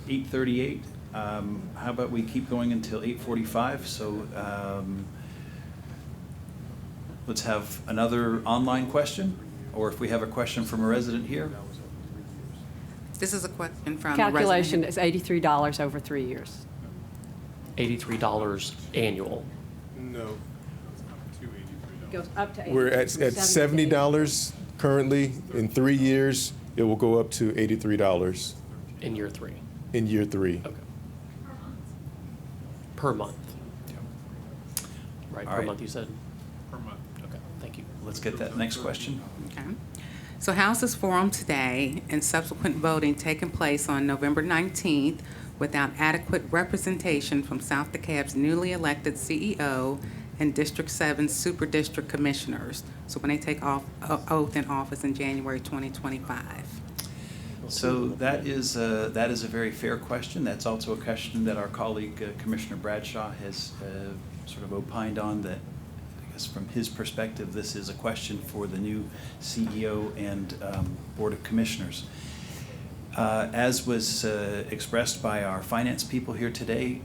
Speaker 1: 8:38. How about we keep going until 8:45? So let's have another online question, or if we have a question from a resident here.
Speaker 8: This is a question from a resident.
Speaker 5: Calculation is $83 over 3 years.
Speaker 4: $83 annual.
Speaker 9: No.
Speaker 5: Goes up to
Speaker 9: We're at $70 currently. In 3 years, it will go up to $83
Speaker 4: In year 3.
Speaker 9: in year 3.
Speaker 4: Okay. Per month. Right,
Speaker 1: All
Speaker 4: per
Speaker 1: right.
Speaker 4: month you said? Per month. Okay, thank you.
Speaker 1: Let's get that next question.
Speaker 8: Okay. So House's forum today and subsequent voting taking place on November 19th without adequate representation from South DeKalb's newly elected CEO and District 7 Super District Commissioners. So when they take oath in office in January 2025.
Speaker 1: So that is a very fair question. That's also a question that our colleague Commissioner Bradshaw has sort of opined on, that I guess from his perspective, this is a question for the new CEO and Board of Commissioners. As was expressed by our finance people here today,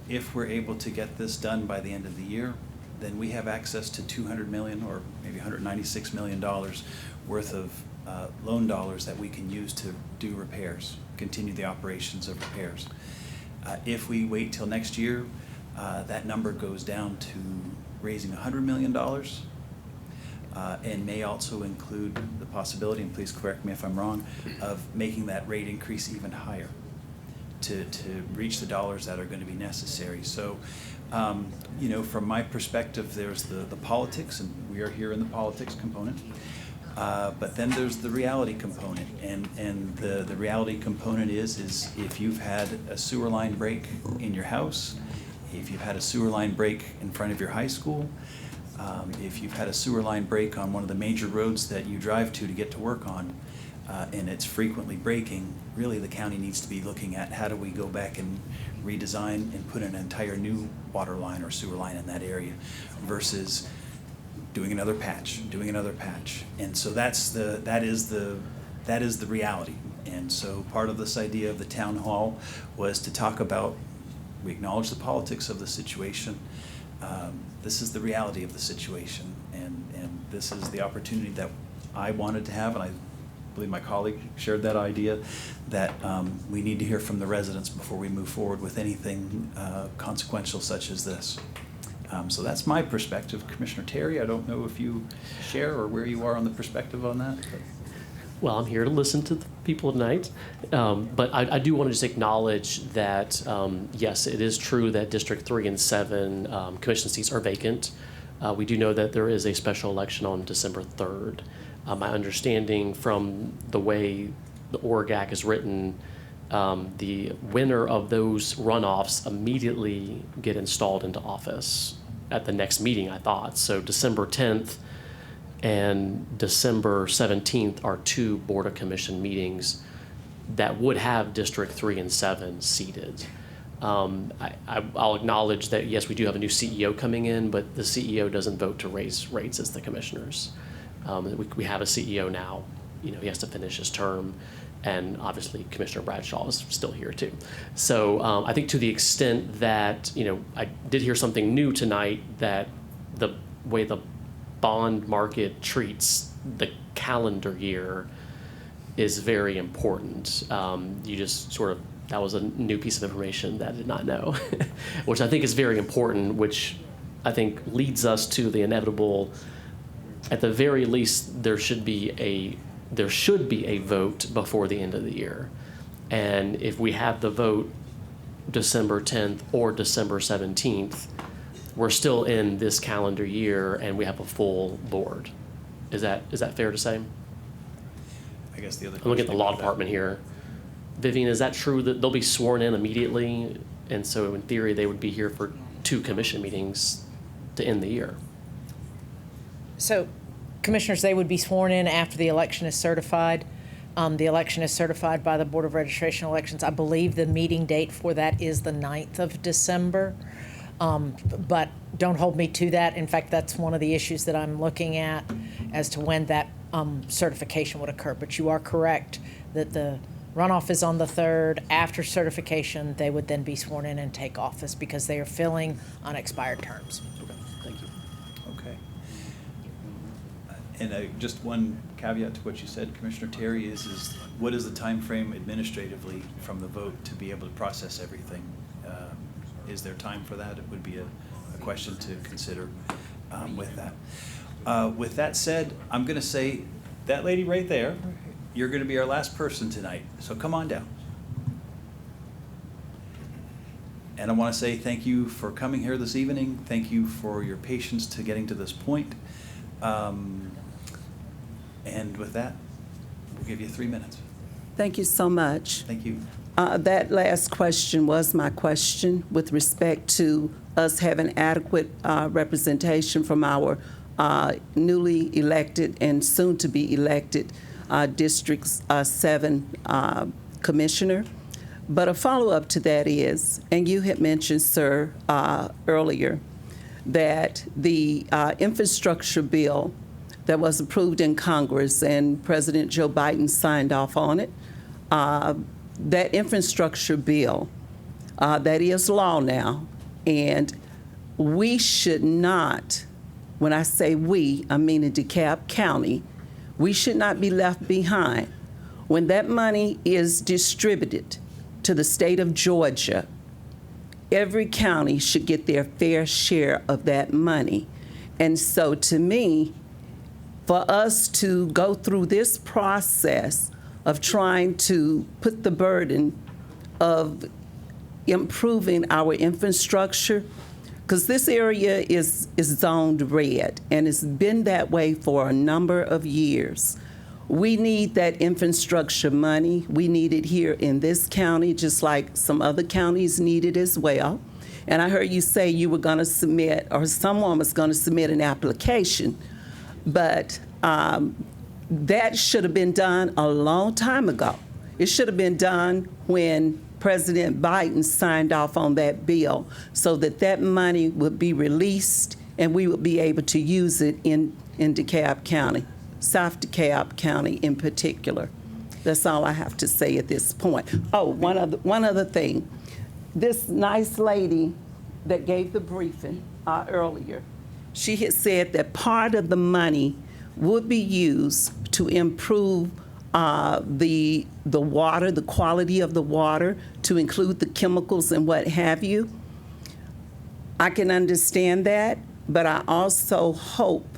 Speaker 1: if we're able to get this done by the end of the year, then we have access to $200 million or maybe $196 million worth of loan dollars that we can use to do repairs, continue the operations of repairs. If we wait till next year, that number goes down to raising $100 million, and may also include the possibility, and please correct me if I'm wrong, of making that rate increase even higher to reach the dollars that are going to be necessary. So You know, from my perspective, there's the politics, and we are here in the politics component. But then there's the reality component, and the reality component is if you've had a sewer line break in your house, if you've had a sewer line break in front of your high school, if you've had a sewer line break on one of the major roads that you drive to get to work on, and it's frequently breaking, really the county needs to be looking at how do we go back and redesign and put an entire new water line or sewer line in that area versus doing another patch. And so that is the reality. And so part of this idea of the town hall was to talk about, we acknowledge the politics of the situation. This is the reality of the situation, and this is the opportunity that I wanted to have, and I believe my colleague shared that idea, that we need to hear from the residents before we move forward with anything consequential such as this. So that's my perspective. Commissioner Terry, I don't know if you share or where you are on the perspective on that. But.
Speaker 4: Well, I'm here to listen to the people tonight, but I do want to just acknowledge that, yes, it is true that District 3 and 7 commission seats are vacant. We do know that there is a special election on December 3rd. My understanding from the way the ORGAC is written, the winner of those runoffs immediately get installed into office at the next meeting, I thought. So December 10th and December 17th are two Board of Commission meetings that would have District 3 and 7 seated. I'll acknowledge that, yes, we do have a new CEO coming in, but the CEO doesn't vote to raise rates as the commissioners. We have a CEO now. You know, he has to finish his term, and obviously Commissioner Bradshaw is still here too. So I think to the extent that, you know, I did hear something new tonight, that the way the bond market treats the calendar year is very important. You just sort of, that was a new piece of information that I did not know, which I think is very important, which I think leads us to the inevitable, at the very least, there should be a vote before the end of the year. And if we have the vote December 10th or December 17th, we're still in this calendar year and we have a full board. Is that fair to say?
Speaker 1: I guess the other.
Speaker 4: I'm looking at the law department here. Vivian, is that true that they'll be sworn in immediately? And so in theory, they would be here for 2 commission meetings to end the year.
Speaker 11: So, commissioners, they would be sworn in after the election is certified. The election is certified by the Board of Registration Elections. I believe the meeting date for that is the 9th of December. But don't hold me to that. In fact, that's one of the issues that I'm looking at as to when that certification would occur. But you are correct that the runoff is on the 3rd. After certification, they would then be sworn in and take office because they are filling unexpired terms.
Speaker 4: Okay, thank you.
Speaker 1: Okay. And just one caveat to what you said, Commissioner Terry, is what is the time frame administratively from the vote to be able to process everything? Is there time for that? It would be a question to consider with that. With that said, I'm going to say that lady right there, you're going to be our last person tonight, so come on down. And I want to say thank you for coming here this evening. Thank you for your patience to getting to this point. And with that, we'll give you 3 minutes.
Speaker 12: Thank you so much.
Speaker 1: Thank you.
Speaker 12: That last question was my question with respect to us having adequate representation from our newly elected and soon-to-be elected District 7 commissioner. But a follow-up to that is, and you had mentioned, sir, earlier, that the infrastructure bill that was approved in Congress and President Joe Biden signed off on it, that infrastructure bill, that is law now, and we should not, when I say we, I mean in DeKalb County, we should not be left behind. When that money is distributed to the state of Georgia, every county should get their fair share of that money. And so to me, for us to go through this process of trying to put the burden of improving our infrastructure because this area is zoned red, and it's been that way for a number of years. We need that infrastructure money. We need it here in this county, just like some other counties need it as well. And I heard you say you were going to submit, or someone was going to submit an application, but that should have been done a long time ago. It should have been done when President Biden signed off on that bill, so that that money would be released and we would be able to use it in DeKalb County, South DeKalb County in particular. That's all I have to say at this point. Oh, one other thing. This nice lady that gave the briefing earlier, she had said that part of the money would be used to improve the water, the quality of the water, to include the chemicals and what have you. I can understand that, but I also hope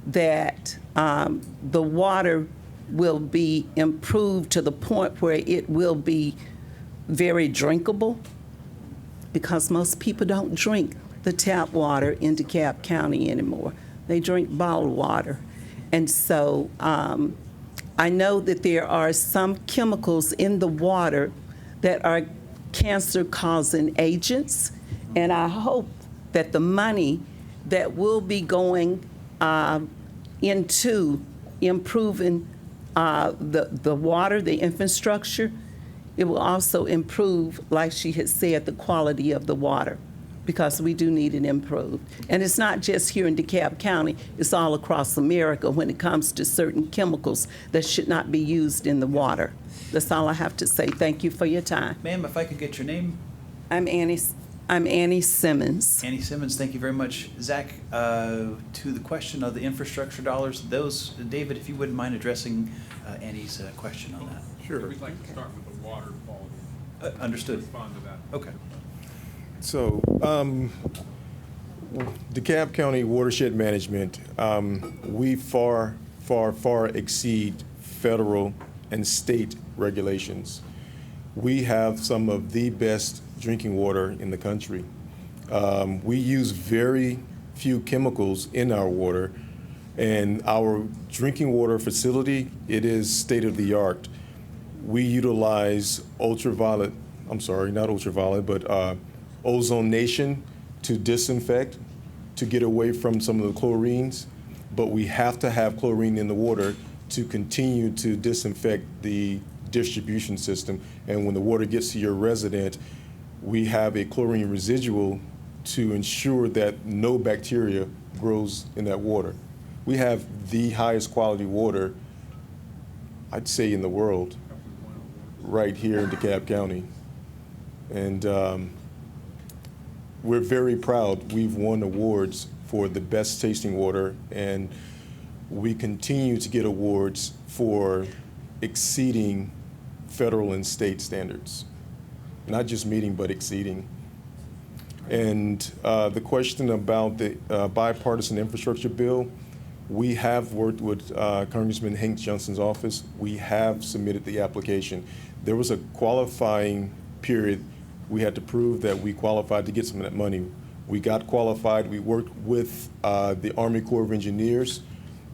Speaker 12: that the water will be improved to the point where it will be very drinkable, because most people don't drink the tap water in DeKalb County anymore. They drink bottled water. And so I know that there are some chemicals in the water that are cancer-causing agents, and I hope that the money that will be going into improving the water, the infrastructure, it will also improve, like she had said, the quality of the water, because we do need it improved. And it's not just here in DeKalb County, it's all across America when it comes to certain chemicals that should not be used in the water. That's all I have to say. Thank you for your time.
Speaker 1: Ma'am, if I could get your name?
Speaker 12: I'm Annie Simmons.
Speaker 1: Annie Simmons, thank you very much. Zach, to the question of the infrastructure dollars, those, David, if you wouldn't mind addressing Annie's question on that.
Speaker 9: Sure.
Speaker 2: We'd like to start with the water quality.
Speaker 1: Understood.
Speaker 2: Respond to that.
Speaker 1: Okay.
Speaker 9: So, DeKalb County Watershed Management, we far exceed federal and state regulations. We have some of the best drinking water in the country. We use very few chemicals in our water, and our drinking water facility, it is state-of-the-art. We utilize ozonation to disinfect, to get away from some of the chlorines, but we have to have chlorine in the water to continue to disinfect the distribution system. And when the water gets to your resident, we have a chlorine residual to ensure that no bacteria grows in that water. We have the highest quality water, I'd say, in the world, right here in DeKalb County. And we're very proud. We've won awards for the best tasting water, and we continue to get awards for exceeding federal and state standards. Not just meeting, but exceeding. And the question about the bipartisan infrastructure bill, we have worked with Congressman Hank Johnson's office. We have submitted the application. There was a qualifying period. We had to prove that we qualified to get some of that money. We got qualified. We worked with the Army Corps of Engineers.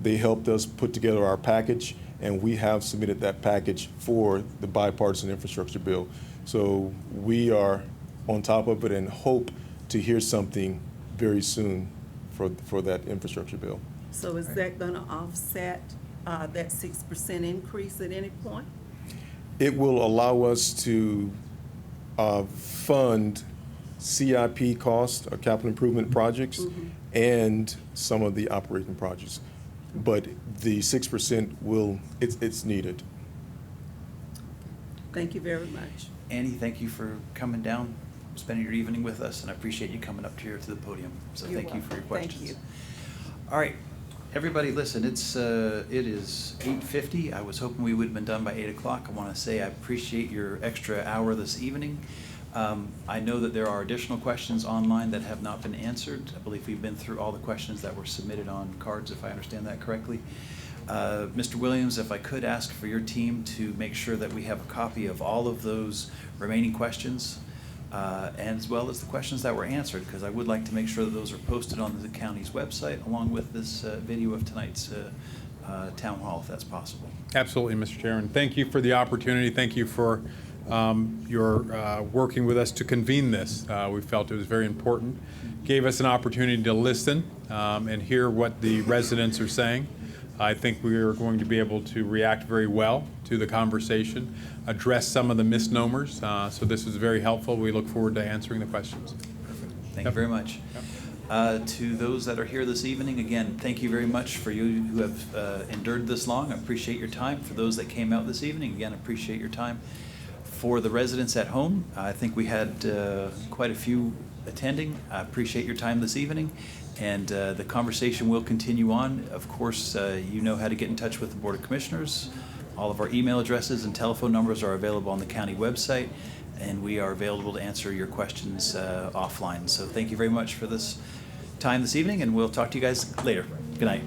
Speaker 9: They helped us put together our package, and we have submitted that package for the bipartisan infrastructure bill. So we are on top of it and hope to hear something very soon for that infrastructure bill.
Speaker 12: So is that going to offset that 6% increase at any point?
Speaker 9: It will allow us to fund CIP costs, or capital improvement projects, and some of the operating projects. But the 6% it's needed.
Speaker 12: Thank you very much.
Speaker 1: Annie, thank you for coming down, spending your evening with us, and I appreciate you coming up here to the podium. So
Speaker 12: You're
Speaker 1: thank you for your
Speaker 12: welcome.
Speaker 1: questions.
Speaker 12: Thank you.
Speaker 1: All right, everybody, listen. It is 8:50. I was hoping we would have been done by 8 o'clock. I want to say I appreciate your extra hour this evening. I know that there are additional questions online that have not been answered. I believe we've been through all the questions that were submitted on cards, if I understand that correctly. Mr. Williams, if I could ask for your team to make sure that we have a copy of all of those remaining questions, and as well as the questions that were answered, because I would like to make sure that those are posted on the county's website, along with this video of tonight's town hall, if that's possible.
Speaker 2: Absolutely, Mr. Chairman. Thank you for the opportunity. Thank you for your working with us to convene this. We felt it was very important. Gave us an opportunity to listen and hear what the residents are saying. I think we are going to be able to react very well to the conversation, address some of the misnomers. So this was very helpful. We look forward to answering the questions.
Speaker 1: Thank you very much. To those that are here this evening, again, thank you very much for you who have endured this long. I appreciate your time. For those that came out this evening, again, appreciate your time. For the residents at home, I think we had quite a few attending. I appreciate your time this evening, and the conversation will continue on. Of course, you know how to get in touch with the Board of Commissioners. All of our email addresses and telephone numbers are available on the county website, and we are available to answer your questions offline. So thank you very much for this time this evening, and we'll talk to you guys later. Good night.